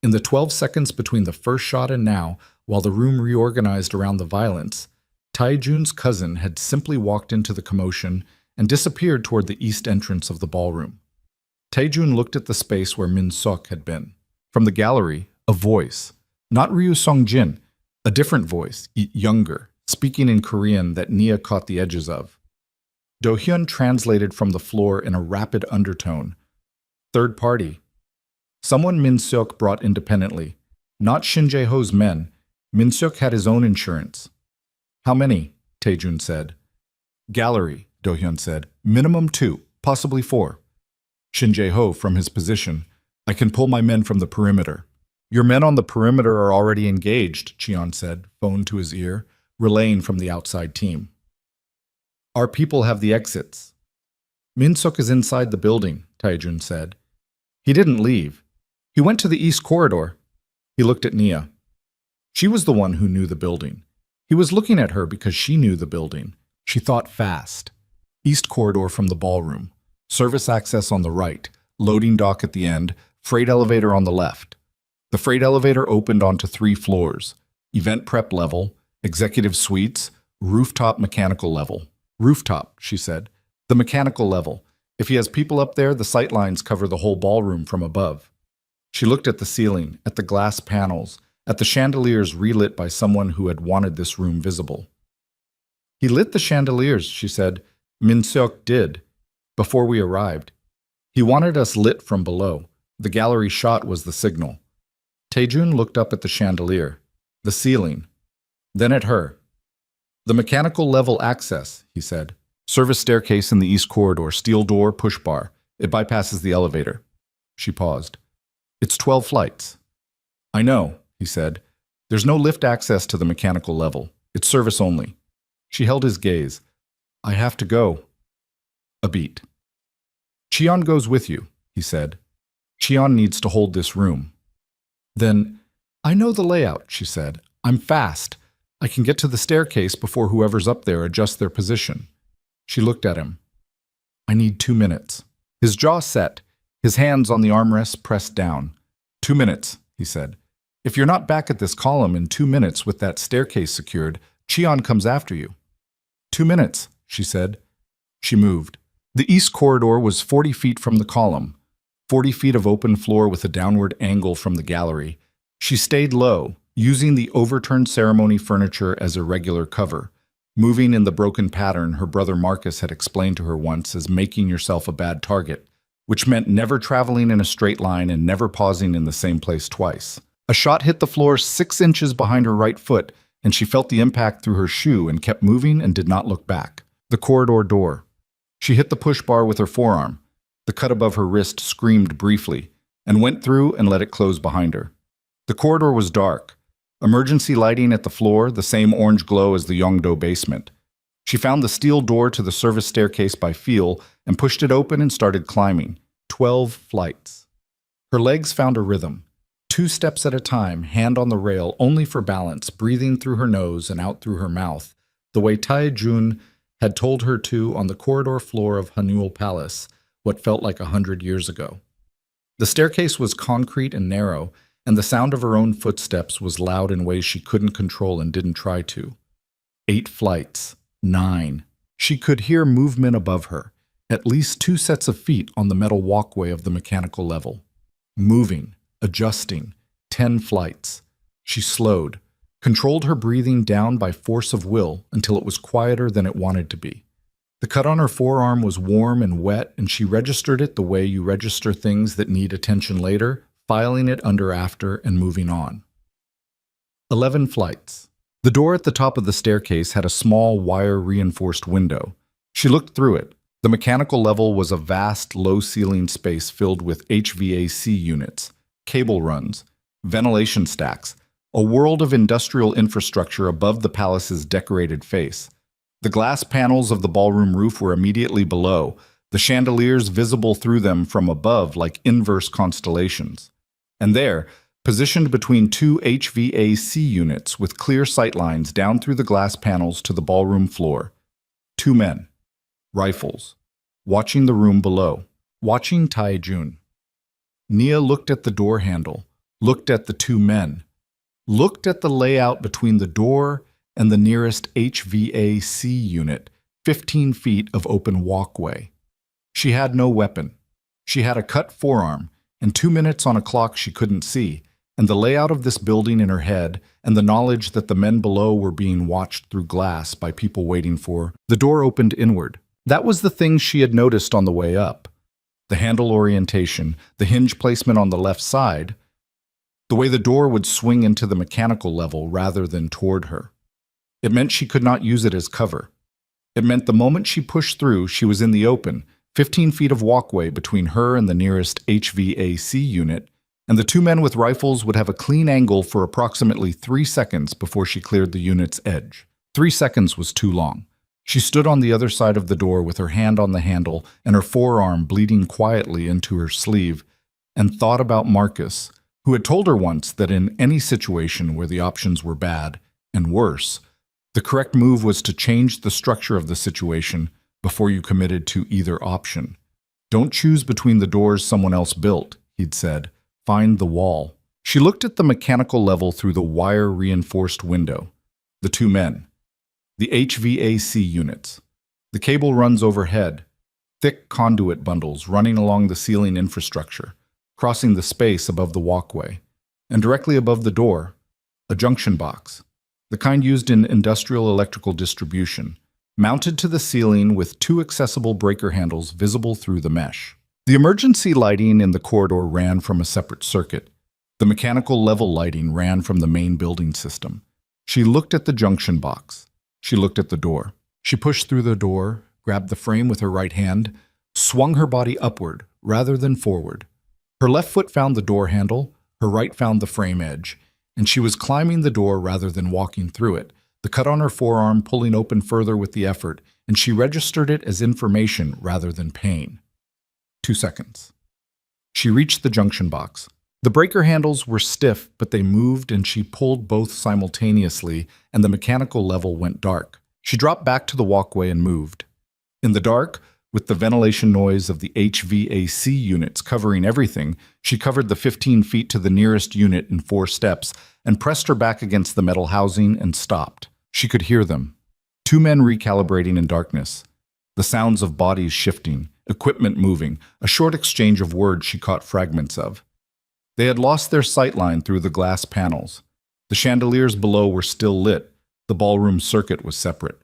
A: In the 12 seconds between the first shot and now, while the room reorganized around the violence, Tae-jun's cousin had simply walked into the commotion and disappeared toward the east entrance of the ballroom. Tae-jun looked at the space where Min Seok had been. From the gallery, a voice, not Ryu Song-jin, a different voice, younger, speaking in Korean that Nia caught the edges of. Do-hyun translated from the floor in a rapid undertone. Third party. Someone Min Seok brought independently. Not Shin Jae-ho's men. Min Seok had his own insurance. How many? Tae-jun said. Gallery, Do-hyun said. Minimum 2, possibly 4. Shin Jae-ho from his position. I can pull my men from the perimeter. Your men on the perimeter are already engaged, Cheon said, phone to his ear, relaying from the outside team. Our people have the exits. Min Seok is inside the building, Tae-jun said. He didn't leave. He went to the east corridor. He looked at Nia. She was the one who knew the building. He was looking at her because she knew the building. She thought fast. East corridor from the ballroom. Service access on the right. Loading dock at the end. Freight elevator on the left. The freight elevator opened onto 3 floors. Event prep level. Executive suites. Rooftop mechanical level. Rooftop, she said. The mechanical level. If he has people up there, the sight lines cover the whole ballroom from above. She looked at the ceiling, at the glass panels, at the chandeliers relit by someone who had wanted this room visible. He lit the chandeliers, she said. Min Seok did, before we arrived. He wanted us lit from below. The gallery shot was the signal. Tae-jun looked up at the chandelier, the ceiling, then at her. The mechanical level access, he said. Service staircase in the east corridor, steel door, push bar. It bypasses the elevator. She paused. It's 12 flights. I know, he said. There's no lift access to the mechanical level. It's service only. She held his gaze. I have to go. A beat. Cheon goes with you, he said. Cheon needs to hold this room. Then, I know the layout, she said. I'm fast. I can get to the staircase before whoever's up there adjusts their position. She looked at him. I need 2 minutes. His jaw set, his hands on the armrests pressed down. 2 minutes, he said. If you're not back at this column in 2 minutes with that staircase secured, Cheon comes after you. 2 minutes, she said. She moved. The east corridor was 40 feet from the column, 40 feet of open floor with a downward angle from the gallery. She stayed low, using the overturned ceremony furniture as a regular cover, moving in the broken pattern her brother Marcus had explained to her once as making yourself a bad target, which meant never traveling in a straight line and never pausing in the same place twice. A shot hit the floor 6 inches behind her right foot, and she felt the impact through her shoe and kept moving and did not look back. The corridor door. She hit the push bar with her forearm. The cut above her wrist screamed briefly, and went through and let it close behind her. The corridor was dark. Emergency lighting at the floor, the same orange glow as the Yongdo basement. She found the steel door to the service staircase by feel and pushed it open and started climbing. 12 flights. Her legs found a rhythm. 2 steps at a time, hand on the rail, only for balance, breathing through her nose and out through her mouth, the way Tae-jun had told her to on the corridor floor of Hanul Palace, what felt like 100 years ago. The staircase was concrete and narrow, and the sound of her own footsteps was loud in ways she couldn't control and didn't try to. 8 flights. 9. She could hear movement above her, at least 2 sets of feet on the metal walkway of the mechanical level. Moving, adjusting, 10 flights. She slowed, controlled her breathing down by force of will until it was quieter than it wanted to be. The cut on her forearm was warm and wet, and she registered it the way you register things that need attention later, filing it under after and moving on. 11 flights. The door at the top of the staircase had a small wire-reinforced window. She looked through it. The mechanical level was a vast, low-ceiling space filled with HVAC units, cable runs, ventilation stacks, a world of industrial infrastructure above the palace's decorated face. The glass panels of the ballroom roof were immediately below, the chandeliers visible through them from above like inverse constellations. And there, positioned between 2 HVAC units with clear sightlines down through the glass panels to the ballroom floor, 2 men, rifles, watching the room below, watching Tae-jun. Nia looked at the door handle, looked at the 2 men, looked at the layout between the door and the nearest HVAC unit, 15 feet of open walkway. She had no weapon. She had a cut forearm, and 2 minutes on a clock she couldn't see, and the layout of this building in her head, and the knowledge that the men below were being watched through glass by people waiting for. The door opened inward. That was the thing she had noticed on the way up. The handle orientation, the hinge placement on the left side, the way the door would swing into the mechanical level rather than toward her. It meant she could not use it as cover. It meant the moment she pushed through, she was in the open, 15 feet of walkway between her and the nearest HVAC unit, and the 2 men with rifles would have a clean angle for approximately 3 seconds before she cleared the unit's edge. 3 seconds was too long. She stood on the other side of the door with her hand on the handle and her forearm bleeding quietly into her sleeve, and thought about Marcus, who had told her once that in any situation where the options were bad and worse, the correct move was to change the structure of the situation before you committed to either option. Don't choose between the doors someone else built, he'd said. Find the wall. She looked at the mechanical level through the wire-reinforced window. The 2 men. The HVAC units. The cable runs overhead. Thick conduit bundles running along the ceiling infrastructure, crossing the space above the walkway. And directly above the door, a junction box. The kind used in industrial electrical distribution, mounted to the ceiling with 2 accessible breaker handles visible through the mesh. The emergency lighting in the corridor ran from a separate circuit. The mechanical level lighting ran from the main building system. She looked at the junction box. She looked at the door. She pushed through the door, grabbed the frame with her right hand, swung her body upward rather than forward. Her left foot found the door handle, her right found the frame edge, and she was climbing the door rather than walking through it, the cut on her forearm pulling open further with the effort, and she registered it as information rather than pain. 2 seconds. She reached the junction box. The breaker handles were stiff, but they moved, and she pulled both simultaneously, and the mechanical level went dark. She dropped back to the walkway and moved. In the dark, with the ventilation noise of the HVAC units covering everything, she covered the 15 feet to the nearest unit in 4 steps and pressed her back against the metal housing and stopped. She could hear them. 2 men recalibrating in darkness. The sounds of bodies shifting, equipment moving, a short exchange of words she caught fragments of. They had lost their sightline through the glass panels. The chandeliers below were still lit. The ballroom circuit was separate.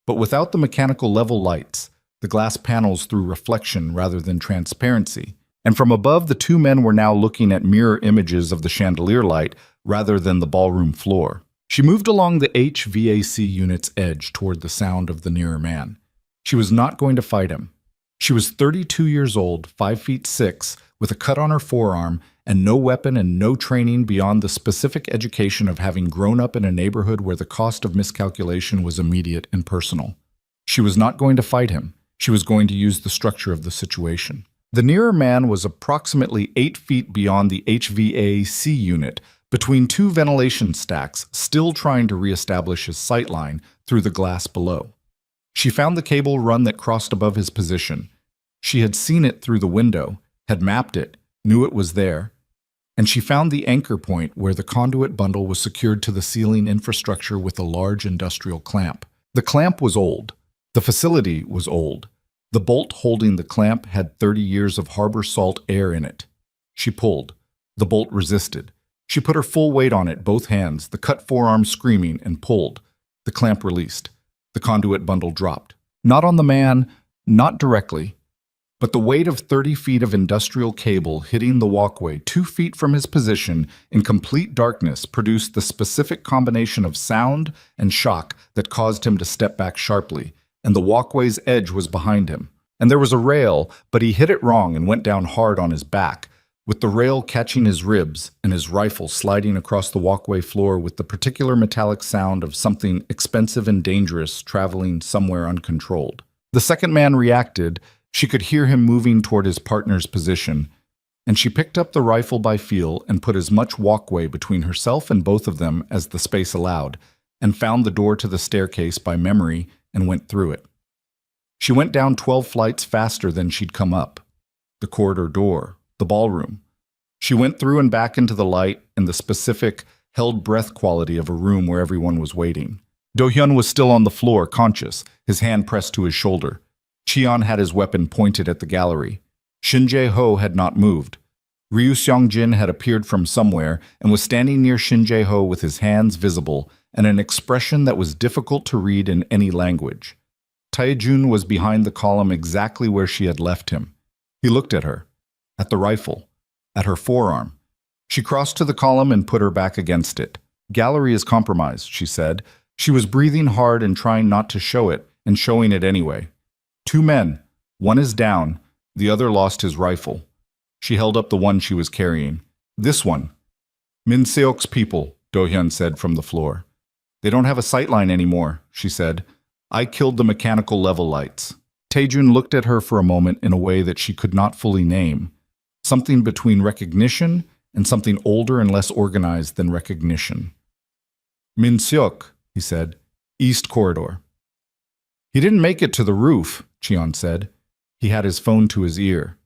A: But without the mechanical level lights, the glass panels threw reflection rather than transparency, and from above the 2 men were now looking at mirror images of the chandelier light rather than the ballroom floor. She moved along the HVAC unit's edge toward the sound of the nearer man. She was not going to fight him. She was 32 years old, 5'6", with a cut on her forearm, and no weapon and no training beyond the specific education of having grown up in a neighborhood where the cost of miscalculation was immediate and personal. She was not going to fight him. She was going to use the structure of the situation. The nearer man was approximately 8 feet beyond the HVAC unit, between two ventilation stacks, still trying to reestablish his sightline through the glass below. She found the cable run that crossed above his position. She had seen it through the window, had mapped it, knew it was there, and she found the anchor point where the conduit bundle was secured to the ceiling infrastructure with a large industrial clamp. The clamp was old. The facility was old. The bolt holding the clamp had 30 years of harbor salt air in it. She pulled. The bolt resisted. She put her full weight on it, both hands, the cut forearm screaming, and pulled. The clamp released. The conduit bundle dropped. Not on the man, not directly, but the weight of 30 feet of industrial cable hitting the walkway 2 feet from his position in complete darkness produced the specific combination of sound and shock that caused him to step back sharply, and the walkway's edge was behind him. And there was a rail, but he hit it wrong and went down hard on his back, with the rail catching his ribs and his rifle sliding across the walkway floor with the particular metallic sound of something expensive and dangerous traveling somewhere uncontrolled. The second man reacted. She could hear him moving toward his partner's position, and she picked up the rifle by feel and put as much walkway between herself and both of them as the space allowed, and found the door to the staircase by memory and went through it. She went down 12 flights faster than she'd come up. The corridor door, the ballroom. She went through and back into the light and the specific, held breath quality of a room where everyone was waiting. Do-hyun was still on the floor, conscious, his hand pressed to his shoulder. Cheon had his weapon pointed at the gallery. Shin Jae-ho had not moved. Ryu Seong-jin had appeared from somewhere and was standing near Shin Jae-ho with his hands visible and an expression that was difficult to read in any language. Tae-jun was behind the column exactly where she had left him. He looked at her, at the rifle, at her forearm. She crossed to the column and put her back against it. "Gallery is compromised," she said. She was breathing hard and trying not to show it, and showing it anyway. "2 men. One is down. The other lost his rifle." She held up the one she was carrying. "This one." "Min Seok's people," Do-hyun said from the floor. "They don't have a sightline anymore," she said. "I killed the mechanical level lights." Tae-jun looked at her for a moment in a way that she could not fully name. Something between recognition and something older and less organized than recognition. "Min Seok," he said. "East corridor." "He didn't make it to the roof," Cheon said. He had his phone to his ear.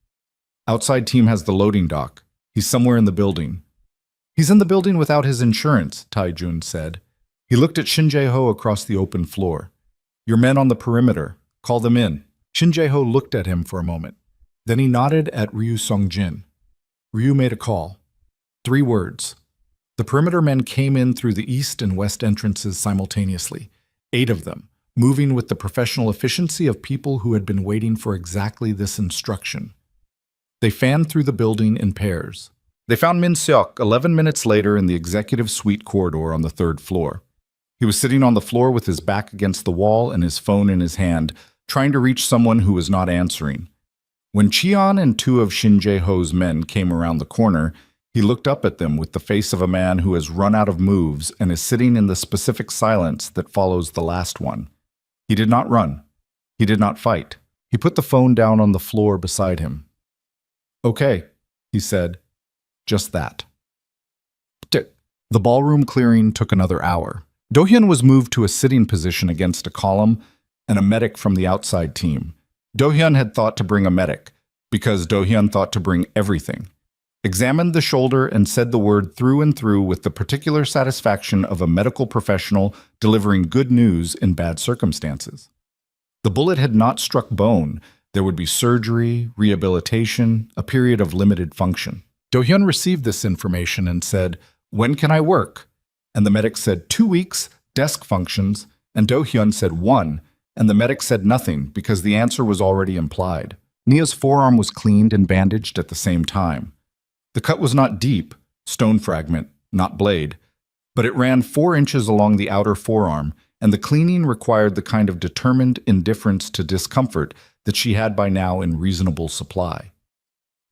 A: "Outside team has the loading dock. He's somewhere in the building." "He's in the building without his insurance," Tae-jun said. He looked at Shin Jae-ho across the open floor. "Your men on the perimeter. Call them in." Shin Jae-ho looked at him for a moment. Then he nodded at Ryu Seong-jin. Ryu made a call. 3 words. The perimeter men came in through the east and west entrances simultaneously, 8 of them, moving with the professional efficiency of people who had been waiting for exactly this instruction. They fanned through the building in pairs. They found Min Seok 11 minutes later in the executive suite corridor on the 3rd floor. He was sitting on the floor with his back against the wall and his phone in his hand, trying to reach someone who was not answering. When Cheon and 2 of Shin Jae-ho's men came around the corner, he looked up at them with the face of a man who has run out of moves and is sitting in the specific silence that follows the last one. He did not run. He did not fight. He put the phone down on the floor beside him. "Okay," he said. Just that. Tick. The ballroom clearing took another hour. Do-hyun was moved to a sitting position against a column and a medic from the outside team. Do-hyun had thought to bring a medic, because Do-hyun thought to bring everything. Examined the shoulder and said the word through and through with the particular satisfaction of a medical professional delivering good news in bad circumstances. The bullet had not struck bone. There would be surgery, rehabilitation, a period of limited function. Do-hyun received this information and said, "When can I work?" And the medic said 2 weeks, desk functions, and Do-hyun said 1, and the medic said nothing because the answer was already implied. Nia's forearm was cleaned and bandaged at the same time. The cut was not deep, stone fragment, not blade, but it ran 4 inches along the outer forearm, and the cleaning required the kind of determined indifference to discomfort that she had by now in reasonable supply.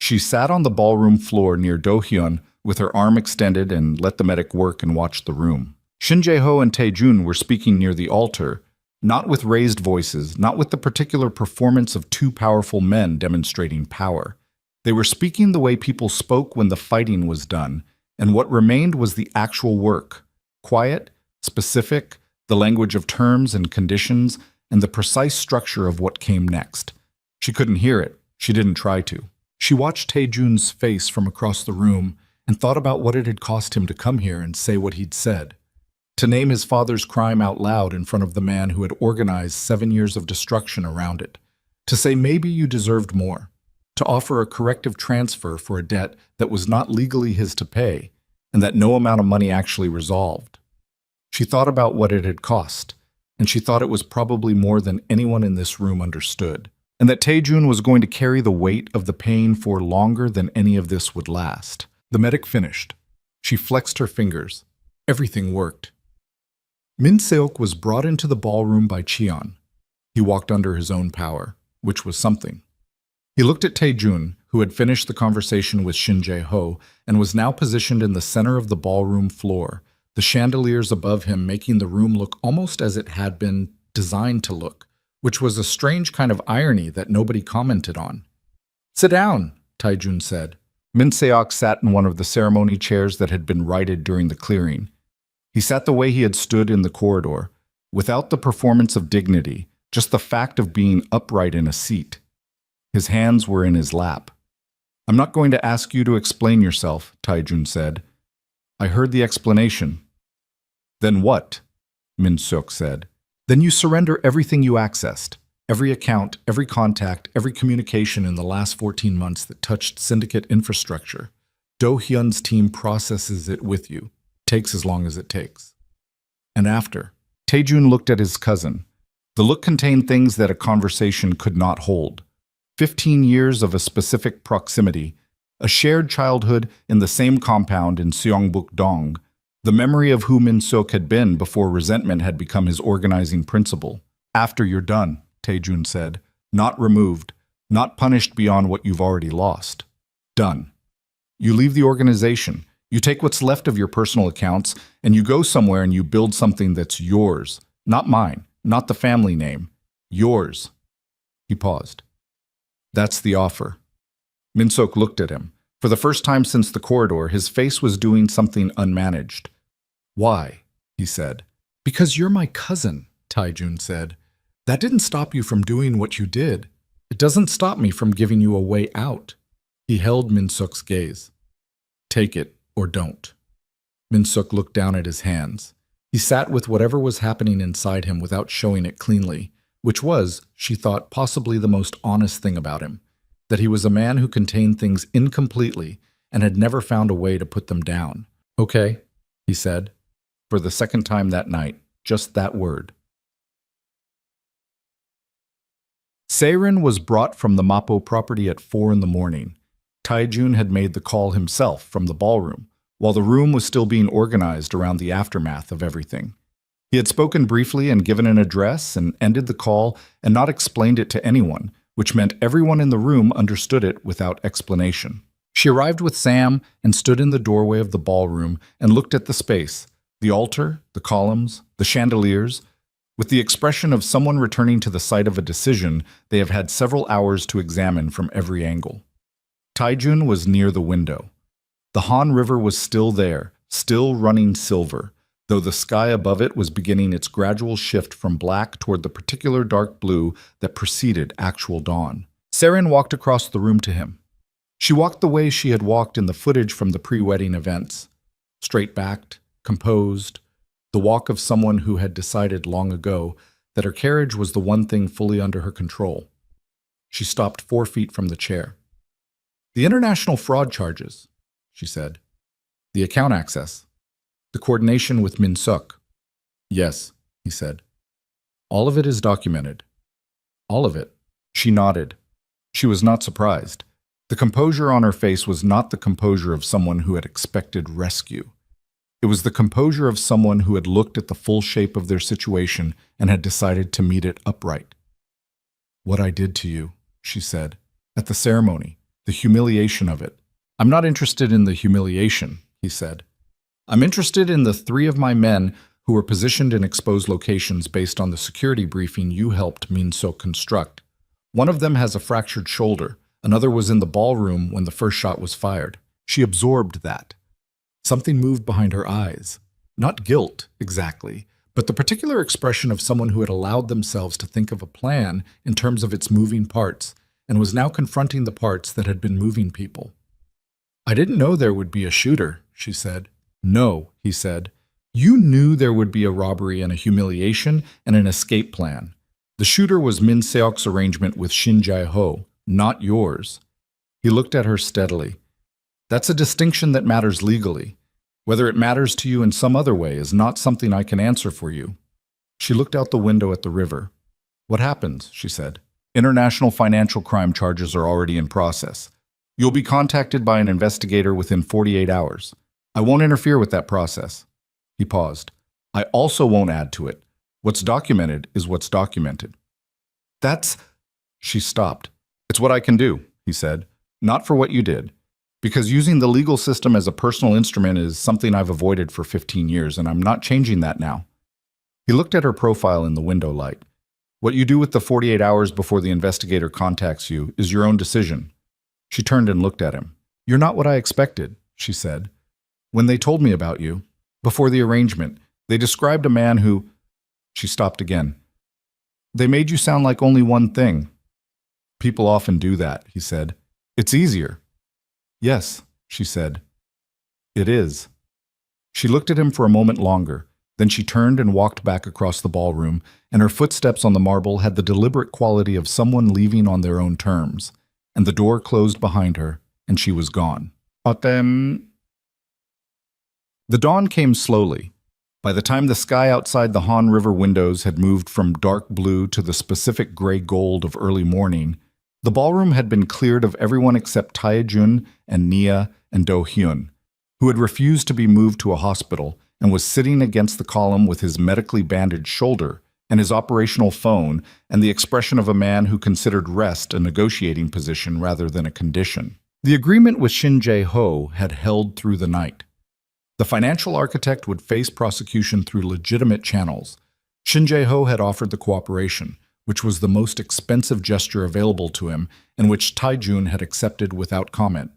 A: She sat on the ballroom floor near Do-hyun with her arm extended and let the medic work and watch the room. Shin Jae-ho and Tae-jun were speaking near the altar, not with raised voices, not with the particular performance of 2 powerful men demonstrating power. They were speaking the way people spoke when the fighting was done, and what remained was the actual work. Quiet, specific, the language of terms and conditions, and the precise structure of what came next. She couldn't hear it. She didn't try to. She watched Taejun's face from across the room and thought about what it had cost him to come here and say what he'd said. To name his father's crime out loud in front of the man who had organized 7 years of destruction around it. To say maybe you deserved more. To offer a corrective transfer for a debt that was not legally his to pay, and that no amount of money actually resolved. She thought about what it had cost, and she thought it was probably more than anyone in this room understood, and that Taejun was going to carry the weight of the pain for longer than any of this would last. The medic finished. She flexed her fingers. Everything worked. Min Seok was brought into the ballroom by Cheon. He walked under his own power, which was something. He looked at Taejun, who had finished the conversation with Shin Jae-ho and was now positioned in the center of the ballroom floor, the chandeliers above him making the room look almost as it had been designed to look, which was a strange kind of irony that nobody commented on. "Sit down," Taejun said. Min Seok sat in one of the ceremony chairs that had been righted during the clearing. He sat the way he had stood in the corridor, without the performance of dignity, just the fact of being upright in a seat. His hands were in his lap. "I'm not going to ask you to explain yourself," Taejun said. "I heard the explanation." "Then what?" Min Seok said. "Then you surrender everything you accessed, every account, every contact, every communication in the last 14 months that touched syndicate infrastructure. Do Hyun's team processes it with you. Takes as long as it takes." And after, Taejun looked at his cousin. The look contained things that a conversation could not hold. 15 years of a specific proximity, a shared childhood in the same compound in Seongbuk-dong, the memory of who Min Seok had been before resentment had become his organizing principle. "After you're done," Taejun said, "not removed, not punished beyond what you've already lost. Done. You leave the organization. You take what's left of your personal accounts, and you go somewhere and you build something that's yours. Not mine, not the family name. Yours." He paused. "That's the offer." Min Seok looked at him. For the first time since the corridor, his face was doing something unmanaged. "Why?" he said. "Because you're my cousin," Taejun said. "That didn't stop you from doing what you did. It doesn't stop me from giving you a way out." He held Min Seok's gaze. "Take it or don't." Min Seok looked down at his hands. He sat with whatever was happening inside him without showing it cleanly, which was, she thought, possibly the most honest thing about him, that he was a man who contained things incompletely and had never found a way to put them down. "Okay," he said, for the second time that night, just that word. Seirin was brought from the Mapo property at 4 in the morning. Taejun had made the call himself from the ballroom, while the room was still being organized around the aftermath of everything. He had spoken briefly and given an address and ended the call and not explained it to anyone, which meant everyone in the room understood it without explanation. She arrived with Sam and stood in the doorway of the ballroom and looked at the space, the altar, the columns, the chandeliers, with the expression of someone returning to the site of a decision they have had several hours to examine from every angle. Taejun was near the window. The Han River was still there, still running silver, though the sky above it was beginning its gradual shift from black toward the particular dark blue that preceded actual dawn. Seirin walked across the room to him. She walked the way she had walked in the footage from the pre-wedding events, straight-backed, composed, the walk of someone who had decided long ago that her carriage was the one thing fully under her control. She stopped 4 feet from the chair. "The international fraud charges," she said. "The account access. The coordination with Min Seok." "Yes," he said. "All of it is documented." "All of it?" She nodded. She was not surprised. The composure on her face was not the composure of someone who had expected rescue. It was the composure of someone who had looked at the full shape of their situation and had decided to meet it upright. "What I did to you," she said, "at the ceremony, the humiliation of it. I'm not interested in the humiliation," he said. "I'm interested in the 3 of my men who were positioned in exposed locations based on the security briefing you helped Min Seok construct. One of them has a fractured shoulder, Another was in the ballroom when the first shot was fired. She absorbed that. Something moved behind her eyes. Not guilt, exactly, but the particular expression of someone who had allowed themselves to think of a plan in terms of its moving parts, and was now confronting the parts that had been moving people. "I didn't know there would be a shooter," she said. "No," he said. "You knew there would be a robbery and a humiliation and an escape plan. The shooter was Min Seok's arrangement with Shin Jae-ho, not yours." He looked at her steadily. "That's a distinction that matters legally. Whether it matters to you in some other way is not something I can answer for you." She looked out the window at the river. "What happens?" she said. "International financial crime charges are already in process. You'll be contacted by an investigator within 48 hours. I won't interfere with that process." He paused. "I also won't add to it. What's documented is what's documented." "That's—" She stopped. "It's what I can do," he said. "Not for what you did. Because using the legal system as a personal instrument is something I've avoided for 15 years, and I'm not changing that now." He looked at her profile in the window light. "What you do with the 48 hours before the investigator contacts you is your own decision." She turned and looked at him. "You're not what I expected," she said. "When they told me about you, before the arrangement, they described a man who—" She stopped again. "They made you sound like only one thing." "People often do that," he said. "It's easier." "Yes," she said. "It is." She looked at him for a moment longer. Then she turned and walked back across the ballroom, and her footsteps on the marble had the deliberate quality of someone leaving on their own terms. And the door closed behind her, and she was gone. The dawn came slowly. By the time the sky outside the Han River windows had moved from dark blue to the specific gray gold of early morning, the ballroom had been cleared of everyone except Tae-jun and Nia and Do-hyun, who had refused to be moved to a hospital and was sitting against the column with his medically bandaged shoulder and his operational phone and the expression of a man who considered rest a negotiating position rather than a condition. The agreement with Shin Jae-ho had held through the night. The financial architect would face prosecution through legitimate channels. Shin Jae-ho had offered the cooperation, which was the most expensive gesture available to him and which Tae-jun had accepted without comment.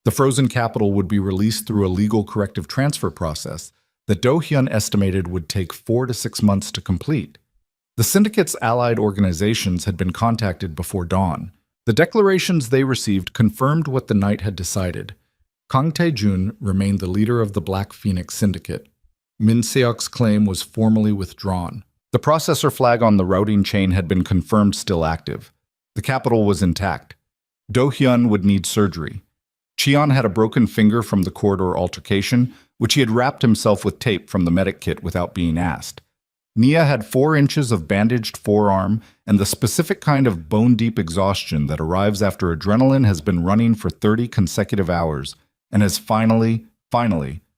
A: The frozen capital would be released through a legal corrective transfer process that Do-hyun estimated would take 4 to 6 months to complete. The syndicate's allied organizations had been contacted before dawn. The declarations they received confirmed what the night had decided. Kang Tae-jun remained the leader of the Black Phoenix Syndicate. Min Seok's claim was formally withdrawn. The processor flag on the routing chain had been confirmed still active. The capital was intact. Do-hyun would need surgery. Cheon had a broken finger from the corridor altercation, which he had wrapped himself with tape from the medic kit without being asked. Nia had 4 inches of bandaged forearm and the specific kind of bone-deep exhaustion that arrives after adrenaline has been running for 30 consecutive hours and has finally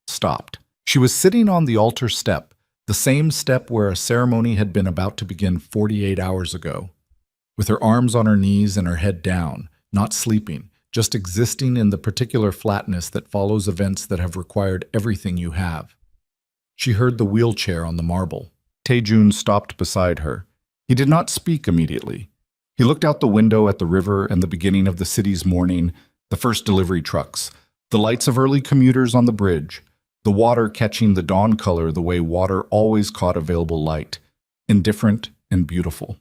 A: stopped. She was sitting on the altar step, the same step where a ceremony had been about to begin 48 hours ago, with her arms on her knees and her head down, not sleeping, just existing in the particular flatness that follows events that have required everything you have. She heard the wheelchair on the marble. Tae-jun stopped beside her. He did not speak immediately. He looked out the window at the river and the beginning of the city's morning, the first delivery trucks, the lights of early commuters on the bridge, the water catching the dawn color the way water always caught available light, indifferent and beautiful.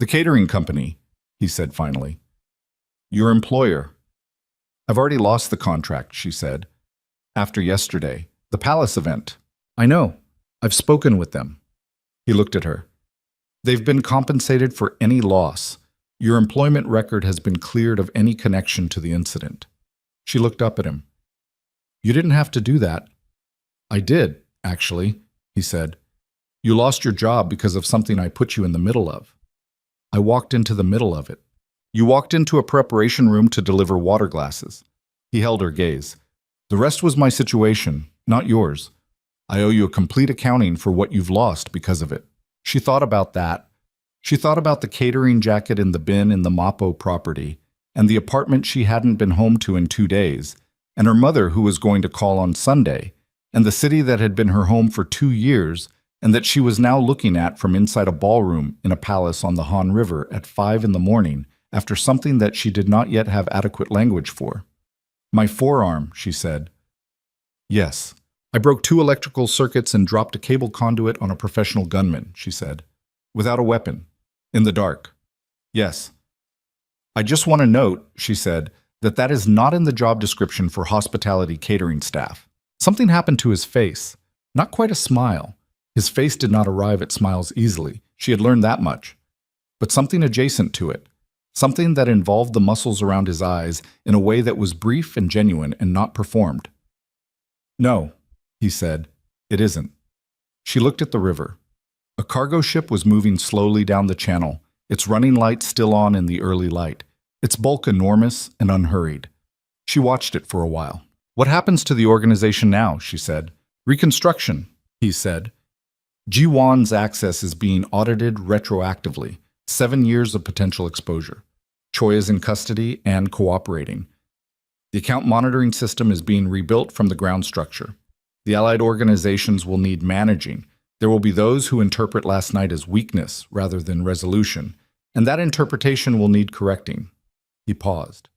A: "The catering company," he said finally. "Your employer." "I've already lost the contract," she said. "After yesterday, the palace event." "I know. I've spoken with them." He looked at her. "They've been compensated for any loss. Your employment record has been cleared of any connection to the incident." She looked up at him. "You didn't have to do that." "I did, actually," he said. "You lost your job because of something I put you in the middle of." "I walked into the middle of it." "You walked into a preparation room to deliver water glasses." He held her gaze. "The rest was my situation, not yours. I owe you a complete accounting for what you've lost because of it." She thought about that. She thought about the catering jacket in the bin in the Mapo property, and the apartment she hadn't been home to in 2 days, and her mother who was going to call on Sunday, and the city that had been her home for 2 years, and that she was now looking at from inside a ballroom in a palace on the Han River at 5 in the morning, after something that she did not yet have adequate language for. "My forearm," she said. "Yes. I broke 2 electrical circuits and dropped a cable conduit on a professional gunman," she said. "Without a weapon. In the dark." "Yes. I just want to note," she said, that is not in the job description for hospitality catering staff." Something happened to his face. Not quite a smile. His face did not arrive at smiles easily. She had learned that much. But something adjacent to it. Something that involved the muscles around his eyes in a way that was brief and genuine and not performed. "No," he said, "it isn't." She looked at the river. A cargo ship was moving slowly down the channel, its running lights still on in the early light, its bulk enormous and unhurried. She watched it for a while. "What happens to the organization now?" she said. "Reconstruction," he said. Ji-won's access is being audited retroactively. 7 years of potential exposure. Choi is in custody and cooperating. The account monitoring system is being rebuilt from the ground structure. The allied organizations will need managing. There will be those who interpret last night as weakness rather than resolution, and that interpretation will need correcting. He paused.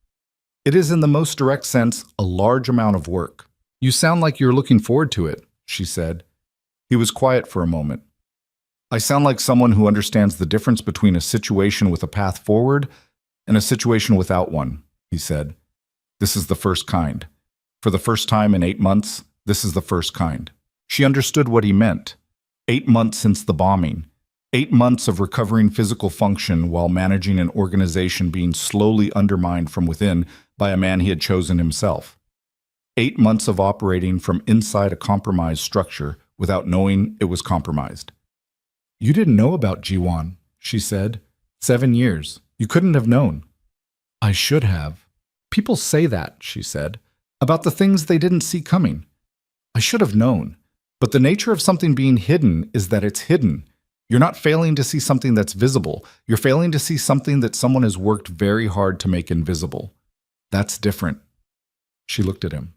A: "It is in the most direct sense a large amount of work." "You sound like you're looking forward to it," she said. He was quiet for a moment. "I sound like someone who understands the difference between a situation with a path forward and a situation without one," he said. "This is the first kind. For the first time in 8 months, this is the first kind." She understood what he meant. 8 months since the bombing. 8 months of recovering physical function while managing an organization being slowly undermined from within by a man he had chosen himself. 8 months of operating from inside a compromised structure without knowing it was compromised. "You didn't know about Ji-won," she said. 7 years. You couldn't have known." "I should have. People say that," she said, "about the things they didn't see coming. I should have known. But the nature of something being hidden is that it's hidden. You're not failing to see something that's visible. You're failing to see something that someone has worked very hard to make invisible. That's different." She looked at him.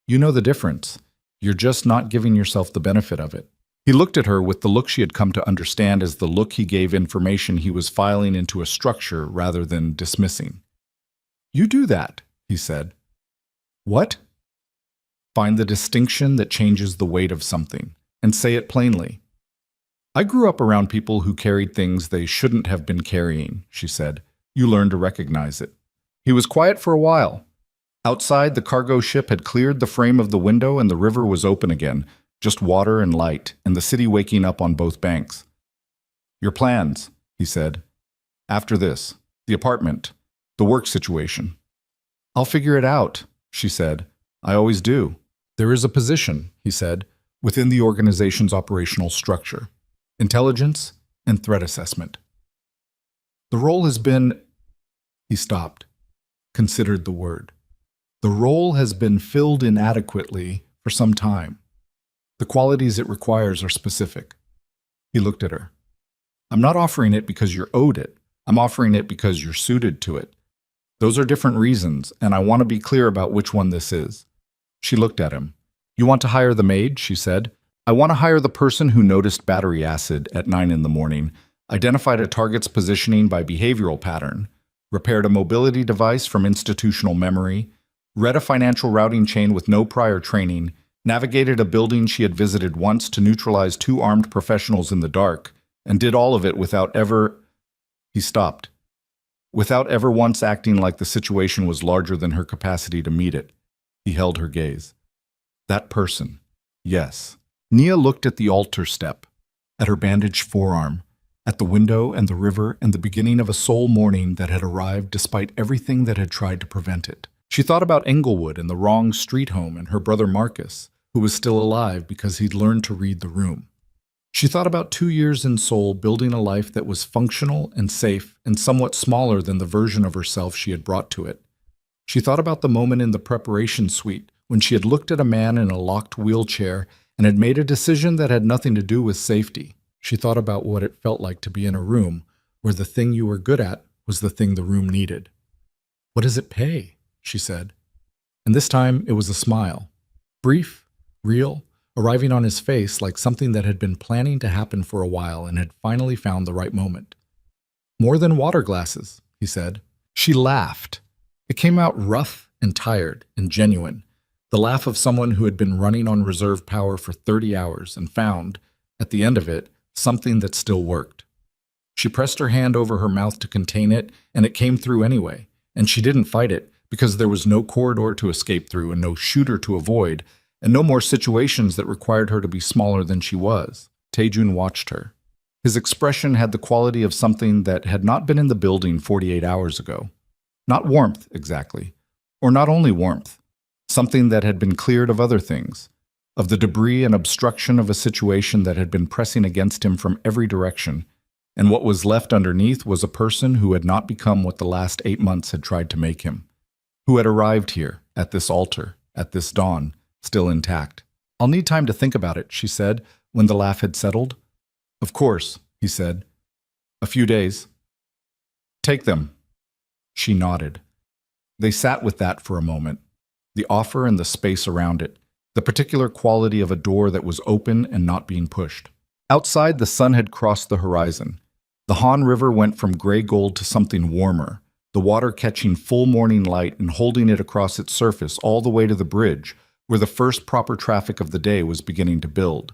A: "You know the difference. You're just not giving yourself the benefit of it." He looked at her with the look she had come to understand as the look he gave information he was filing into a structure rather than dismissing. "You do that," he said. "What?" "Find the distinction that changes the weight of something, and say it plainly." "I grew up around people who carried things they shouldn't have been carrying," she said. "You learn to recognize it." He was quiet for a while. Outside, the cargo ship had cleared the frame of the window and the river was open again, just water and light, and the city waking up on both banks. "Your plans," he said. "After this, the apartment, the work situation." "I'll figure it out," she said. "I always do." "There is a position," he said, "within the organization's operational structure. Intelligence and threat assessment. The role has been—" He stopped, considered the word. "The role has been filled inadequately for some time. The qualities it requires are specific." He looked at her. "I'm not offering it because you're owed it. I'm offering it because you're suited to it. Those are different reasons, and I want to be clear about which one this is." She looked at him. "You want to hire the maid?" she said. "I want to hire the person who noticed battery acid at 9 in the morning, identified a target's positioning by behavioral pattern, repaired a mobility device from institutional memory, read a financial routing chain with no prior training, navigated a building she had visited once to neutralize 2 armed professionals in the dark, and did all of it without ever—" He stopped. "Without ever once acting like the situation was larger than her capacity to meet it." He held her gaze. "That person. Yes." Nia looked at the altar step, at her bandaged forearm, at the window and the river and the beginning of a soul mourning that had arrived despite everything that had tried to prevent it. She thought about Englewood and the wrong street home and her brother Marcus, who was still alive because he'd learned to read the room. She thought about 2 years in Seoul building a life that was functional and safe and somewhat smaller than the version of herself she had brought to it. She thought about the moment in the preparation suite when she had looked at a man in a locked wheelchair and had made a decision that had nothing to do with safety. She thought about what it felt like to be in a room where the thing you were good at was the thing the room needed. "What does it pay?" she said. And this time it was a smile. Brief, real, arriving on his face like something that had been planning to happen for a while and had finally found the right moment. "More than water glasses," he said. She laughed. It came out rough and tired and genuine, the laugh of someone who had been running on reserve power for 30 hours and found, at the end of it, something that still worked. She pressed her hand over her mouth to contain it, and it came through anyway, and she didn't fight it because there was no corridor to escape through and no shooter to avoid, and no more situations that required her to be smaller than she was. Taejun watched her. His expression had the quality of something that had not been in the building 48 hours ago. Not warmth, exactly. Or not only warmth. Something that had been cleared of other things. Of the debris and obstruction of a situation that had been pressing against him from every direction. And what was left underneath was a person who had not become what the last 8 months had tried to make him. Who had arrived here, at this altar, at this dawn, still intact. "I'll need time to think about it," she said, when the laugh had settled. "Of course," he said. "A few days." "Take them." She nodded. They sat with that for a moment. The offer and the space around it. The particular quality of a door that was open and not being pushed. Outside, the sun had crossed the horizon. The Han River went from gray gold to something warmer, the water catching full morning light and holding it across its surface all the way to the bridge, where the first proper traffic of the day was beginning to build.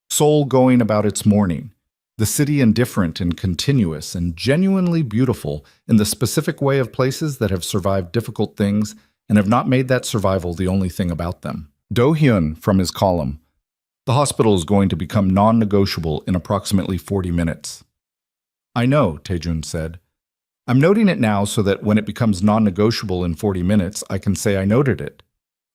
A: Seoul going about its morning, the city indifferent and continuous and genuinely beautiful in the specific way of places that have survived difficult things and have not made that survival the only thing about them. Do Hyun, from his column, "The hospital is going to become non-negotiable in approximately 40 minutes. "I know," Taejun said. "I'm noting it now so that when it becomes non-negotiable in 40 minutes, I can say I noted it."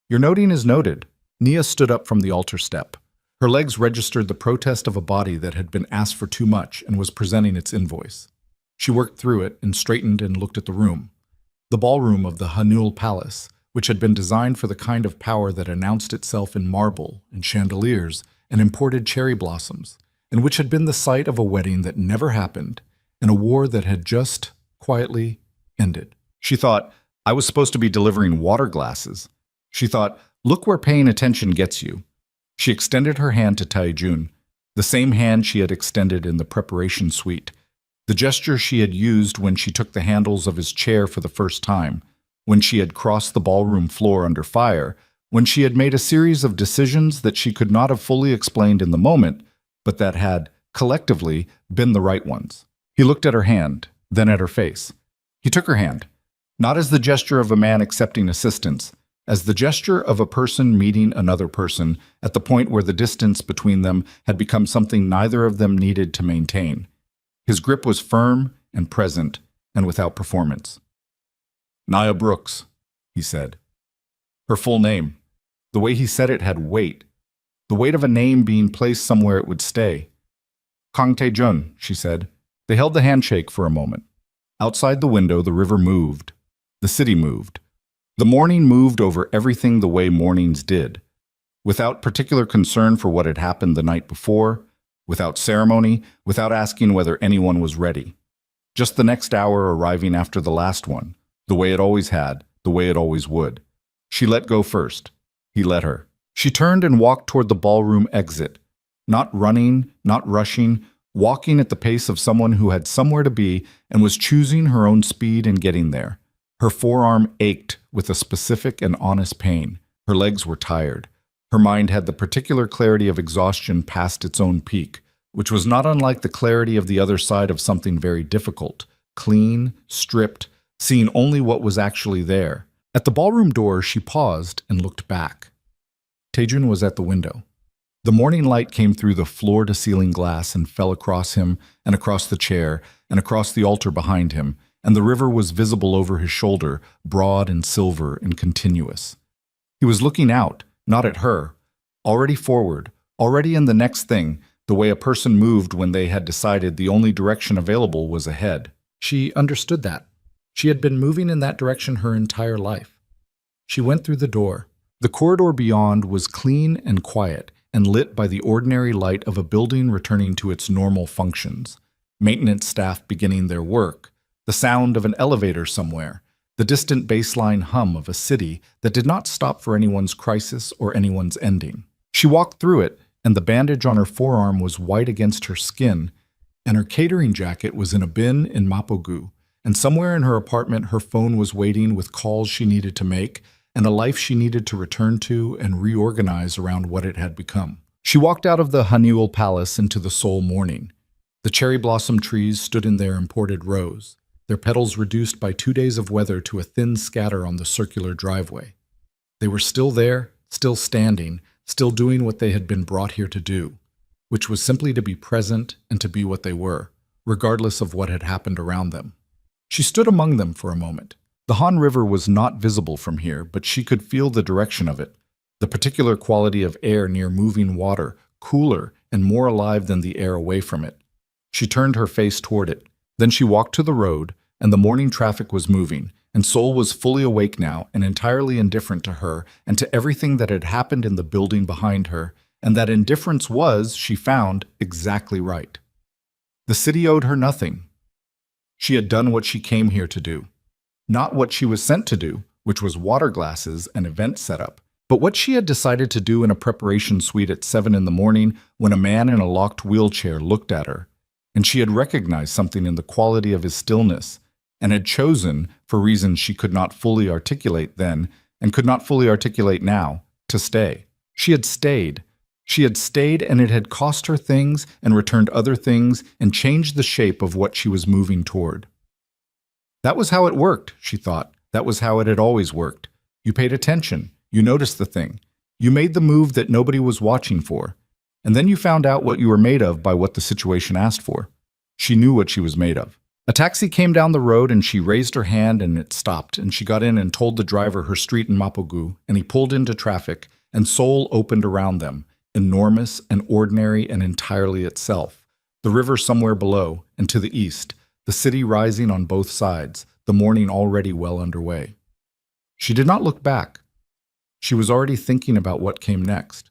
A: "Your noting is noted." Nia stood up from the altar step. Her legs registered the protest of a body that had been asked for too much and was presenting its invoice. She worked through it and straightened and looked at the room. The ballroom of the Hanul Palace, which had been designed for the kind of power that announced itself in marble and chandeliers and imported cherry blossoms, and which had been the site of a wedding that never happened and a war that had just, quietly, ended. She thought, I was supposed to be delivering water glasses. She thought, look where paying attention gets you. She extended her hand to Taejun, the same hand she had extended in the preparation suite, the gesture she had used when she took the handles of his chair for the first time, when she had crossed the ballroom floor under fire, when she had made a series of decisions that she could not have fully explained in the moment, but that had, collectively, been the right ones. He looked at her hand, then at her face. He took her hand, not as the gesture of a man accepting assistance, as the gesture of a person meeting another person at the point where the distance between them had become something neither of them needed to maintain. His grip was firm and present and without performance. "Nia Brooks," he said. Her full name. The way he said it had weight. The weight of a name being placed somewhere it would stay. "Kang Taejun," she said. They held the handshake for a moment. Outside the window, the river moved. The city moved. The morning moved over everything the way mornings did, without particular concern for what had happened the night before, without ceremony, without asking whether anyone was ready. Just the next hour arriving after the last one, the way it always had, the way it always would. She let go first. He let her. She turned and walked toward the ballroom exit, not running, not rushing, walking at the pace of someone who had somewhere to be and was choosing her own speed in getting there. Her forearm ached with a specific and honest pain. Her legs were tired. Her mind had the particular clarity of exhaustion past its own peak, which was not unlike the clarity of the other side of something very difficult, clean, stripped, seeing only what was actually there. At the ballroom door, she paused and looked back. Taejun was at the window. The morning light came through the floor-to-ceiling glass and fell across him and across the chair and across the altar behind him, and the river was visible over his shoulder, broad and silver and continuous. He was looking out, not at her, already forward, already in the next thing, the way a person moved when they had decided the only direction available was ahead. She understood that. She had been moving in that direction her entire life. She went through the door. The corridor beyond was clean and quiet and lit by the ordinary light of a building returning to its normal functions, maintenance staff beginning their work, the sound of an elevator somewhere, the distant baseline hum of a city that did not stop for anyone's crisis or anyone's ending. She walked through it, and the bandage on her forearm was white against her skin, and her catering jacket was in a bin in Mapogu, And somewhere in her apartment, her phone was waiting with calls she needed to make and a life she needed to return to and reorganize around what it had become. She walked out of the Hanuel Palace into the Seoul morning. The cherry blossom trees stood in their imported rows, their petals reduced by 2 days of weather to a thin scatter on the circular driveway. They were still there, still standing, still doing what they had been brought here to do, which was simply to be present and to be what they were, regardless of what had happened around them. She stood among them for a moment. The Han River was not visible from here, but she could feel the direction of it, the particular quality of air near moving water, cooler and more alive than the air away from it. She turned her face toward it. Then she walked to the road, and the morning traffic was moving, and Seoul was fully awake now and entirely indifferent to her and to everything that had happened in the building behind her, and that indifference was, she found, exactly right. The city owed her nothing. She had done what she came here to do. Not what she was sent to do, which was water glasses and event setup, but what she had decided to do in a preparation suite at 7 in the morning when a man in a locked wheelchair looked at her, and she had recognized something in the quality of his stillness, and had chosen, for reasons she could not fully articulate then and could not fully articulate now, to stay. She had stayed. She had stayed, and it had cost her things and returned other things and changed the shape of what she was moving toward. That was how it worked, she thought. That was how it had always worked. You paid attention. You noticed the thing. You made the move that nobody was watching for. And then you found out what you were made of by what the situation asked for. She knew what she was made of. A taxi came down the road and she raised her hand and it stopped, and she got in and told the driver her street in Mapogu, and he pulled into traffic, and Seoul opened around them, enormous and ordinary and entirely itself. The river somewhere below and to the east, the city rising on both sides, the morning already well underway. She did not look back. She was already thinking about what came next.